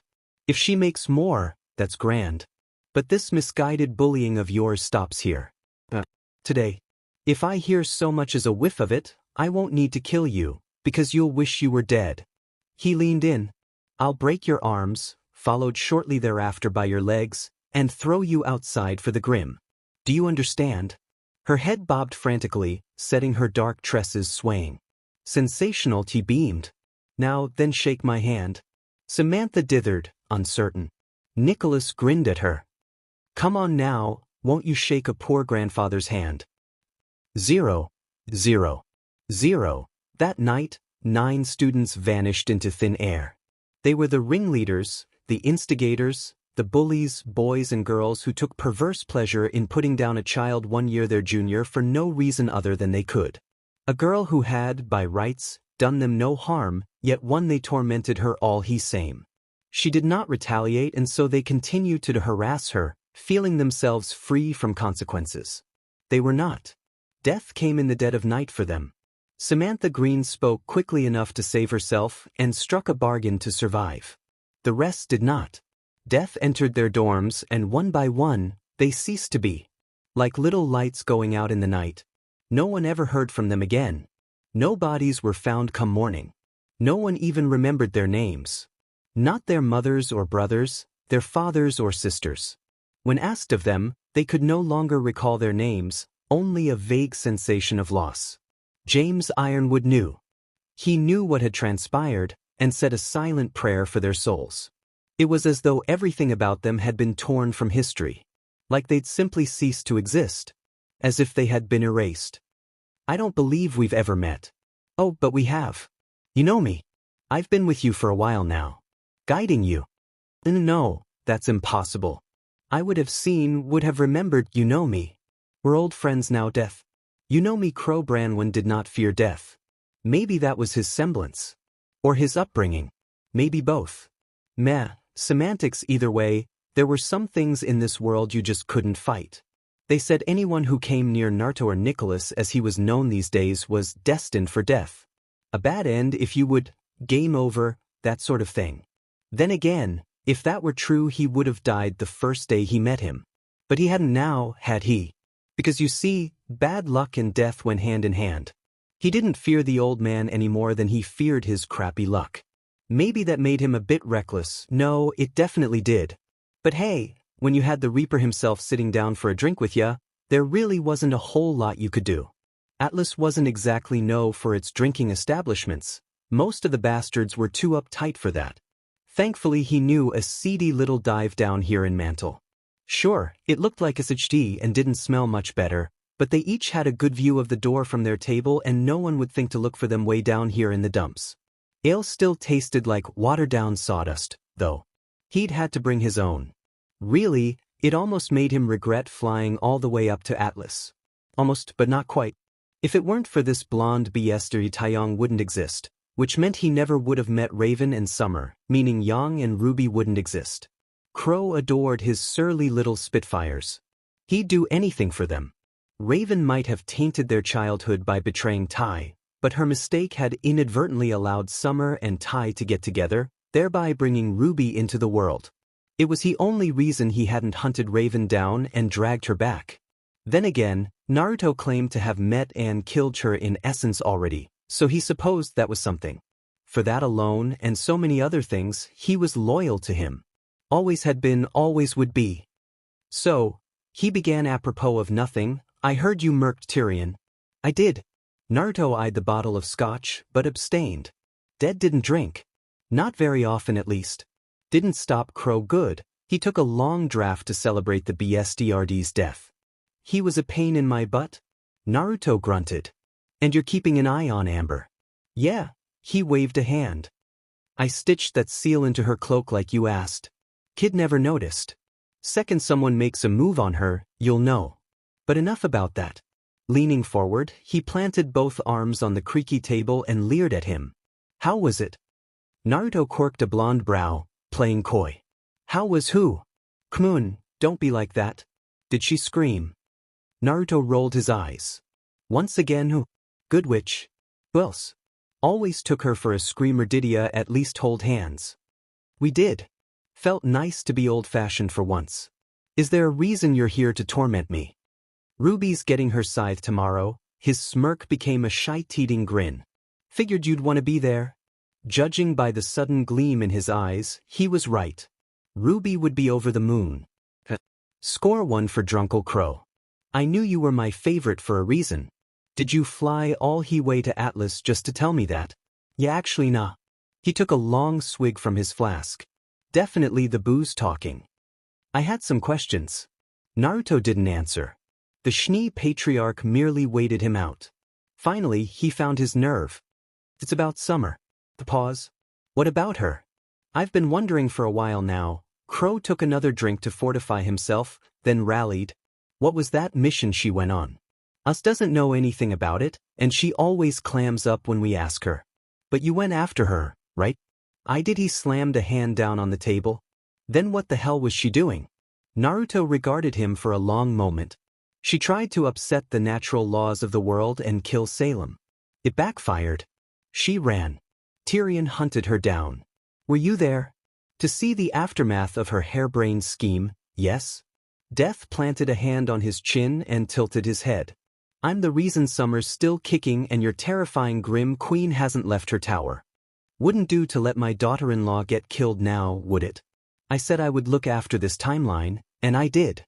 If she makes more, that's grand. But this misguided bullying of yours stops here. Today. If I hear so much as a whiff of it, I won't need to kill you, because you'll wish you were dead. He leaned in. I'll break your arms, followed shortly thereafter by your legs, and throw you outside for the grim. Do you understand? Her head bobbed frantically, setting her dark tresses swaying. Sensational, he beamed. Now, then shake my hand. Samantha dithered, uncertain. Nicholas grinned at her. Come on now, won't you shake a poor grandfather's hand? 0, 0, 0. That night, 9 students vanished into thin air. They were the ringleaders, the instigators, the bullies, boys and girls who took perverse pleasure in putting down a child 1 year their junior for no reason other than they could. A girl who had, by rights, done them no harm, yet one they tormented her all he same. She did not retaliate and so they continued to harass her, feeling themselves free from consequences. They were not. Death came in the dead of night for them. Samantha Green spoke quickly enough to save herself and struck a bargain to survive. The rest did not. Death entered their dorms and one by one, they ceased to be. Like little lights going out in the night. No one ever heard from them again. No bodies were found come morning. No one even remembered their names. Not their mothers or brothers, their fathers or sisters. When asked of them, they could no longer recall their names, only a vague sensation of loss. James Ironwood knew. He knew what had transpired, and said a silent prayer for their souls. It was as though everything about them had been torn from history. Like they'd simply ceased to exist. As if they had been erased. I don't believe we've ever met. Oh, but we have. You know me. I've been with you for a while now. Guiding you. No, that's impossible. I would have remembered you know me. We're old friends now, Death. You know me, Qrow Branwen did not fear death. Maybe that was his semblance. Or his upbringing. Maybe both. Meh, semantics either way, there were some things in this world you just couldn't fight. They said anyone who came near Naruto or Nicholas as he was known these days was destined for death. A bad end if you would, game over, that sort of thing. Then again, if that were true he would have died the first day he met him. But he hadn't now, had he? Because you see, bad luck and death went hand in hand. He didn't fear the old man any more than he feared his crappy luck. Maybe that made him a bit reckless. No, it definitely did. But hey, when you had the Reaper himself sitting down for a drink with ya, there really wasn't a whole lot you could do. Atlas wasn't exactly known for its drinking establishments. Most of the bastards were too uptight for that. Thankfully he knew a seedy little dive down here in Mantle. Sure, it looked like a SHD and didn't smell much better, but they each had a good view of the door from their table and no one would think to look for them way down here in the dumps. Ale still tasted like watered-down sawdust, though. He'd had to bring his own. Really, it almost made him regret flying all the way up to Atlas. Almost, but not quite. If it weren't for this blonde BSD, Taeyong wouldn't exist, which meant he never would have met Raven and Summer, meaning Yang and Ruby wouldn't exist. Qrow adored his surly little Spitfires. He'd do anything for them. Raven might have tainted their childhood by betraying Tai, but her mistake had inadvertently allowed Summer and Tai to get together, thereby bringing Ruby into the world. It was the only reason he hadn't hunted Raven down and dragged her back. Then again, Naruto claimed to have met and killed her in essence already, so he supposed that was something. For that alone and so many other things, he was loyal to him. Always had been, always would be. So, he began apropos of nothing. I heard you murked Tyrion. I did. Naruto eyed the bottle of scotch, but abstained. Dead didn't drink. Not very often at least. Didn't stop Qrow good. He took a long draft to celebrate the BSDRD's death. He was a pain in my butt? Naruto grunted. And you're keeping an eye on Amber? Yeah. He waved a hand. I stitched that seal into her cloak like you asked. Kid never noticed. Second someone makes a move on her, you'll know. But enough about that. Leaning forward, he planted both arms on the creaky table and leered at him. How was it? Naruto quirked a blonde brow, playing coy. How was who? Kmun, don't be like that. Did she scream? Naruto rolled his eyes. Once again who? Good witch. Who else? Always took her for a screamer. Did ya at least hold hands? We did. Felt nice to be old-fashioned for once. Is there a reason you're here to torment me? Ruby's getting her scythe tomorrow. His smirk became a shy-teating grin. Figured you'd want to be there. Judging by the sudden gleam in his eyes, he was right. Ruby would be over the moon. Score one for Drunkle Qrow. I knew you were my favorite for a reason. Did you fly all the way to Atlas just to tell me that? Yeah, actually nah. He took a long swig from his flask. Definitely the booze talking. I had some questions. Naruto didn't answer. The Schnee patriarch merely waited him out. Finally, he found his nerve. It's about Summer. The pause. What about her? I've been wondering for a while now. Qrow took another drink to fortify himself, then rallied. What was that mission she went on? Us doesn't know anything about it, and she always clams up when we ask her. But you went after her, right? I did. He slammed a hand down on the table. Then what the hell was she doing? Naruto regarded him for a long moment. She tried to upset the natural laws of the world and kill Salem. It backfired. She ran. Tyrion hunted her down. Were you there? To see the aftermath of her harebrained scheme, yes? Death planted a hand on his chin and tilted his head. I'm the reason Summer's still kicking and your terrifying grim queen hasn't left her tower. Wouldn't do to let my daughter-in-law get killed now, would it? I said I would look after this timeline, and I did.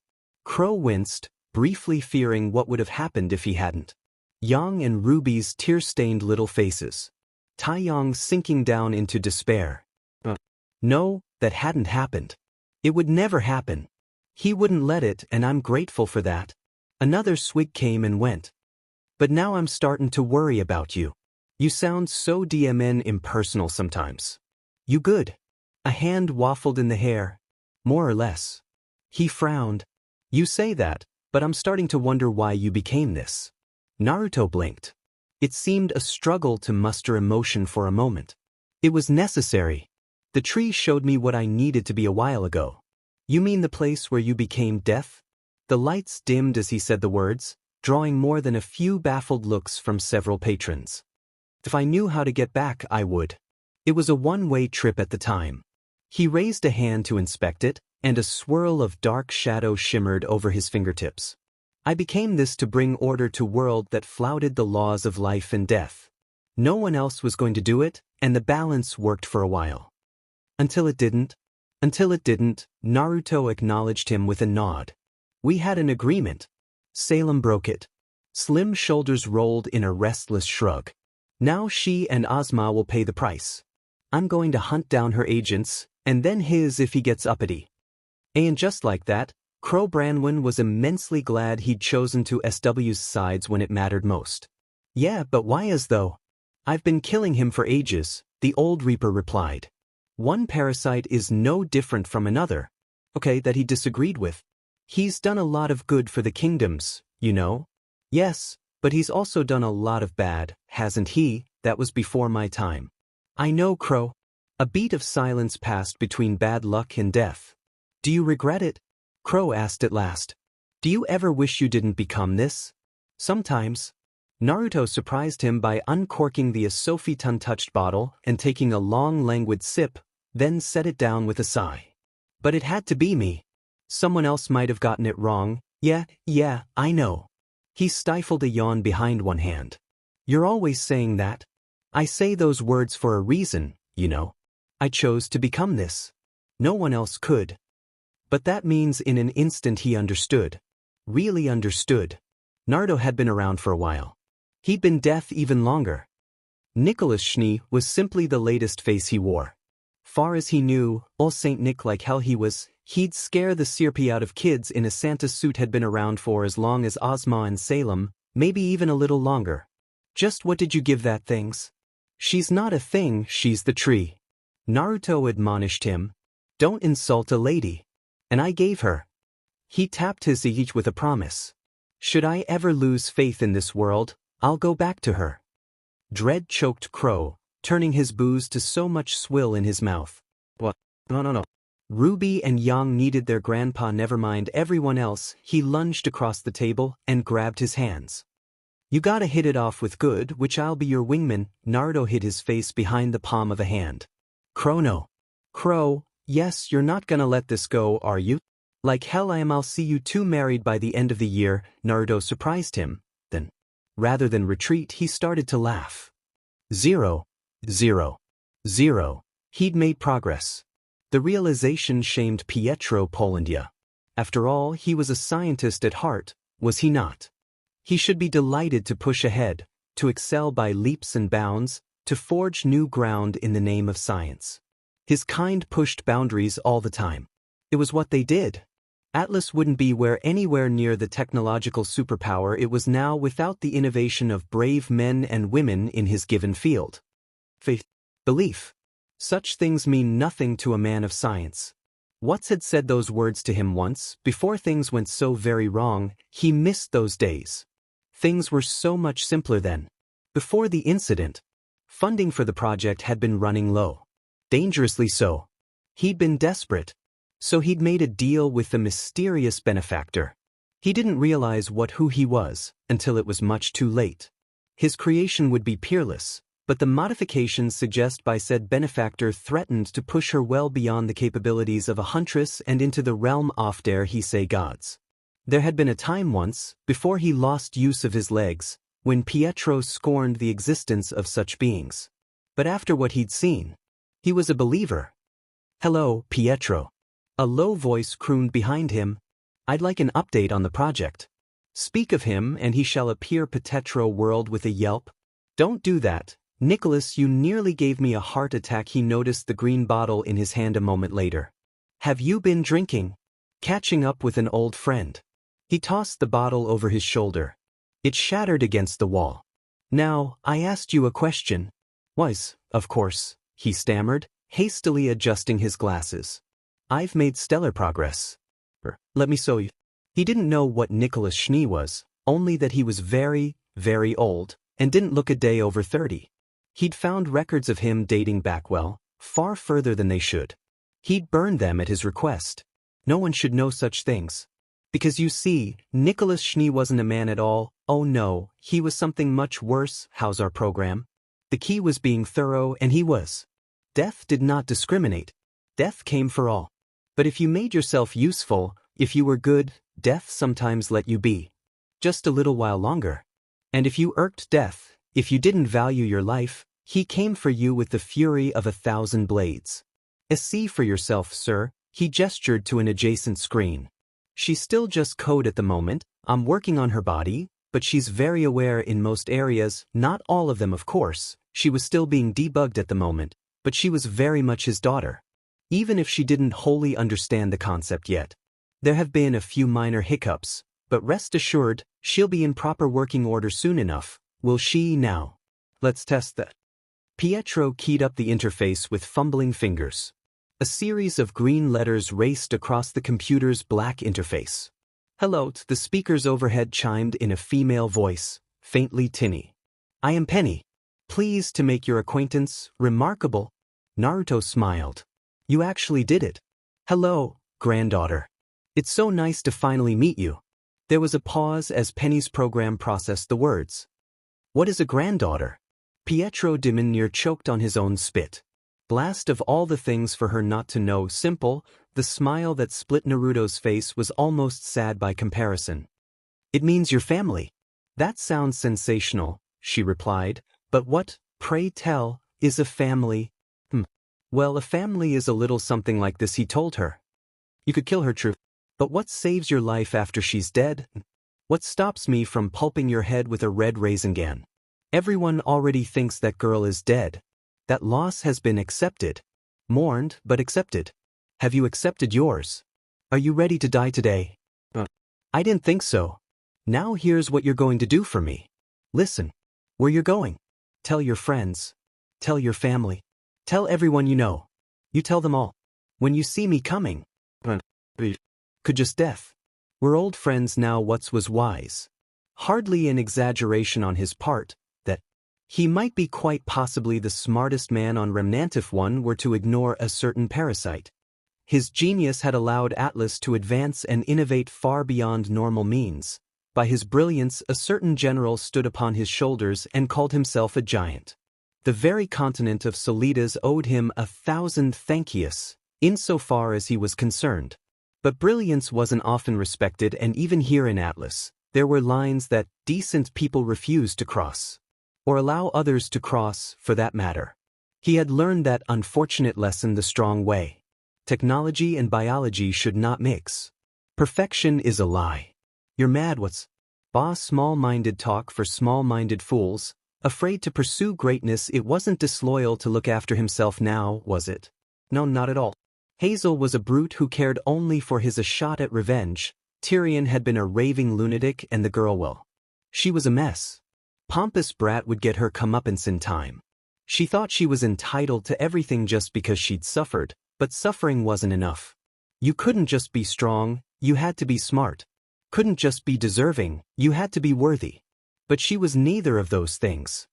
Qrow winced, briefly fearing what would have happened if he hadn't. Yang and Ruby's tear-stained little faces. Taeyong sinking down into despair. No, that hadn't happened. It would never happen. He wouldn't let it, and I'm grateful for that. Another swig came and went. But now I'm starting to worry about you. You sound so DMN impersonal sometimes. You good? A hand waffled in the hair. More or less. He frowned. You say that, but I'm starting to wonder why you became this. Naruto blinked. It seemed a struggle to muster emotion for a moment. It was necessary. The tree showed me what I needed to be a while ago. You mean the place where you became death? The lights dimmed as he said the words, drawing more than a few baffled looks from several patrons. If I knew how to get back, I would. It was a one-way trip at the time. He raised a hand to inspect it, and a swirl of dark shadow shimmered over his fingertips. I became this to bring order to world that flouted the laws of life and death. No one else was going to do it, and the balance worked for a while. Until it didn't. Naruto acknowledged him with a nod. We had an agreement. Salem broke it. Slim shoulders rolled in a restless shrug. Now she and Ozma will pay the price. I'm going to hunt down her agents, and then his if he gets uppity. And just like that, Qrow Branwen was immensely glad he'd chosen to SW's sides when it mattered most. Yeah, but why as though? I've been killing him for ages, the old Reaper replied. One parasite is no different from another. Okay, that he disagreed with. He's done a lot of good for the kingdoms, you know? Yes, but he's also done a lot of bad, hasn't he? That was before my time. I know, Qrow. A beat of silence passed between bad luck and death. Do you regret it? Qrow asked at last. Do you ever wish you didn't become this? Sometimes. Naruto surprised him by uncorking the Asophie-touched bottle and taking a long languid sip, then set it down with a sigh. But it had to be me. Someone else might have gotten it wrong. Yeah, I know. He stifled a yawn behind one hand. You're always saying that. I say those words for a reason, you know. I chose to become this. No one else could. But that means in an instant he understood. Really understood. Naruto had been around for a while. He'd been deaf even longer. Nicholas Schnee was simply the latest face he wore. Far as he knew, old Saint Nick like hell he'd scare the sirpy out of kids in a Santa suit had been around for as long as Ozma and Salem, maybe even a little longer. Just what did you give that things? She's not a thing, she's the tree. Naruto admonished him. Don't insult a lady. And I gave her. He tapped his each with a promise. Should I ever lose faith in this world, I'll go back to her. Dread choked Qrow, turning his booze to so much swill in his mouth. What? No. Ruby and Yang needed their grandpa, never mind everyone else. He lunged across the table and grabbed his hands. You gotta hit it off with good, which I'll be your wingman. Naruto hid his face behind the palm of a hand. No. Qrow, yes, you're not gonna let this go, are you? Like hell I am. I'll see you two married by the end of the year. Naruto surprised him, then. Rather than retreat, he started to laugh. 0. He'd made progress. The realization shamed Pietro Polandia. After all, he was a scientist at heart, was he not? He should be delighted to push ahead, to excel by leaps and bounds, to forge new ground in the name of science. His kind pushed boundaries all the time. It was what they did. Atlas wouldn't be anywhere near the technological superpower it was now without the innovation of brave men and women in his given field. Faith, belief. Such things mean nothing to a man of science. Watts had said those words to him once, before things went so very wrong. He missed those days. Things were so much simpler then. Before the incident, funding for the project had been running low. Dangerously so. He'd been desperate. So he'd made a deal with the mysterious benefactor. He didn't realize who he was until it was much too late. His creation would be peerless, but the modifications suggested by said benefactor threatened to push her well beyond the capabilities of a huntress and into the realm of dare he say gods. There had been a time once, before he lost use of his legs, when Pietro scorned the existence of such beings. But after what he'd seen, he was a believer. Hello, Pietro. A low voice crooned behind him. I'd like an update on the project. Speak of him and he shall appear. Pietro whirled with a yelp. Don't do that, Nicholas, you nearly gave me a heart attack. He noticed the green bottle in his hand a moment later. Have you been drinking? Catching up with an old friend. He tossed the bottle over his shoulder. It shattered against the wall. Now, I asked you a question. Weiss, of course, he stammered, hastily adjusting his glasses. I've made stellar progress. Let me show you. He didn't know what Nicholas Schnee was, only that he was very, very old, and didn't look a day over 30. He'd found records of him dating back far further than they should. He'd burned them at his request. No one should know such things. Because you see, Nicholas Schnee wasn't a man at all. Oh no, he was something much worse. How's our program? The key was being thorough, and he was. Death did not discriminate. Death came for all. But if you made yourself useful, if you were good, death sometimes let you be. Just a little while longer. And if you irked death, if you didn't value your life, he came for you with the fury of 1,000 blades. See for yourself, sir, he gestured to an adjacent screen. She's still just code at the moment, I'm working on her body, but she's very aware in most areas, not all of them of course, she was still being debugged at the moment, but she was very much his daughter. Even if she didn't wholly understand the concept yet. There have been a few minor hiccups, but rest assured, she'll be in proper working order soon enough, will she now? Let's test that. Pietro keyed up the interface with fumbling fingers. A series of green letters raced across the computer's black interface. Hello, the speakers overhead chimed in a female voice, faintly tinny. I am Penny. Pleased to make your acquaintance, remarkable. Naruto smiled. You actually did it. Hello, granddaughter. It's so nice to finally meet you. There was a pause as Penny's program processed the words. What is a granddaughter? Pietro Dimenneer choked on his own spit. Blast of all the things for her not to know, simple, the smile that split Naruto's face was almost sad by comparison. It means your family. That sounds sensational, she replied, but what, pray tell, is a family? Well, a family is a little something like this, he told her. You could kill her, true. But what saves your life after she's dead? What stops me from pulping your head with a red raisin? Everyone already thinks that girl is dead. That loss has been accepted. Mourned, but accepted. Have you accepted yours? Are you ready to die today? I didn't think so. Now here's what you're going to do for me. Listen. Where you're going. Tell your friends. Tell your family. Tell everyone you know. You tell them all. When you see me coming. Could just death. We're old friends now. What was Weiss? Hardly an exaggeration on his part. He might be quite possibly the smartest man on Remnant if one were to ignore a certain parasite. His genius had allowed Atlas to advance and innovate far beyond normal means. By his brilliance, a certain general stood upon his shoulders and called himself a giant. The very continent of Solidas owed him 1,000 thank yous, insofar as he was concerned. But brilliance wasn't often respected, and even here in Atlas, there were lines that decent people refused to cross. Or allow others to cross, for that matter. He had learned that unfortunate lesson the strong way. Technology and biology should not mix. Perfection is a lie. You're mad, what's? Small-minded talk for small-minded fools. Afraid to pursue greatness, it wasn't disloyal to look after himself now, was it? No, not at all. Hazel was a brute who cared only for his shot at revenge. Tyrion had been a raving lunatic, and the girl, well, she was a mess. Pompous brat would get her comeuppance in time. She thought she was entitled to everything just because she'd suffered, but suffering wasn't enough. You couldn't just be strong, you had to be smart. Couldn't just be deserving, you had to be worthy. But she was neither of those things.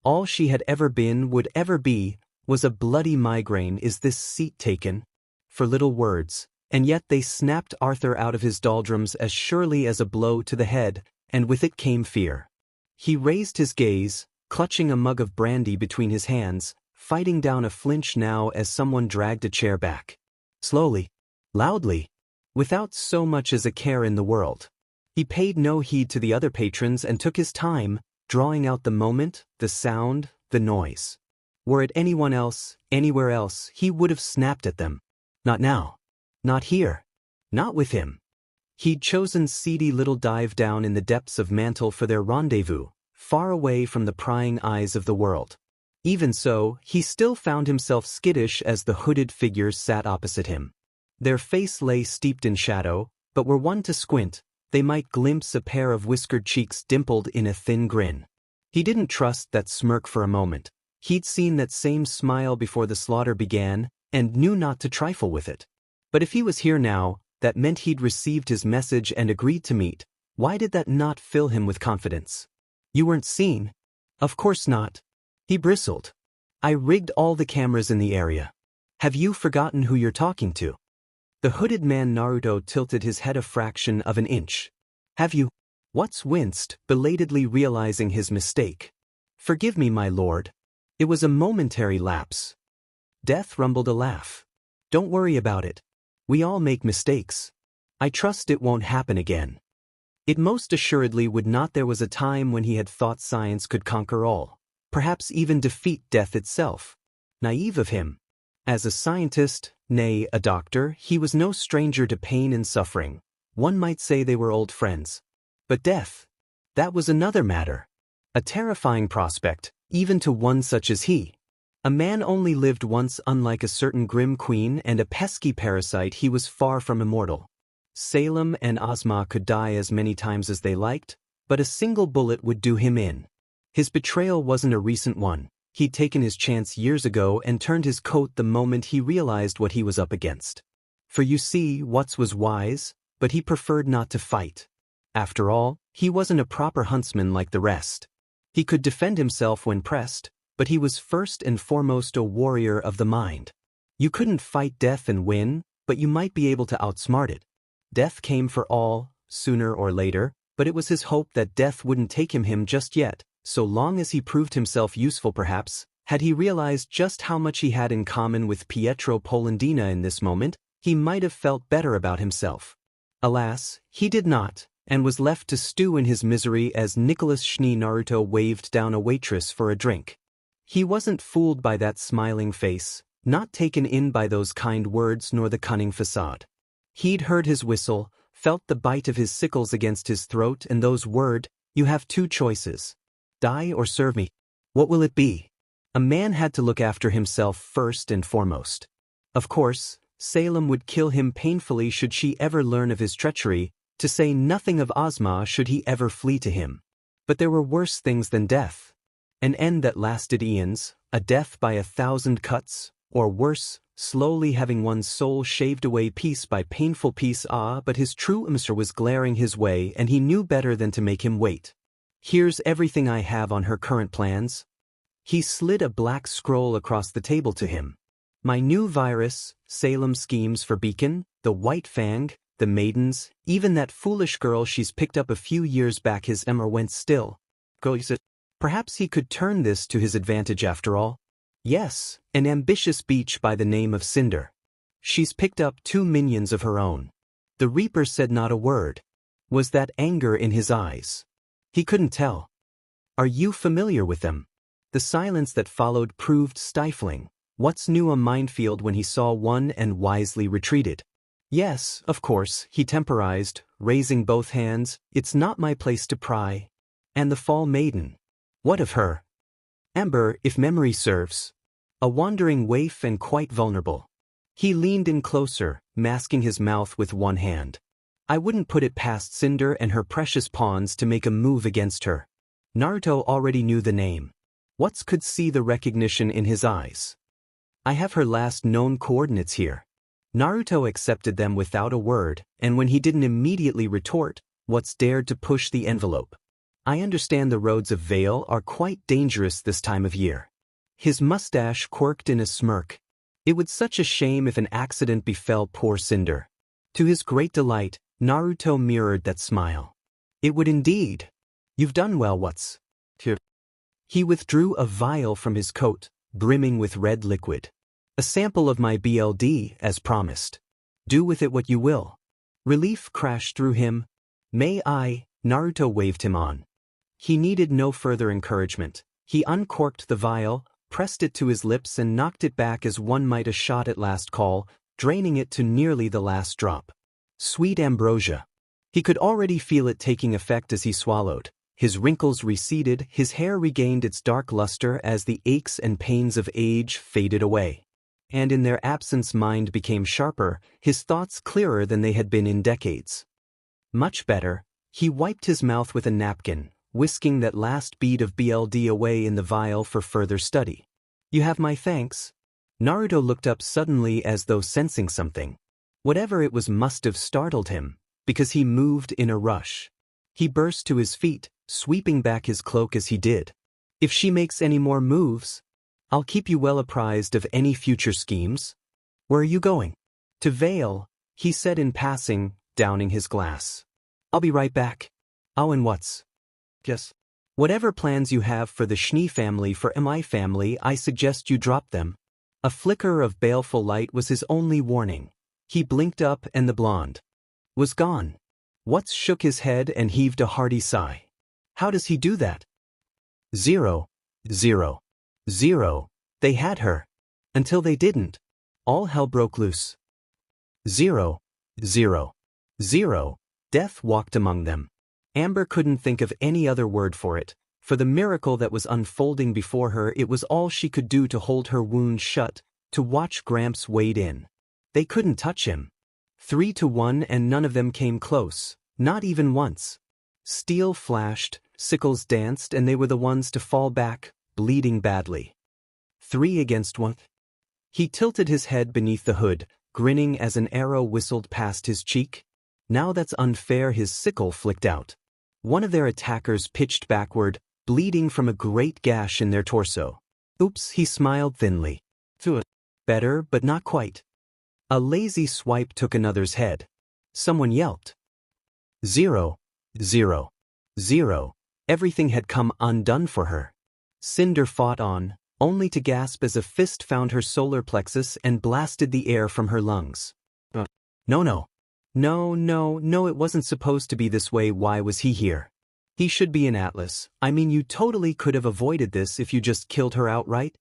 All she had ever been, would ever be, was a bloody migraine. Is this seat taken? For little words, and yet they snapped Arthur out of his doldrums as surely as a blow to the head, and with it came fear. He raised his gaze, clutching a mug of brandy between his hands, fighting down a flinch now as someone dragged a chair back. Slowly, loudly, without so much as a care in the world. He paid no heed to the other patrons and took his time, drawing out the moment, the sound, the noise. Were it anyone else, anywhere else, he would have snapped at them. Not now. Not here. Not with him. He'd chosen seedy little dive down in the depths of Mantle for their rendezvous, far away from the prying eyes of the world. Even so, he still found himself skittish as the hooded figures sat opposite him. Their face lay steeped in shadow, but were one to squint, they might glimpse a pair of whiskered cheeks dimpled in a thin grin. He didn't trust that smirk for a moment. He'd seen that same smile before the slaughter began, and knew not to trifle with it. But if he was here now, that meant he'd received his message and agreed to meet. Why did that not fill him with confidence? You weren't seen? Of course not. He bristled. I rigged all the cameras in the area. Have you forgotten who you're talking to? The hooded man Naruto tilted his head a fraction of an inch. Have you? Watts winced, belatedly realizing his mistake. Forgive me, my lord. It was a momentary lapse. Death rumbled a laugh. Don't worry about it. We all make mistakes. I trust it won't happen again. It most assuredly would not. There was a time when he had thought science could conquer all, perhaps even defeat death itself. Naive of him. As a scientist, nay, a doctor, he was no stranger to pain and suffering. One might say they were old friends. But death? That was another matter. A terrifying prospect, even to one such as he. A man only lived once. Unlike a certain grim queen and a pesky parasite, he was far from immortal. Salem and Ozma could die as many times as they liked, but a single bullet would do him in. His betrayal wasn't a recent one. He'd taken his chance years ago and turned his coat the moment he realized what he was up against. For you see, Watts was wise, but he preferred not to fight. After all, he wasn't a proper huntsman like the rest. He could defend himself when pressed, but he was first and foremost a warrior of the mind. You couldn't fight death and win, but you might be able to outsmart it. Death came for all, sooner or later, but it was his hope that death wouldn't take him just yet, so long as he proved himself useful. Perhaps, had he realized just how much he had in common with Pietro Polendina in this moment, he might have felt better about himself. Alas, he did not, and was left to stew in his misery as Nicholas Schnee Naruto waved down a waitress for a drink. He wasn't fooled by that smiling face, not taken in by those kind words nor the cunning facade. He'd heard his whistle, felt the bite of his sickles against his throat, and those words, "You have two choices. Die or serve me." What will it be? A man had to look after himself first and foremost. Of course, Salem would kill him painfully should she ever learn of his treachery, to say nothing of Ozma should he ever flee to him. But there were worse things than death. An end that lasted eons, a death by 1,000 cuts, or worse, slowly having one's soul shaved away piece by painful piece. But his true emissary was glaring his way, and he knew better than to make him wait. "Here's everything I have on her current plans." He slid a black scroll across the table to him. "My new virus, Salem's schemes for Beacon, the White Fang, the Maidens, even that foolish girl she's picked up a few years back." His emmer went still. Perhaps he could turn this to his advantage after all. Yes, an ambitious beach by the name of Cinder. She's picked up 2 minions of her own. The Reaper said not a word. Was that anger in his eyes? He couldn't tell. "Are you familiar with them?" The silence that followed proved stifling. What's new? A minefield when he saw one and wisely retreated. "Yes, of course," he temporized, raising both hands. "It's not my place to pry." "And the Fall Maiden? What of her?" "Amber, if memory serves. A wandering waif and quite vulnerable." He leaned in closer, masking his mouth with one hand. "I wouldn't put it past Cinder and her precious pawns to make a move against her." Naruto already knew the name. Watts could see the recognition in his eyes. "I have her last known coordinates here." Naruto accepted them without a word, and when he didn't immediately retort, Watts dared to push the envelope. "I understand the roads of Vale are quite dangerous this time of year." His mustache quirked in a smirk. It was such a shame if an accident befell poor Cinder. To his great delight, Naruto mirrored that smile. "It would indeed. You've done well, Watts." He withdrew a vial from his coat, brimming with red liquid. "A sample of my BLD, as promised. Do with it what you will." Relief crashed through him. "May I?" Naruto waved him on. He needed no further encouragement. He uncorked the vial, pressed it to his lips and knocked it back as one might a shot at last call, draining it to nearly the last drop. Sweet ambrosia. He could already feel it taking effect as he swallowed. His wrinkles receded, his hair regained its dark luster as the aches and pains of age faded away. And in their absence mind became sharper, his thoughts clearer than they had been in decades. Much better. He wiped his mouth with a napkin, whisking that last bead of BLD away in the vial for further study. "You have my thanks." Naruto looked up suddenly as though sensing something. Whatever it was must have startled him, because he moved in a rush. He burst to his feet, sweeping back his cloak as he did. "If she makes any more moves, I'll keep you well apprised of any future schemes." "Where are you going?" "To Vale," he said in passing, downing his glass. "I'll be right back." "Oh, and what's?" "Yes. Whatever plans you have for the Schnee family for my family, I suggest you drop them." A flicker of baleful light was his only warning. He blinked up and the blonde was gone. Watts shook his head and heaved a hearty sigh. How does he do that? 0, 0, 0. They had her. Until they didn't. All hell broke loose. 0, 0, 0. Death walked among them. Amber couldn't think of any other word for it. For the miracle that was unfolding before her, it was all she could do to hold her wound shut, to watch Gramps wade in. They couldn't touch him. 3-1 and none of them came close, not even once. Steel flashed, sickles danced, and they were the ones to fall back, bleeding badly. 3-1. He tilted his head beneath the hood, grinning as an arrow whistled past his cheek. Now that's unfair. His sickle flicked out. One of their attackers pitched backward, bleeding from a great gash in their torso. Oops, he smiled thinly. Better, but not quite. A lazy swipe took another's head. Someone yelped. 0, 0, 0. Everything had come undone for her. Cinder fought on, only to gasp as a fist found her solar plexus and blasted the air from her lungs. No, it wasn't supposed to be this way. Why was he here? He should be in Atlas. I mean, you totally could have avoided this if you just killed her outright.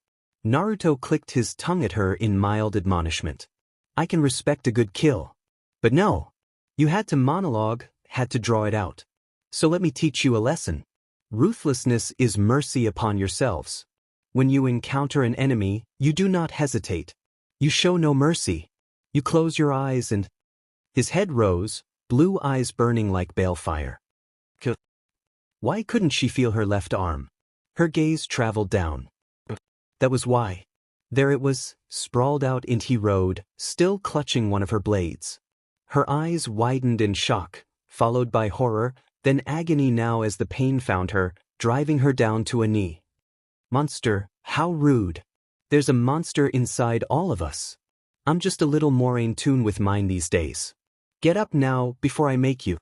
Naruto clicked his tongue at her in mild admonishment. I can respect a good kill. But no. You had to monologue, had to draw it out. So let me teach you a lesson. Ruthlessness is mercy upon yourselves. When you encounter an enemy, you do not hesitate. You show no mercy. You close your eyes and... His head rose, blue eyes burning like balefire. Why couldn't she feel her left arm? Her gaze traveled down. That was why. There it was, sprawled out into road, still clutching one of her blades. Her eyes widened in shock, followed by horror, then agony now as the pain found her, driving her down to a knee. Monster, how rude. There's a monster inside all of us. I'm just a little more in tune with mine these days. Get up now, before I make you.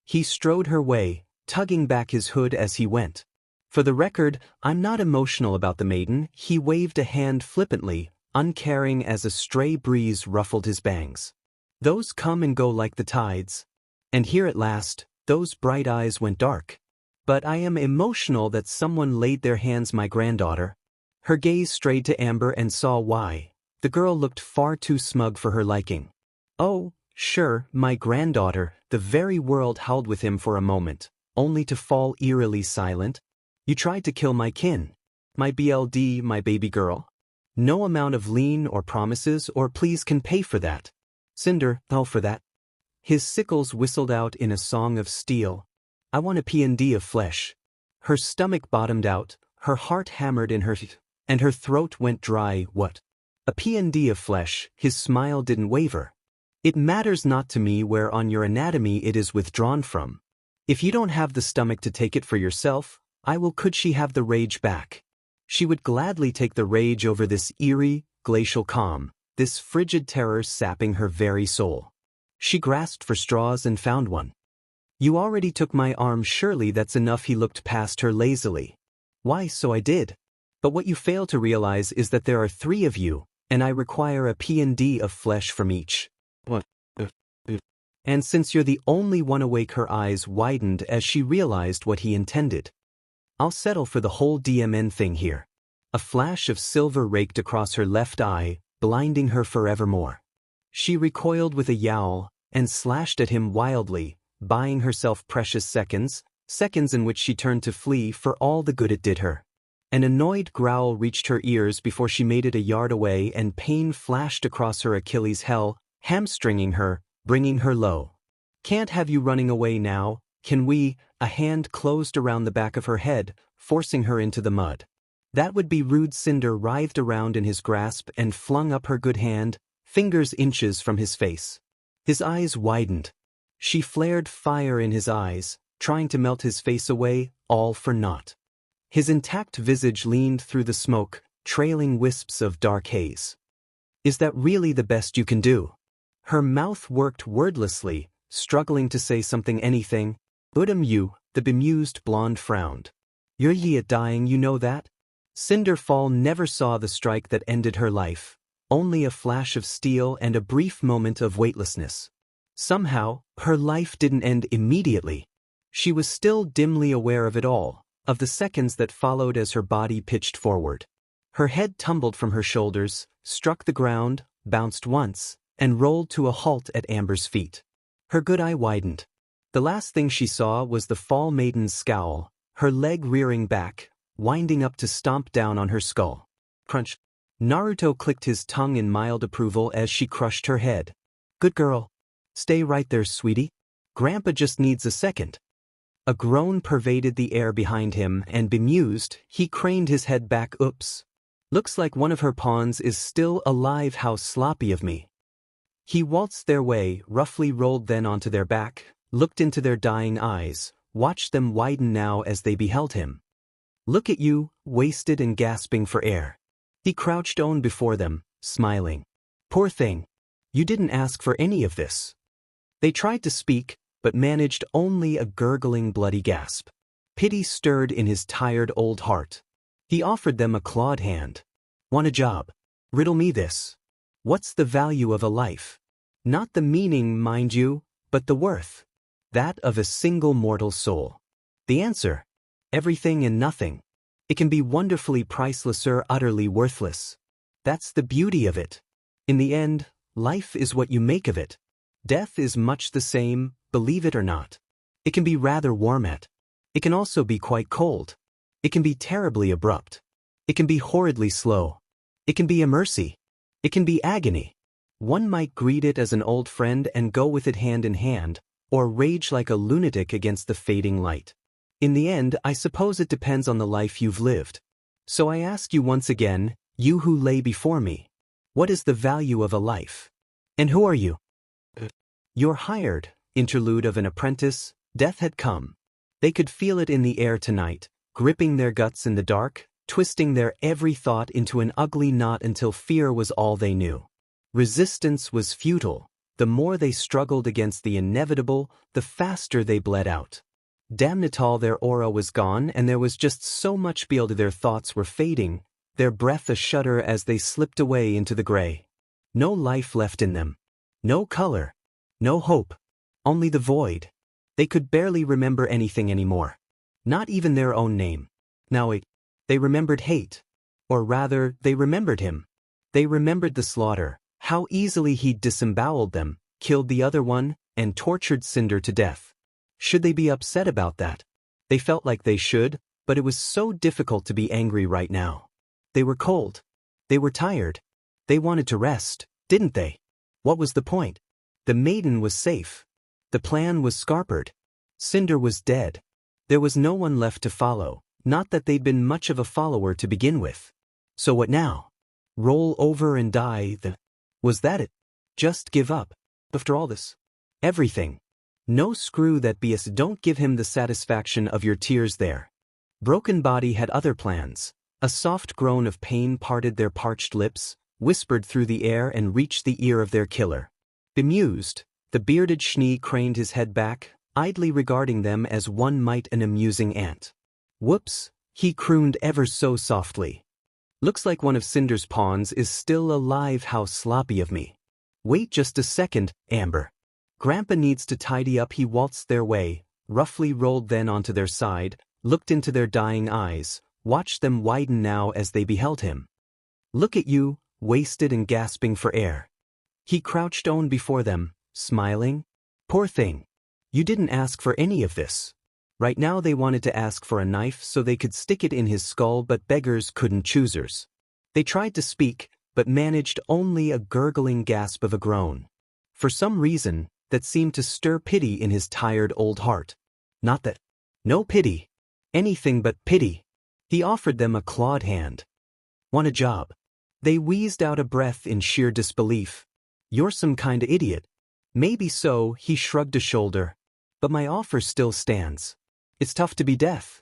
He strode her way, tugging back his hood as he went. For the record, I'm not emotional about the maiden. He waved a hand flippantly, uncaring as a stray breeze ruffled his bangs. Those come and go like the tides. And here at last, those bright eyes went dark. But I am emotional that someone laid their hands my granddaughter. Her gaze strayed to Amber and saw why. The girl looked far too smug for her liking. Oh, sure, my granddaughter. The very world howled with him for a moment, only to fall eerily silent. You tried to kill my kin. My BLD, my baby girl. No amount of lean or promises or pleas can pay for that. Cinder, for that. His sickles whistled out in a song of steel. I want a P&D of flesh. Her stomach bottomed out, her heart hammered in her and her throat went dry. What? A P&D of flesh. His smile didn't waver. It matters not to me where on your anatomy it is withdrawn from. If you don't have the stomach to take it for yourself, I will. Could she have the rage back? She would gladly take the rage over this eerie, glacial calm, this frigid terror sapping her very soul. She grasped for straws and found one. You already took my arm, surely that's enough. He looked past her lazily. Why, so I did. But what you fail to realize is that there are 3 of you, and I require a P&D of flesh from each. What? And since you're the only one awake, her eyes widened as she realized what he intended. I'll settle for the whole DMN thing here. A flash of silver raked across her left eye, blinding her forevermore. She recoiled with a yowl, and slashed at him wildly, buying herself precious seconds in which she turned to flee for all the good it did her. An annoyed growl reached her ears before she made it a yard away, and pain flashed across her Achilles heel, hamstringing her, bringing her low. Can't have you running away now, can we? A hand closed around the back of her head, forcing her into the mud. That would be rude. Cinder writhed around in his grasp and flung up her good hand, fingers inches from his face. His eyes widened. She flared fire in his eyes, trying to melt his face away, all for naught. His intact visage leaned through the smoke, trailing wisps of dark haze. Is that really the best you can do? Her mouth worked wordlessly, struggling to say something, anything. You, the bemused blonde frowned. You're ye at dying, you know that? Cinder Fall never saw the strike that ended her life, only a flash of steel and a brief moment of weightlessness. Somehow, her life didn't end immediately. She was still dimly aware of it all, of the seconds that followed as her body pitched forward. Her head tumbled from her shoulders, struck the ground, bounced once, and rolled to a halt at Amber's feet. Her good eye widened. The last thing she saw was the Fall Maiden's scowl, her leg rearing back, winding up to stomp down on her skull. Crunch. Naruto clicked his tongue in mild approval as she crushed her head. Good girl. Stay right there, sweetie. Grandpa just needs a second. A groan pervaded the air behind him, and bemused, he craned his head back. Oops. Looks like one of her pawns is still alive. How sloppy of me. He waltzed their way, roughly rolled then onto their back, looked into their dying eyes, watched them widen now as they beheld him. Look at you, wasted and gasping for air. He crouched on before them, smiling. Poor thing. You didn't ask for any of this. They tried to speak, but managed only a gurgling bloody gasp. Pity stirred in his tired old heart. He offered them a clawed hand. Want a job? Riddle me this. What's the value of a life? Not the meaning, mind you, but the worth. That of a single mortal soul. The answer? Everything and nothing. It can be wonderfully priceless or utterly worthless. That's the beauty of it. In the end, life is what you make of it. Death is much the same, believe it or not. It can be rather warm at. It can also be quite cold. It can be terribly abrupt. It can be horridly slow. It can be a mercy. It can be agony. One might greet it as an old friend and go with it hand in hand, or rage like a lunatic against the fading light. In the end, I suppose it depends on the life you've lived. So I ask you once again, you who lay before me, what is the value of a life? And who are you? You're hired, interlude of an apprentice. Death had come. They could feel it in the air tonight, gripping their guts in the dark, twisting their every thought into an ugly knot until fear was all they knew. Resistance was futile. The more they struggled against the inevitable, the faster they bled out. Damn it all, their aura was gone, and there was just so much beyond. Their thoughts were fading, their breath a shudder as they slipped away into the gray. No life left in them. No color. No hope. Only the void. They could barely remember anything anymore. Not even their own name. Now they remembered hate. Or rather, they remembered him. They remembered the slaughter, how easily he'd disemboweled them, killed the other one, and tortured Cinder to death. Should they be upset about that? They felt like they should, but it was so difficult to be angry right now. They were cold. They were tired. They wanted to rest, didn't they? What was the point? The maiden was safe. The plan was scarpered. Cinder was dead. There was no one left to follow, not that they'd been much of a follower to begin with. So what now? Roll over and die? Was that it? Just give up? After all this? Everything. No, screw that BS. Don't give him the satisfaction of your tears there. Broken Body had other plans. A soft groan of pain parted their parched lips, whispered through the air and reached the ear of their killer. Bemused, the bearded Schnee craned his head back, idly regarding them as one might an amusing ant. Whoops, he crooned ever so softly. Looks like one of Cinder's pawns is still alive. How sloppy of me. Wait just a second, Amber. Grandpa needs to tidy up. He waltzed their way, roughly rolled then onto their side, looked into their dying eyes, watched them widen now as they beheld him. Look at you, wasted and gasping for air. He crouched on before them, smiling. Poor thing. You didn't ask for any of this. Right now they wanted to ask for a knife so they could stick it in his skull, but beggars couldn't choosers. They tried to speak, but managed only a gurgling gasp of a groan. For some reason, that seemed to stir pity in his tired old heart. Not that. No pity. Anything but pity. He offered them a clawed hand. Want a job? They wheezed out a breath in sheer disbelief. You're some kinda idiot. Maybe so, he shrugged a shoulder. But my offer still stands. It's tough to be deaf.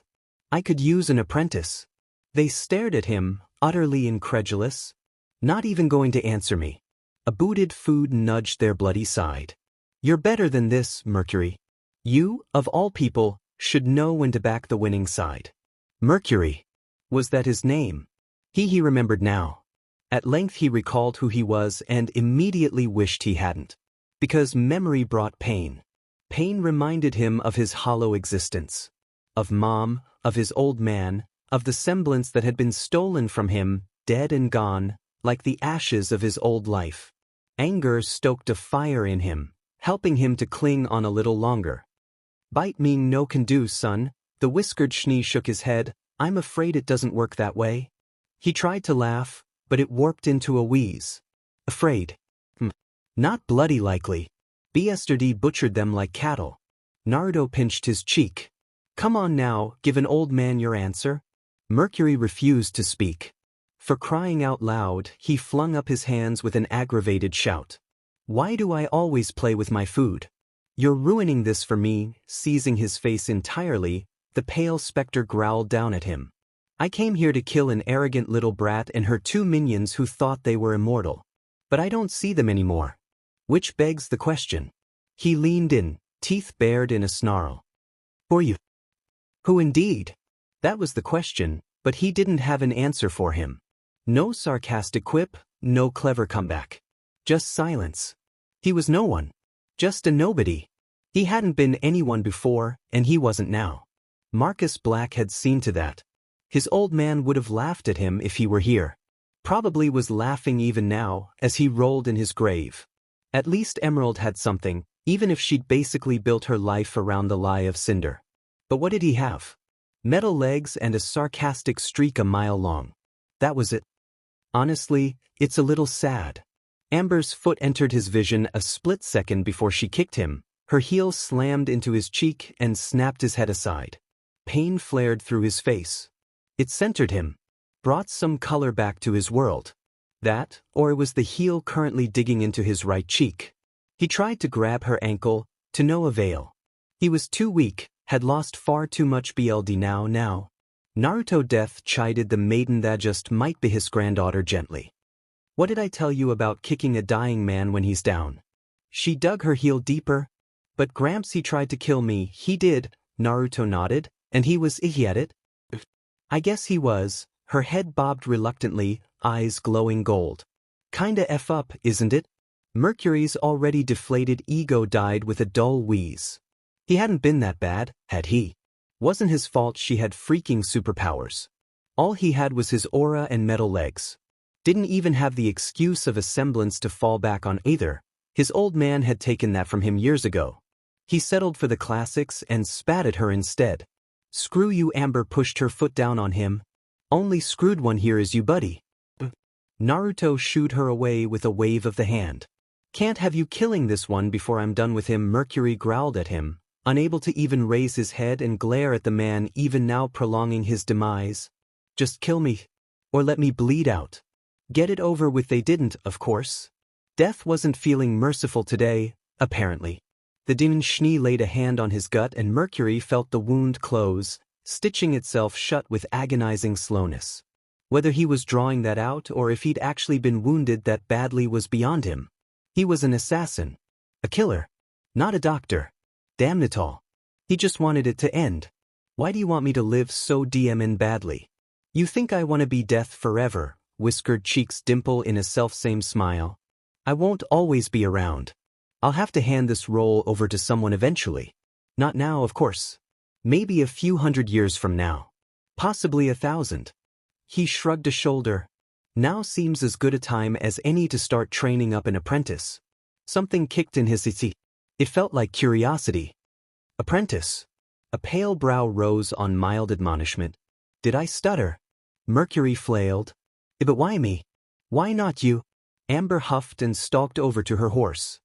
I could use an apprentice. They stared at him, utterly incredulous. Not even going to answer me. A booted food nudged their bloody side. You're better than this, Mercury. You, of all people, should know when to back the winning side. Mercury. Was that his name? He remembered now. At length he recalled who he was and immediately wished he hadn't. Because memory brought pain. Pain reminded him of his hollow existence. Of Mom, of his old man, of the semblance that had been stolen from him, dead and gone, like the ashes of his old life. Anger stoked a fire in him, helping him to cling on a little longer. Bite me no can do, son. The whiskered Schnee shook his head. I'm afraid it doesn't work that way. He tried to laugh, but it warped into a wheeze. Afraid. Not bloody likely. Yesterday butchered them like cattle. Naruto pinched his cheek. Come on now, give an old man your answer. Mercury refused to speak. For crying out loud, he flung up his hands with an aggravated shout. Why do I always play with my food? You're ruining this for me. Seizing his face entirely, the pale specter growled down at him. I came here to kill an arrogant little brat and her 2 minions who thought they were immortal. But I don't see them anymore. Which begs the question. He leaned in, teeth bared in a snarl. For you. Who indeed? That was the question, but he didn't have an answer for him. No sarcastic quip, no clever comeback. Just silence. He was no one. Just a nobody. He hadn't been anyone before, and he wasn't now. Marcus Black had seen to that. His old man would have laughed at him if he were here. Probably was laughing even now, as he rolled in his grave. At least Emerald had something, even if she'd basically built her life around the lie of Cinder. But what did he have? Metal legs and a sarcastic streak a mile long. That was it. Honestly, it's a little sad. Amber's foot entered his vision a split second before she kicked him. Her heel slammed into his cheek and snapped his head aside. Pain flared through his face. It centered him. Brought some color back to his world. That, or it was the heel currently digging into his right cheek. He tried to grab her ankle, to no avail. He was too weak, had lost far too much BLD now. Naruto Death chided the maiden that just might be his granddaughter gently. What did I tell you about kicking a dying man when he's down? She dug her heel deeper. But Gramps, he tried to kill me. He did. Naruto nodded, and he was icky at it. I guess he was. Her head bobbed reluctantly, eyes glowing gold. Kinda F up, isn't it? Mercury's already deflated ego died with a dull wheeze. He hadn't been that bad, had he? Wasn't his fault she had freaking superpowers. All he had was his aura and metal legs. Didn't even have the excuse of a semblance to fall back on either. His old man had taken that from him years ago. He settled for the classics and spat at her instead. Screw you, Amber pushed her foot down on him. Only screwed one here is you, buddy. Naruto shooed her away with a wave of the hand. Can't have you killing this one before I'm done with him. Mercury growled at him, unable to even raise his head and glare at the man even now prolonging his demise. Just kill me. Or let me bleed out. Get it over with. They didn't, of course. Death wasn't feeling merciful today, apparently. The demon Schnee laid a hand on his gut and Mercury felt the wound close, stitching itself shut with agonizing slowness. Whether he was drawing that out or if he'd actually been wounded that badly was beyond him. He was an assassin. A killer. Not a doctor. Damn it all. He just wanted it to end. Why do you want me to live so DMN badly? You think I want to be death forever, whiskered Cheeks dimple in a self-same smile. I won't always be around. I'll have to hand this role over to someone eventually. Not now, of course. Maybe a few 100 years from now. Possibly 1,000. He shrugged a shoulder. Now seems as good a time as any to start training up an apprentice. Something kicked in his teeth. It felt like curiosity. Apprentice. A pale brow rose on mild admonishment. Did I stutter? Mercury flailed. But why me? Why not you? Amber huffed and stalked over to her horse.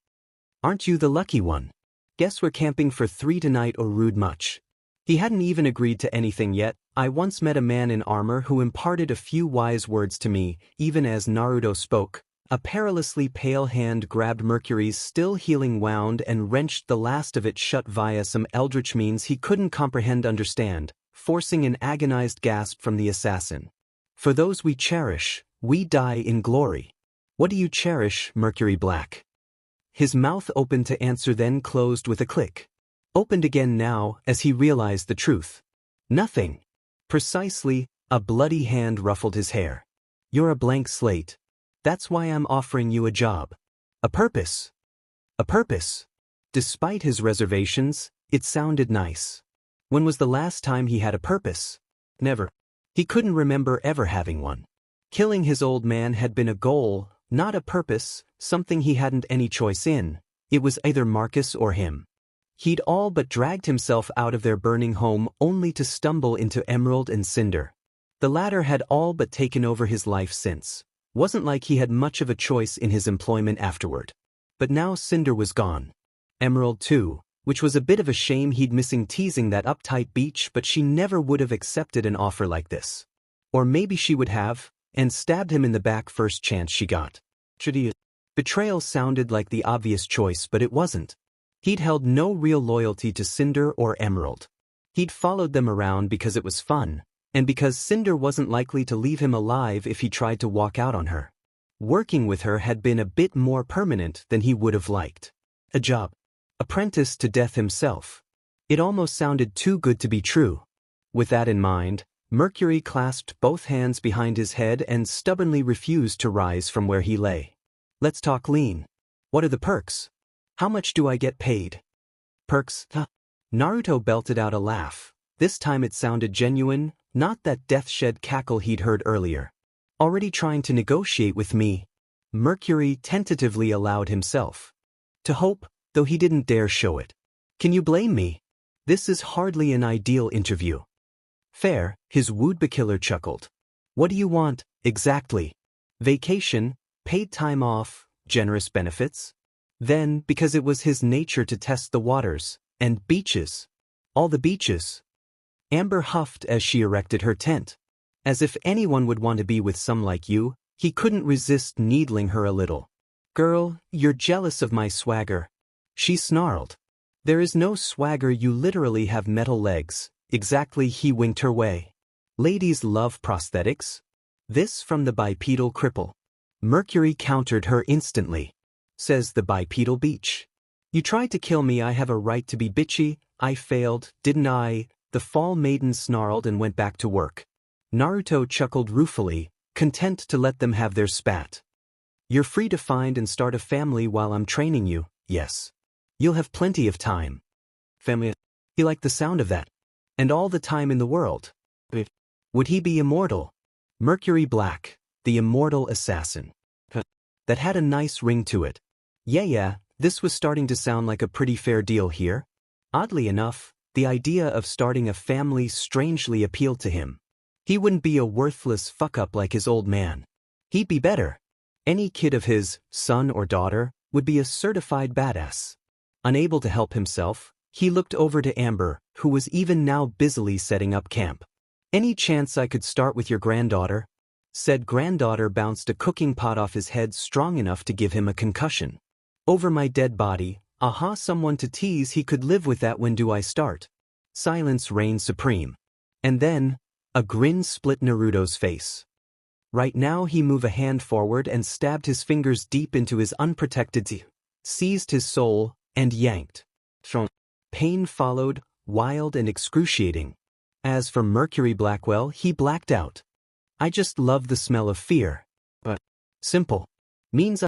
Aren't you the lucky one? Guess we're camping for 3 tonight or rude much. He hadn't even agreed to anything yet. I once met a man in armor who imparted a few wise words to me, even as Naruto spoke. A perilously pale hand grabbed Mercury's still healing wound and wrenched the last of it shut via some eldritch means he couldn't understand, forcing an agonized gasp from the assassin. For those we cherish, we die in glory. What do you cherish, Mercury Black? His mouth opened to answer, then closed with a click. Opened again now as he realized the truth. Nothing. Precisely. A bloody hand ruffled his hair. You're a blank slate. That's why I'm offering you a job. A purpose. A purpose. Despite his reservations, it sounded nice. When was the last time he had a purpose? Never. He couldn't remember ever having one. Killing his old man had been a goal, not a purpose, something he hadn't any choice in. It was either Marcus or him. He'd all but dragged himself out of their burning home only to stumble into Emerald and Cinder. The latter had all but taken over his life since. Wasn't like he had much of a choice in his employment afterward. But now Cinder was gone. Emerald too, which was a bit of a shame. He'd missing teasing that uptight beach, but she never would have accepted an offer like this. Or maybe she would have, and stabbed him in the back first chance she got. Betrayal sounded like the obvious choice, but it wasn't. He'd held no real loyalty to Cinder or Emerald. He'd followed them around because it was fun, and because Cinder wasn't likely to leave him alive if he tried to walk out on her. Working with her had been a bit more permanent than he would have liked. A job. Apprenticed to death himself. It almost sounded too good to be true. With that in mind, Mercury clasped both hands behind his head and stubbornly refused to rise from where he lay. Let's talk lean. What are the perks? How much do I get paid? Perks? Huh? Naruto belted out a laugh. This time it sounded genuine, not that death-shed cackle he'd heard earlier. Already trying to negotiate with me? Mercury tentatively allowed himself to hope, though he didn't dare show it. Can you blame me? This is hardly an ideal interview. Fair, his would-be-killer chuckled. What do you want, exactly? Vacation, paid time off, generous benefits? Then, because it was his nature to test the waters, and beaches. All the beaches. Amber huffed as she erected her tent. As if anyone would want to be with some like you, he couldn't resist needling her a little. Girl, you're jealous of my swagger. She snarled. There is no swagger, you literally have metal legs. Exactly, he winked her way. Ladies love prosthetics. This from the bipedal cripple. Mercury countered her instantly. Says the bipedal beach. You tried to kill me, I have a right to be bitchy. I failed, didn't I? The fall maiden snarled and went back to work. Naruto chuckled ruefully, content to let them have their spat. You're free to find and start a family while I'm training you, yes. You'll have plenty of time. Family. He liked the sound of that. And all the time in the world. Would he be immortal? Mercury Black, the immortal assassin. That had a nice ring to it. Yeah, this was starting to sound like a pretty fair deal here. Oddly enough, the idea of starting a family strangely appealed to him. He wouldn't be a worthless fuck-up like his old man. He'd be better. Any kid of his, son or daughter, would be a certified badass. Unable to help himself, he looked over to Amber, who was even now busily setting up camp. Any chance I could start with your granddaughter? Said granddaughter bounced a cooking pot off his head strong enough to give him a concussion. Over my dead body, aha, someone to tease, he could live with that. When do I start? Silence reigned supreme. And then, a grin split Naruto's face. Right now he moved a hand forward and stabbed his fingers deep into his unprotected teeth, seized his soul, and yanked. Pain followed, wild and excruciating. As for Mercury Blackwell, he blacked out. I just love the smell of fear. But simple. Means